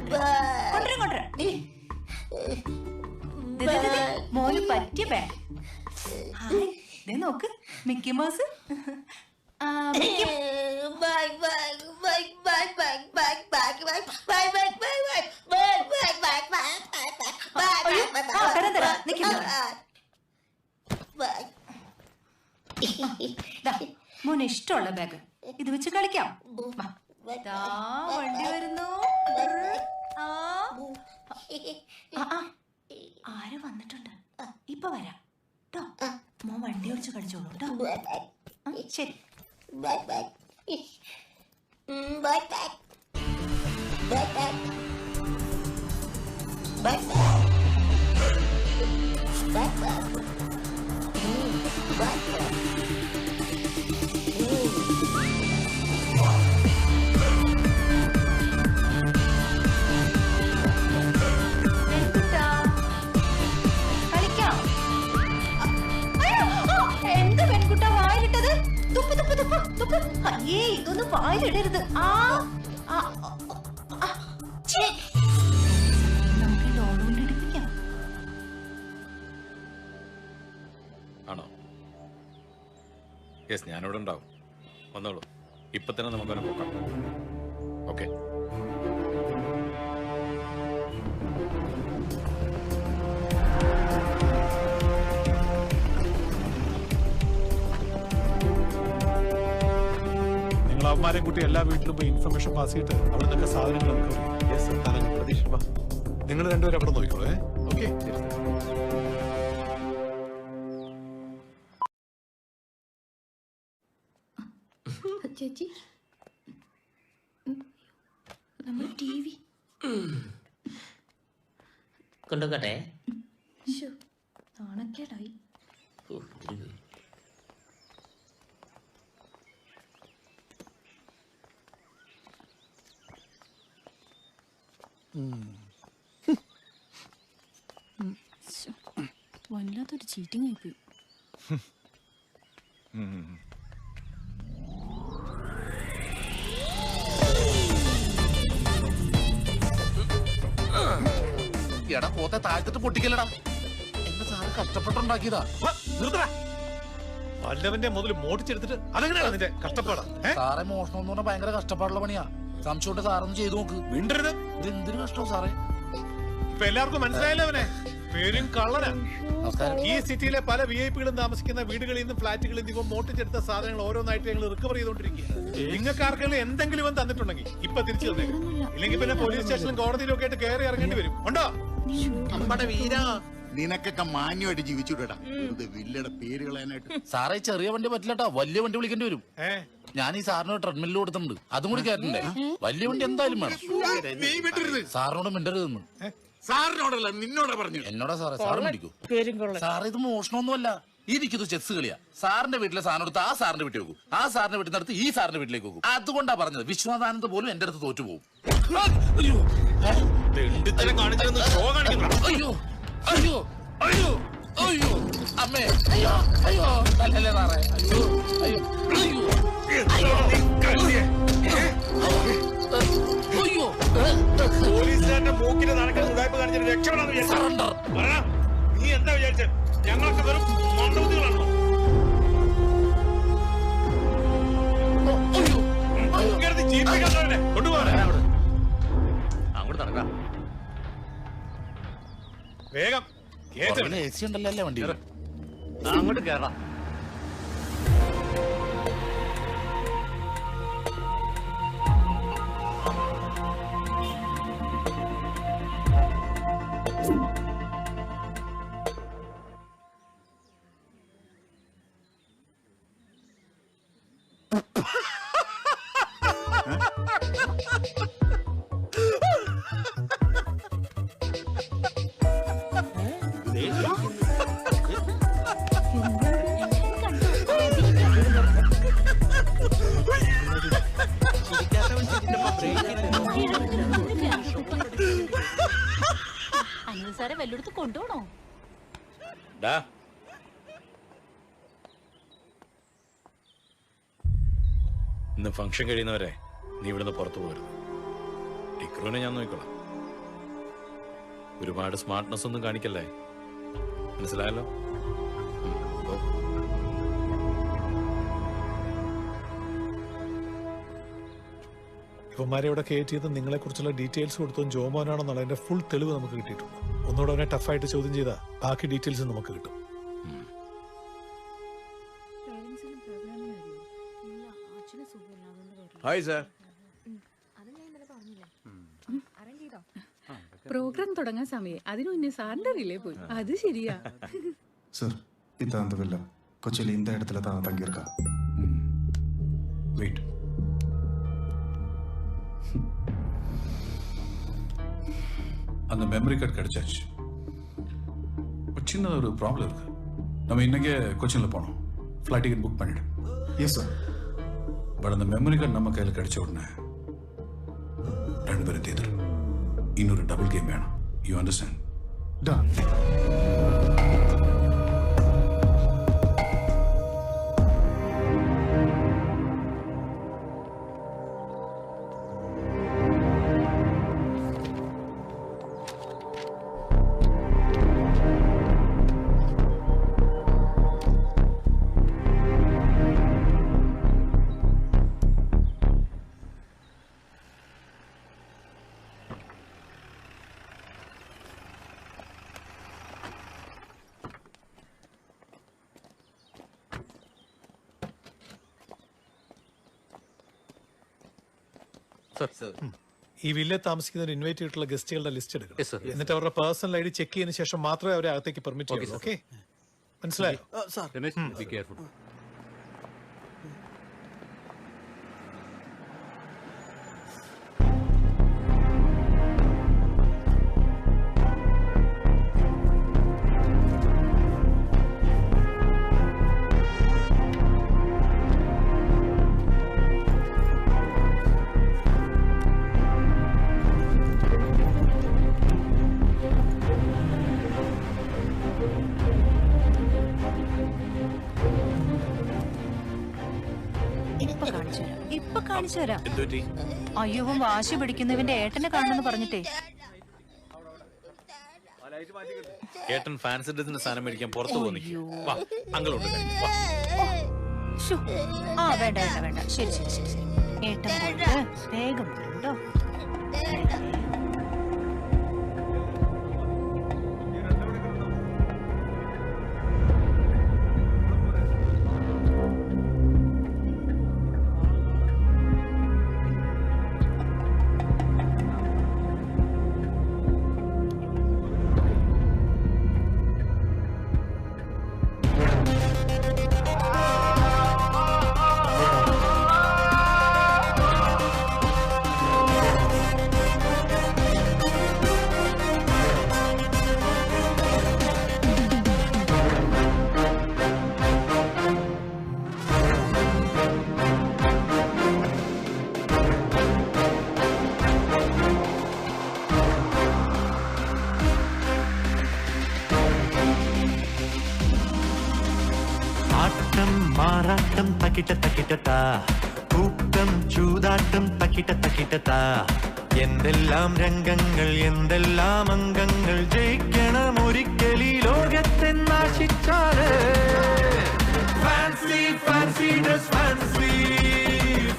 മോന് പറ്റിയ ബാഗ്. നോക്ക് മിക്കി മൗസ്. മോന് ഇഷ്ടമുള്ള ബാഗ് ഇത് വെച്ച് കളിക്കാം. വണ്ടി വരുന്നു. ആര് വന്നിട്ടുണ്ട്? ഇപ്പൊ വരാം കേട്ടോ. മോൻ വണ്ടി ഓടിച്ച് കളിച്ചോളൂ കേട്ടോ. ശരി. അയ്യേ ഇതൊന്നും വായിലിടരുത്. നമുക്ക് ലോൺ എടുപ്പിക്കാം. ആണോ? യെസ്, ഞാനിവിടെ ഉണ്ടാവും. വന്നോളൂ. ഇപ്പൊ തന്നെ നമുക്കവനെ പോക്കാം. ഓക്കെ. അവന്മാരെ കുട്ടി എല്ലാ വീട്ടിലും പോയി ഇൻഫർമേഷൻ പാസ് ചെയ്തിട്ട് അവിടെ നിന്നൊക്കെ സാധനങ്ങൾ നിങ്ങൾ രണ്ടുപേരും അവിടെ നോക്കിക്കോളൂ. ഓക്കെ. ചേച്ചി നമ്മൾ TV കൊണ്ടുപോകട്ടെ. നാണക്കേടായി. വല്ലാത്തൊരു ചീറ്റിംഗ് ആയിപ്പോയി. എടാ പോത്തെ താഴ്ത്തിട്ട് പൊട്ടിക്കലടാ. എന്നെ സാറ് കഷ്ടപ്പെട്ടുണ്ടാക്കിയതാ. വല്ലവന്റെ മുതൽ മോട്ടിച്ചെടുത്തിട്ട് അതെങ്ങനെയാണ് നിന്റെ കഷ്ടപ്പാടാ? സാറേ മോഷണം എന്ന് പറഞ്ഞാൽ ഭയങ്കര കഷ്ടപ്പാടുള്ള പണിയാ. സംശയമുണ്ട് സാറൊന്ന് ചെയ്തു നോക്ക്. മിണ്ടരുത്. ഇത് എന്തൊരു കഷ്ടം സാറേ. ഇപ്പൊ എല്ലാവർക്കും മനസ്സിലായല്ലോ അവനെ പേരും കള്ളനാ. ഈ സിറ്റിയിലെ പല VIP-കളും താമസിക്കുന്ന വീടുകളിൽ നിന്നും ഫ്ലാറ്റുകളിൽ നിന്നും ഇവൻ മോട്ടിച്ചെടുത്ത സാധനങ്ങൾ ഓരോന്നായിട്ട് ഞങ്ങൾ റിക്കവർ ചെയ്തോണ്ടിരിക്കുക. നിങ്ങൾക്ക് ആർക്കെങ്കിലും എന്തെങ്കിലും ഇവൻ തന്നിട്ടുണ്ടെങ്കിൽ ഇപ്പൊ തിരിച്ചു തന്നേക്കും. ഇല്ലെങ്കിൽ പിന്നെ പോലീസ് സ്റ്റേഷനിലും കോടതിയിലും ഒക്കെ ആയിട്ട് കയറി ഇറങ്ങേണ്ടി വരും. ഉണ്ടോ? നമ്മുടെ വീരാ, നിനക്കൊക്കെ മാന്യമായിട്ട് ജീവിച്ചുവിടാ. വില്ലയുടെ പേര് കളയാനായിട്ട്. സാറേ ചെറിയ വണ്ടി പറ്റില്ലട്ടാ, വലിയ വണ്ടി വിളിക്കേണ്ടി വരും. ഞാൻ ഈ സാറിന് ട്രെഡ്മില്ലിൽ കൊടുത്തിട്ടുണ്ട്, അതും കൂടി കയറ്റണ്ടേ? വലിയ വണ്ടി എന്തായാലും വേണം. സാറിനോട് മിണ്ടരുതെന്ന്. സാറിനോടല്ല നിന്നോടാ പറഞ്ഞു. എന്നോടാ സാറേ. സാറ് മിണ്ടിക്കൂ. സാറേ ഇത് മോഷണമൊന്നുമല്ല, ഇരിക്കുന്നത് ചെസ് കളിയാ. സാറിന്റെ വീട്ടിലെ സാധനം എടുത്ത് ആ സാറിന്റെ വീട്ടിൽ വെക്കും, ആ സാറിന്റെ വീട്ടിൽ നിന്ന് ഈ സാറിന്റെ വീട്ടിലേക്ക് വെക്കും. അതുകൊണ്ടാ പറഞ്ഞത് വിശ്വനാഥാനന്ദ പോലും എന്റെ അടുത്ത് തോറ്റുപോകും. അയ്യോ അയ്യോ അയ്യോ അയ്യോ അയ്യോ അമ്മേ അയ്യോ അയ്യോ അല്ലല്ലേ സാറേ. അയ്യോ അയ്യോ അയ്യോ അയ്യോ പോലീസുകാരന്റെ മൂക്കിന് നടക്കുന്ന ഉടായ്പ കാണിച്ചിട്ട് രക്ഷപ്പെടാന്ന് വിചാരിച്ചു. നീ എന്താ വിചാരിച്ചത്? ഞങ്ങളൊക്കെ വെറും മന്ദബുദ്ധികളാണോ? അങ്ങോട്ട് നടക്കാം. വേഗം AC ഉണ്ടല്ലോ അല്ലേ വണ്ടി? അങ്ങോട്ട് കേറാം. അനിൽ സാറെ വല്ലയിടത്ത് കൊണ്ടുപോണോ? ഇന്ന് ഫംഗ്ഷൻ കഴിയുന്നവരെ നീ ഇവിടുന്ന് പുറത്തു പോകരുത്. ടിക്രുവിനെ ഞാൻ നോക്കിക്കോളാം. ഒരുപാട് സ്മാർട്ട്നെസ് ഒന്നും കാണിക്കല്ലേ, മനസ്സിലായല്ലോ? ഇവന്മാരെ ഇവിടെ കയറ്റിയത് നിങ്ങളെ കുറിച്ചുള്ള ഡീറ്റെയിൽസ് കൊടുത്തതും ജോമോനാണെന്നുള്ളതിന്റെ ഫുൾ തെളിവ് നമുക്ക് കിട്ടിയിട്ടുണ്ട്. ഒന്നുകൂടെ അവനെ ടഫായിട്ട് ചോദ്യം ചെയ്താൽ ബാക്കി ഡീറ്റെയിൽസ് നമുക്ക് കിട്ടും. Hi sir. പ്രോഗ്രാം തുടങ്ങാൻ സമയം, അതിനു മുന്നേ സാറിന്റെ റിലേ പോയി. അത് ശരിയാ. சார் இதான் அந்த வில்லா. கொச்சியில் இந்த இடத்துல தான் தங்கியிருக்கா. வெயிட். அந்த மெமரி கார்டு கிடைச்சாச்சு. ஒரு சின்ன ஒரு ப்ராப்ளம் இருக்கு. நம்ம இன்னைக்கே கொச்சின்ல போனோம். ஃப்ளைட் டிக்கெட் புக் பண்ணிடு. Yes sir. பட் அந்த மெமரி கார்டு நம்ம கையில் கிடைச்ச உடனே ரெண்டு பேரும் தேர்தல் இன்னொரு டபுள் கேம் வேணும். You understand? டன். ഈ വില്ലെ താമസിക്കുന്നവർ ഇൻവൈറ്റ് ചെയ്തിട്ടുള്ള ഗസ്റ്റുകളുടെ ലിസ്റ്റ് എടുക്കണം. എന്നിട്ട് അവരുടെ പേഴ്സണൽ ID ചെക്ക് ചെയ്തതിനു ശേഷം മാത്രമേ അവരെ അകത്തേക്ക് പെർമിറ്റ് ചെയ്യൂ. ഓക്കെ, മനസ്സിലായോ? ഇപ്പൊ കാണിച്ചു തരാം. അയ്യോ വാശി പിടിക്കുന്നവന്റെ ഏട്ടനെ കാണണമെന്ന് പറഞ്ഞിട്ടേ. ഏട്ടൻ ഫാൻസി ഡ്രസ്സിന്റെ സാധനം മേടിക്കാൻ പുറത്തു പോകുന്നു. വാ, അങ്കിളുണ്ട്. ആ വേണ്ട വേണ്ട വേണ്ട ശരി ശരി ശരി ശരി ഏട്ടൻ പോയിട്ട് വേഗം കേട്ടോ. മാറാട്ടം തക്കിട്ട തക്കിട്ടത്താ കൂട്ടം ചൂതാട്ടം തക്കിട്ട തക്കിട്ടത്താ എന്തെല്ലാം രംഗങ്ങൾ എന്തെല്ലാം അംഗങ്ങൾ ജയിക്കണം ഒരിക്കലീ ലോകത്തെ നാശിച്ചാല് fancy fancy dress fancy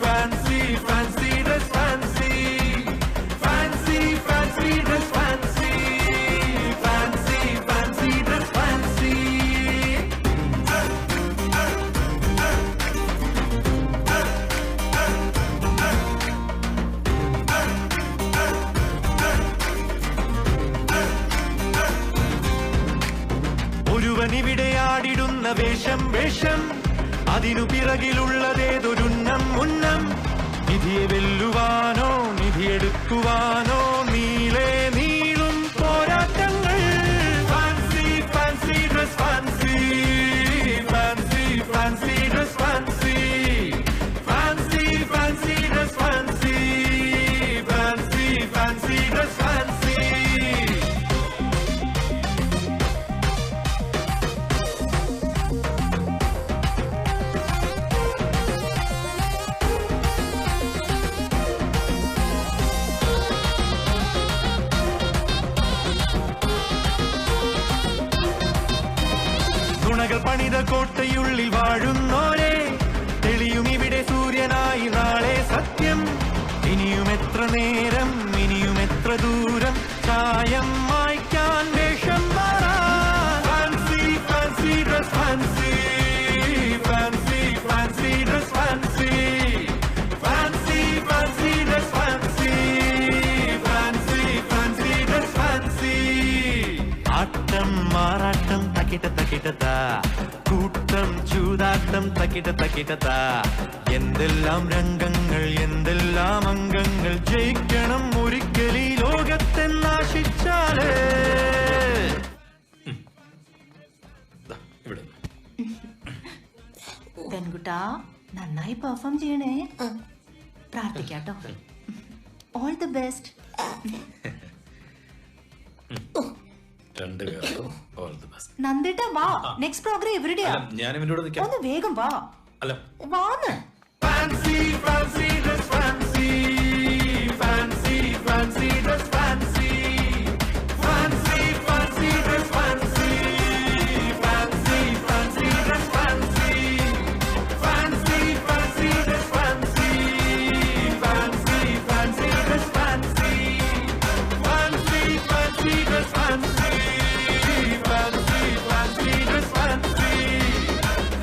fancy fancy dress fancy fancy fancy dress fancy fancy fancy dress fancy ഒരുവനിവിടെ ആടിടുന്ന വേഷം വേഷം അതിനു പിറകിലുള്ളതേതൊരുന്നം ഉന്നം നിധിയെ വെല്ലുവാനോ നിധിയെടുക്കുവാനോ നീളെ നീളും പോരാട്ടങ്ങൾ fancy fancy dress fancy fancy fancy dress fancy fancy fancy dress fancy fancy fancy dress fancy നുണകൾ പണിത കോട്ടയുള്ളിൽ വാഴുന്നോരെ തെളിയും ഇവിടെ സൂര്യനായി നാളെ സത്യം ഇനിയും എത്ര നേരം ഇനിയും എത്ര ദൂരം ചായം മായ്ക്കാൻ വേഷം മാറാൻ fancy fancy dress fancy fancy fancy dress fancy fancy fancy dress fancy fancy fancy dress fancy ആട്ടം മാറാട്ടം തക്കിട്ട തക്കിട്ടത്താ കൂട്ടം ചൂതാട്ടം തക്കിട്ട തക്കിട്ടത്താ എന്തെല്ലാം രംഗങ്ങൾ എന്തെല്ലാം അംഗങ്ങൾ ജയിക്കണം ഒരിക്കലീ ലോകത്തെ നാശിച്ചാല് പെൺകുട്ടാ നന്നായി പെർഫോം ചെയ്യണേ പ്രാർത്ഥിക്കാട്ടോ ഓൾ ദി ബെസ്റ്റ് രണ്ടുപേർക്കും ഓൾ ദി ബെസ്റ്റ്. നന്ദിട്ടാ വാ നെക്സ്റ്റ് പ്രോഗ്രാം എവിടെയാ ഞാൻ ഇവനോട് നിൽക്കാം. ഒന്ന് വേഗം വാ അല്ല വാന്ന് fancy fancy dress fancy fancy fancy dress fancy fancy fancy dress fancy fancy fancy dress fancy fancy fancy dress fancy fancy fancy dress fancy fancy fancy dress fancy fancy fancy dress fancy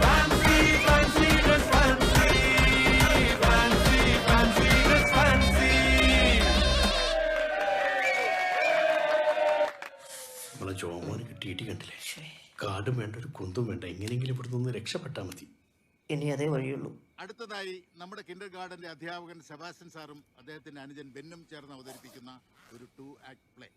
fancy fancy dress fancy fancy fancy dress fancy. നമ്മളെ ജോമോന് കിട്ടിയിട്ട് കണ്ടില്ലേ, കാടും വേണ്ട ഒരു കുന്തും വേണ്ട, എങ്ങനെയെങ്കിലും ഇവിടെ നിന്ന് രക്ഷപ്പെട്ടാൽ മതി. ഇനി അതേ വഴിയുള്ളൂ. അടുത്തതായി നമ്മുടെ കിൻഡർ ഗാർഡന്റെ അധ്യാപകൻ സെബാസ്റ്റ്യൻ സാറും അദ്ദേഹത്തിന്റെ അനുജൻ ബെന്നും ചേർന്ന് അവതരിപ്പിക്കുന്ന ഒരു 2 ആക്ട് പ്ലേ.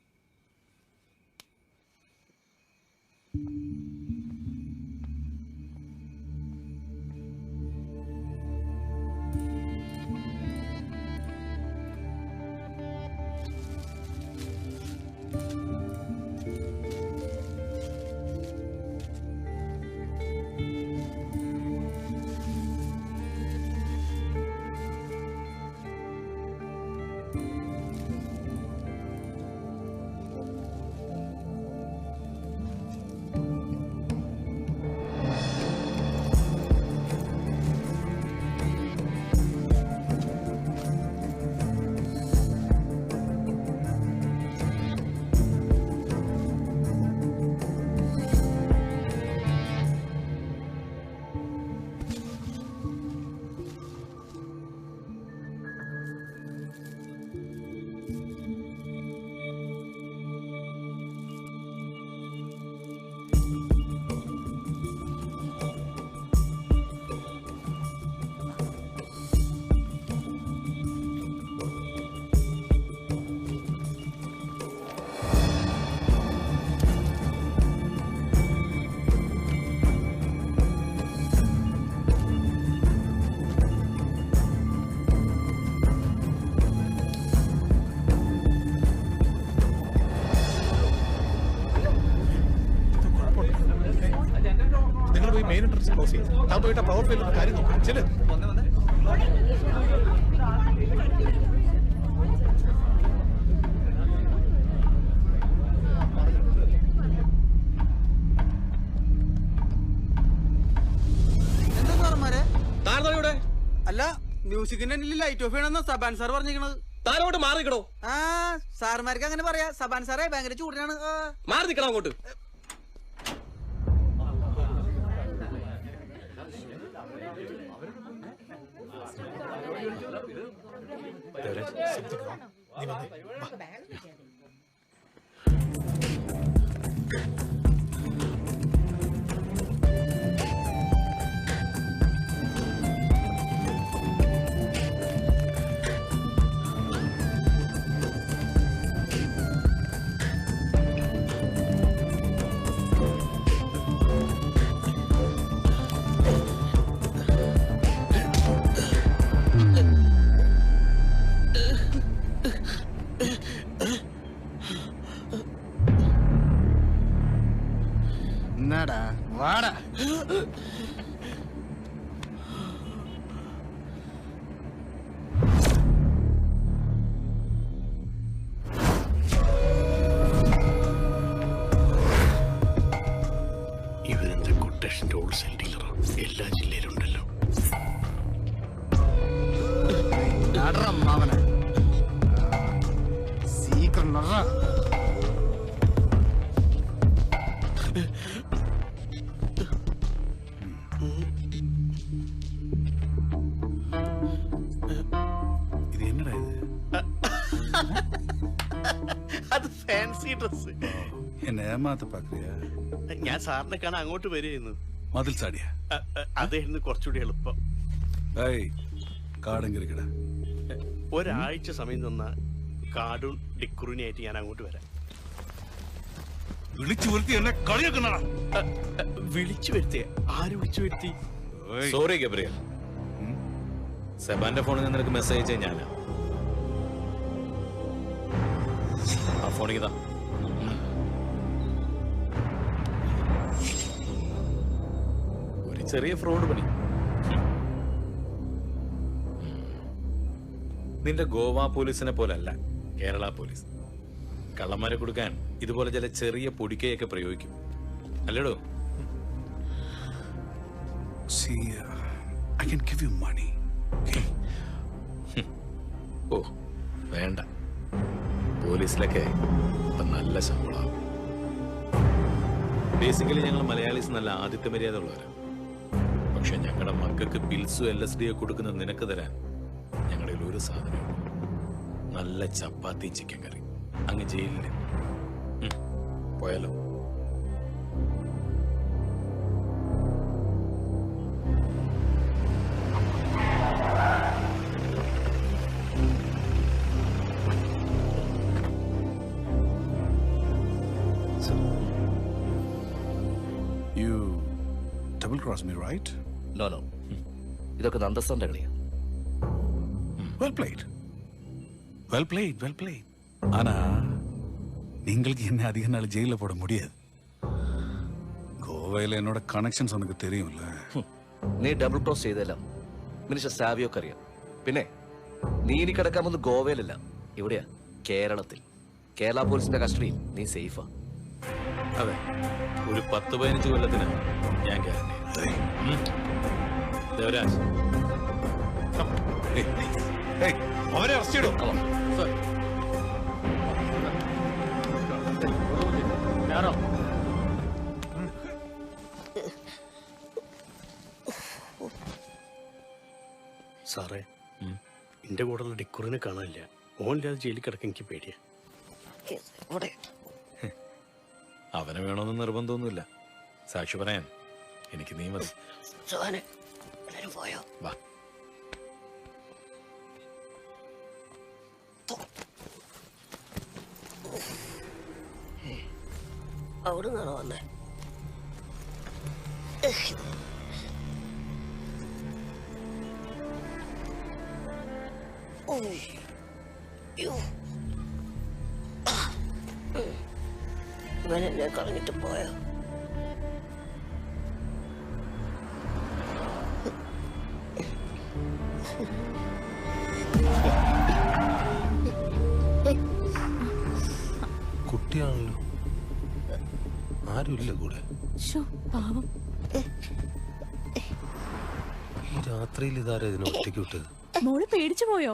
താൻ പോയിട്ട് പവർ ഫെയിൽ കാര്യം നോക്കാം. ചെല്ല്. അല്ല മ്യൂസിക്കിന്റെ ലൈറ്റ് ഓഫ് ചെയ്യണമെന്നാ സബാൻ സാർ പറഞ്ഞിരിക്കണത്. താനോട്ട് മാറി നിൽക്കണോ? ആ സാർമാർക്ക് അങ്ങനെ പറയാ. സബാൻ സാറേ ഭയങ്കര ചൂടിനാണ്. മാറി നിൽക്കണം അങ്ങോട്ട്. എന്നാടാ വാടാ. ഇവരെന്താ കൊട്ടേഷന്റെ ഹോൾസെയിൽ ഡീലറാണ്, എല്ലാ ജില്ലയിലുണ്ടല്ലോ. അവനെ സീക്രം ഇത് എന്നടാ ഇത്? അത് ഫാൻസി ഡ്രസ്. എന്നെ ഏമാത്ത പാക്രിയ. ഞാൻ സാറിനെ കാണാൻ അങ്ങോട്ട് വരികയായിരുന്നു. മതിൽ ചാടിയാ? അതായിരുന്നു കുറച്ചുകൂടി എളുപ്പം. കാടെങ്കിരിക്കട ഒരാഴ്ച സമയം തന്ന കാടും ഡിക്കുറിനായിട്ട് ഞാൻ അങ്ങോട്ട് വരാം. വിളിച്ചു വരുത്തി എന്നെ കളിയാക്കണടാ. വിളിച്ചു വരുത്തിയ? ആര് വിളിച്ചു വരുത്തി? സോറി ഗബ്രിയൽ, സെബാന്റെ ഫോണിൽ നിന്ന് നിനക്ക് മെസ്സേജ് അയച്ചേ ഞാനാ. ആ ഫോണിൽ ഇതാ. ഒരു ചെറിയ ഫ്രോഡ് പണി. നിന്റെ ഗോവ പോലീസിനെ പോലല്ല കേരള പോലീസ്. കള്ളന്മാരെ കൊടുക്കാൻ ഇതുപോലെ ചില ചെറിയ പൊടിക്കയൊക്കെ പ്രയോഗിക്കും, അല്ലേടോ? See, I can give you money. Okay? ഓ വേണ്ട, പോലീസിലൊക്കെ ഇപ്പൊ നല്ല ശമ്പളമാവും. ബേസിക്കലി ഞങ്ങൾ മലയാളീസ് നല്ല ആദിത്യ മര്യാദ ഉള്ളവരാണ്. പക്ഷെ ഞങ്ങളുടെ മക്കൾക്ക് പിൽസും LSD കൊടുക്കുന്ന നിനക്ക് തരാൻ ഞങ്ങളുടെ ഒരു സാധനം, നല്ല ചപ്പാത്തി ചിക്കൻ കറി. അങ്ങ് ജയിലില് പോയാലോ? You double cross me, right? No. ഇതൊക്കെ നന്ദസാറിന്റെ കളിയാ. Well played. Well played, well played. ஆனா நீங்களுக்கு என்ன அதிக நாள் ஜெயில போட முடியாது. ഗോവയിലെ എന്നോട് കണക്ഷൻസ് ഉനക്ക് தெரியும்ல. നീ ഡബിൾ ക്രോസ് ചെയ്തെല്ലാം മിനിസ്റ്റർ സാവിയൊക്കെ അറിയാം. പിന്നെ നീ ഇനി കിടക്കാൻ പോകുന്നത് ഗോവയിലല്ല, ഇവിടെയാ, കേരളത്തിൽ. കേരള പോലീസിന്റെ കസ്റ്റഡിയിൽ നീ സേഫാ. അതെ, ഒരു 10-15 കൊല്ലത്തിന് ഞാൻ ഗ്യാരണ്ടി. ദേവരാജ്, അവരെ അറസ്റ്റ് ചെയ്തോ? സാറേ, എന്റെ കൂടെയുള്ള ഡിക്കുറിനെ കാണാനില്ല. ഓനില്ലാതെ ജയിലിൽ കിടക്കാൻ എനിക്ക് പേടിയാ. അവനെ വേണമെന്ന് നിർബന്ധമൊന്നുമില്ല. സാക്ഷി പറയാൻ എനിക്ക് നീ മതി. വാ. അവിടെ നിന്നാണോ വന്നേ? ഇവനെന്നെ കളഞ്ഞിട്ട് പോയോ? ആരുമില്ല കൂടെ. പാവം. ഈ രാത്രിയിൽ ഇതാരാ ഇതിനെ ഒറ്റയ്ക്ക് വിട്ടത്? മോള് പേടിച്ചു പോയോ?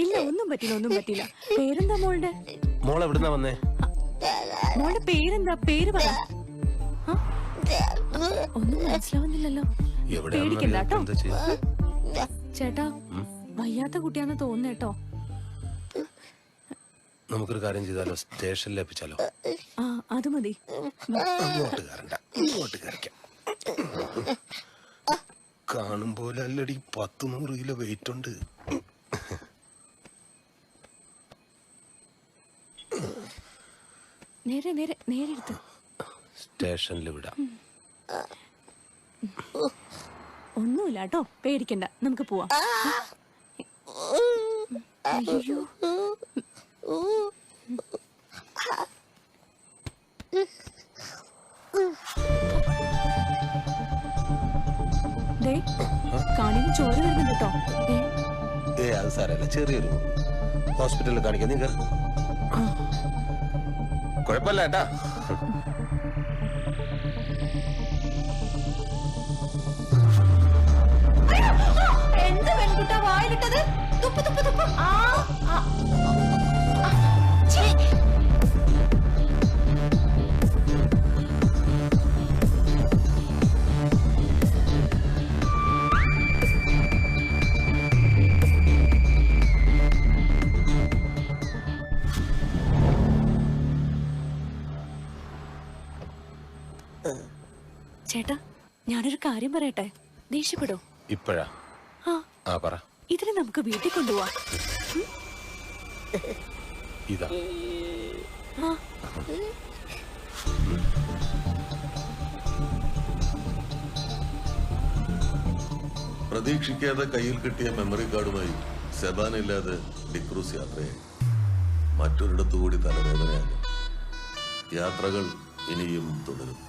ഇല്ല, ഒന്നും പറ്റില്ല. പേരെന്താ മോളുടെ? മോൾ എവിടുന്നാ വന്നേ? മോളുടെ പേരെന്താ? പേര് പറ. ഒന്നും മനസ്സിലാവുന്നില്ലല്ലോ. പേടിക്കണ്ട കേട്ടോ. ചേട്ടാ, വയ്യാത്ത കുട്ടിയാന്ന് തോന്നുന്നേട്ടോ. നമുക്കൊരു കാര്യം ചെയ്താലോ? സ്റ്റേഷനിൽ ഏൽപ്പിച്ചാലോ? ആ, അത് മതി. അങ്ങോട്ട് കയറണ്ട, ഇങ്ങോട്ട് കയറിക്കാം. കാണുമ്പോലെ അല്ലടി 100 കിലോ വെയിറ്റ് ഉണ്ട്. നേരെ എടുത്ത് സ്റ്റേഷനിൽ വിടാം. ഒന്നുമില്ല കേട്ടോ, പേടിക്കണ്ട, നമുക്ക് പോവാം. അയ്യോ, കാണിന് ചോര വരുന്നുണ്ട് കേട്ടോ. അത് സാരല്ല, ചെറിയൊരു ഹോസ്പിറ്റലിൽ കാണിക്കാം. നീ കുഴപ്പമില്ല ഏട്ടാ. എന്താ പെൺകുട്ടാ വായിലിട്ടത്? തുപ്പ് തുപ്പ് തുപ്പ്. ചേട്ടാ, ഞാനൊരു കാര്യം പറയട്ടെ? ദേഷ്യപ്പെടോ? ഇപ്പഴാ? ആ പറ. ഇതിന് നമുക്ക് വീട്ടിൽ കൊണ്ടുപോവാ. ഇതാ പ്രതീക്ഷിക്കാതെ കയ്യിൽ കിട്ടിയ മെമ്മറി കാർഡുമായി സെബാനില്ലാതെ ഡിക്രൂസ് യാത്രയായി. മറ്റൊരിടത്തു കൂടി തലവേദനയാകും. യാത്രകൾ ഇനിയും തുടരും.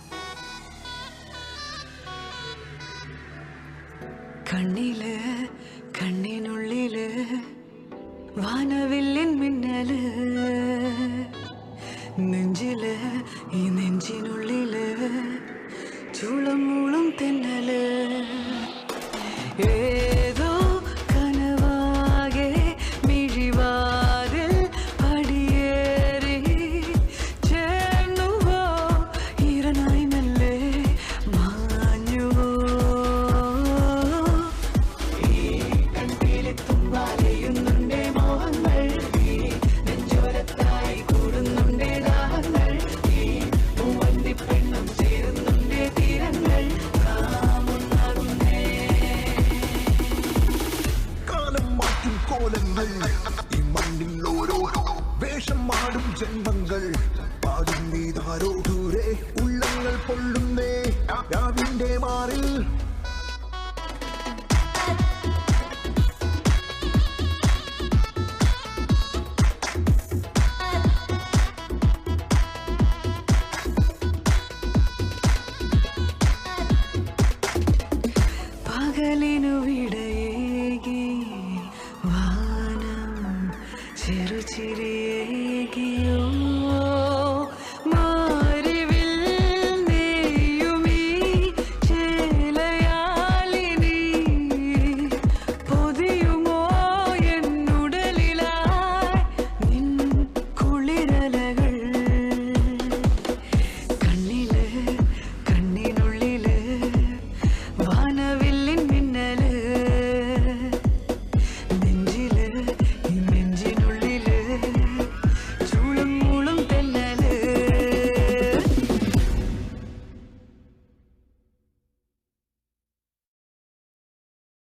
കണ്ണില് കണ്ണിനുള്ളില് വാനവില്ലിൻ മിന്നല്, നെഞ്ചില് ഈ നെഞ്ചിനുള്ളില് ചൂളം മൂളും തെന്നല്. ഏതോ കനവാകെ മിഴിവാതിൽ പടിയേറി ചേർന്നുവോ ഈറനായി മെല്ലെ മാഞ്ഞുവോ. ഈ കൺപീലിത്തുമ്പാലയുന്നുണ്ടേ മോഹങ്ങൾ, ഈ നെഞ്ചോരത്തായി കൂടുന്നുണ്ടേ ദാഹങ്ങൾ, ഈ പൂവന്തി പെണ്ണും ചേരുന്നുണ്ടേ തീരങ്ങൾ. കോലങ്ങൾ ഈ മണ്ണിൽ ഓരോരോ വേഷം മാടും ജന്മങ്ങൾ പാടും നീതാരോ ദൂരെ ഉള്ളങ്ങൾ പൊള്ളുന്നേ രാവിന്റെ മാറിൽ. പകലിനു വിടയേകി വാനം ചെറുചിരിയേകിയോ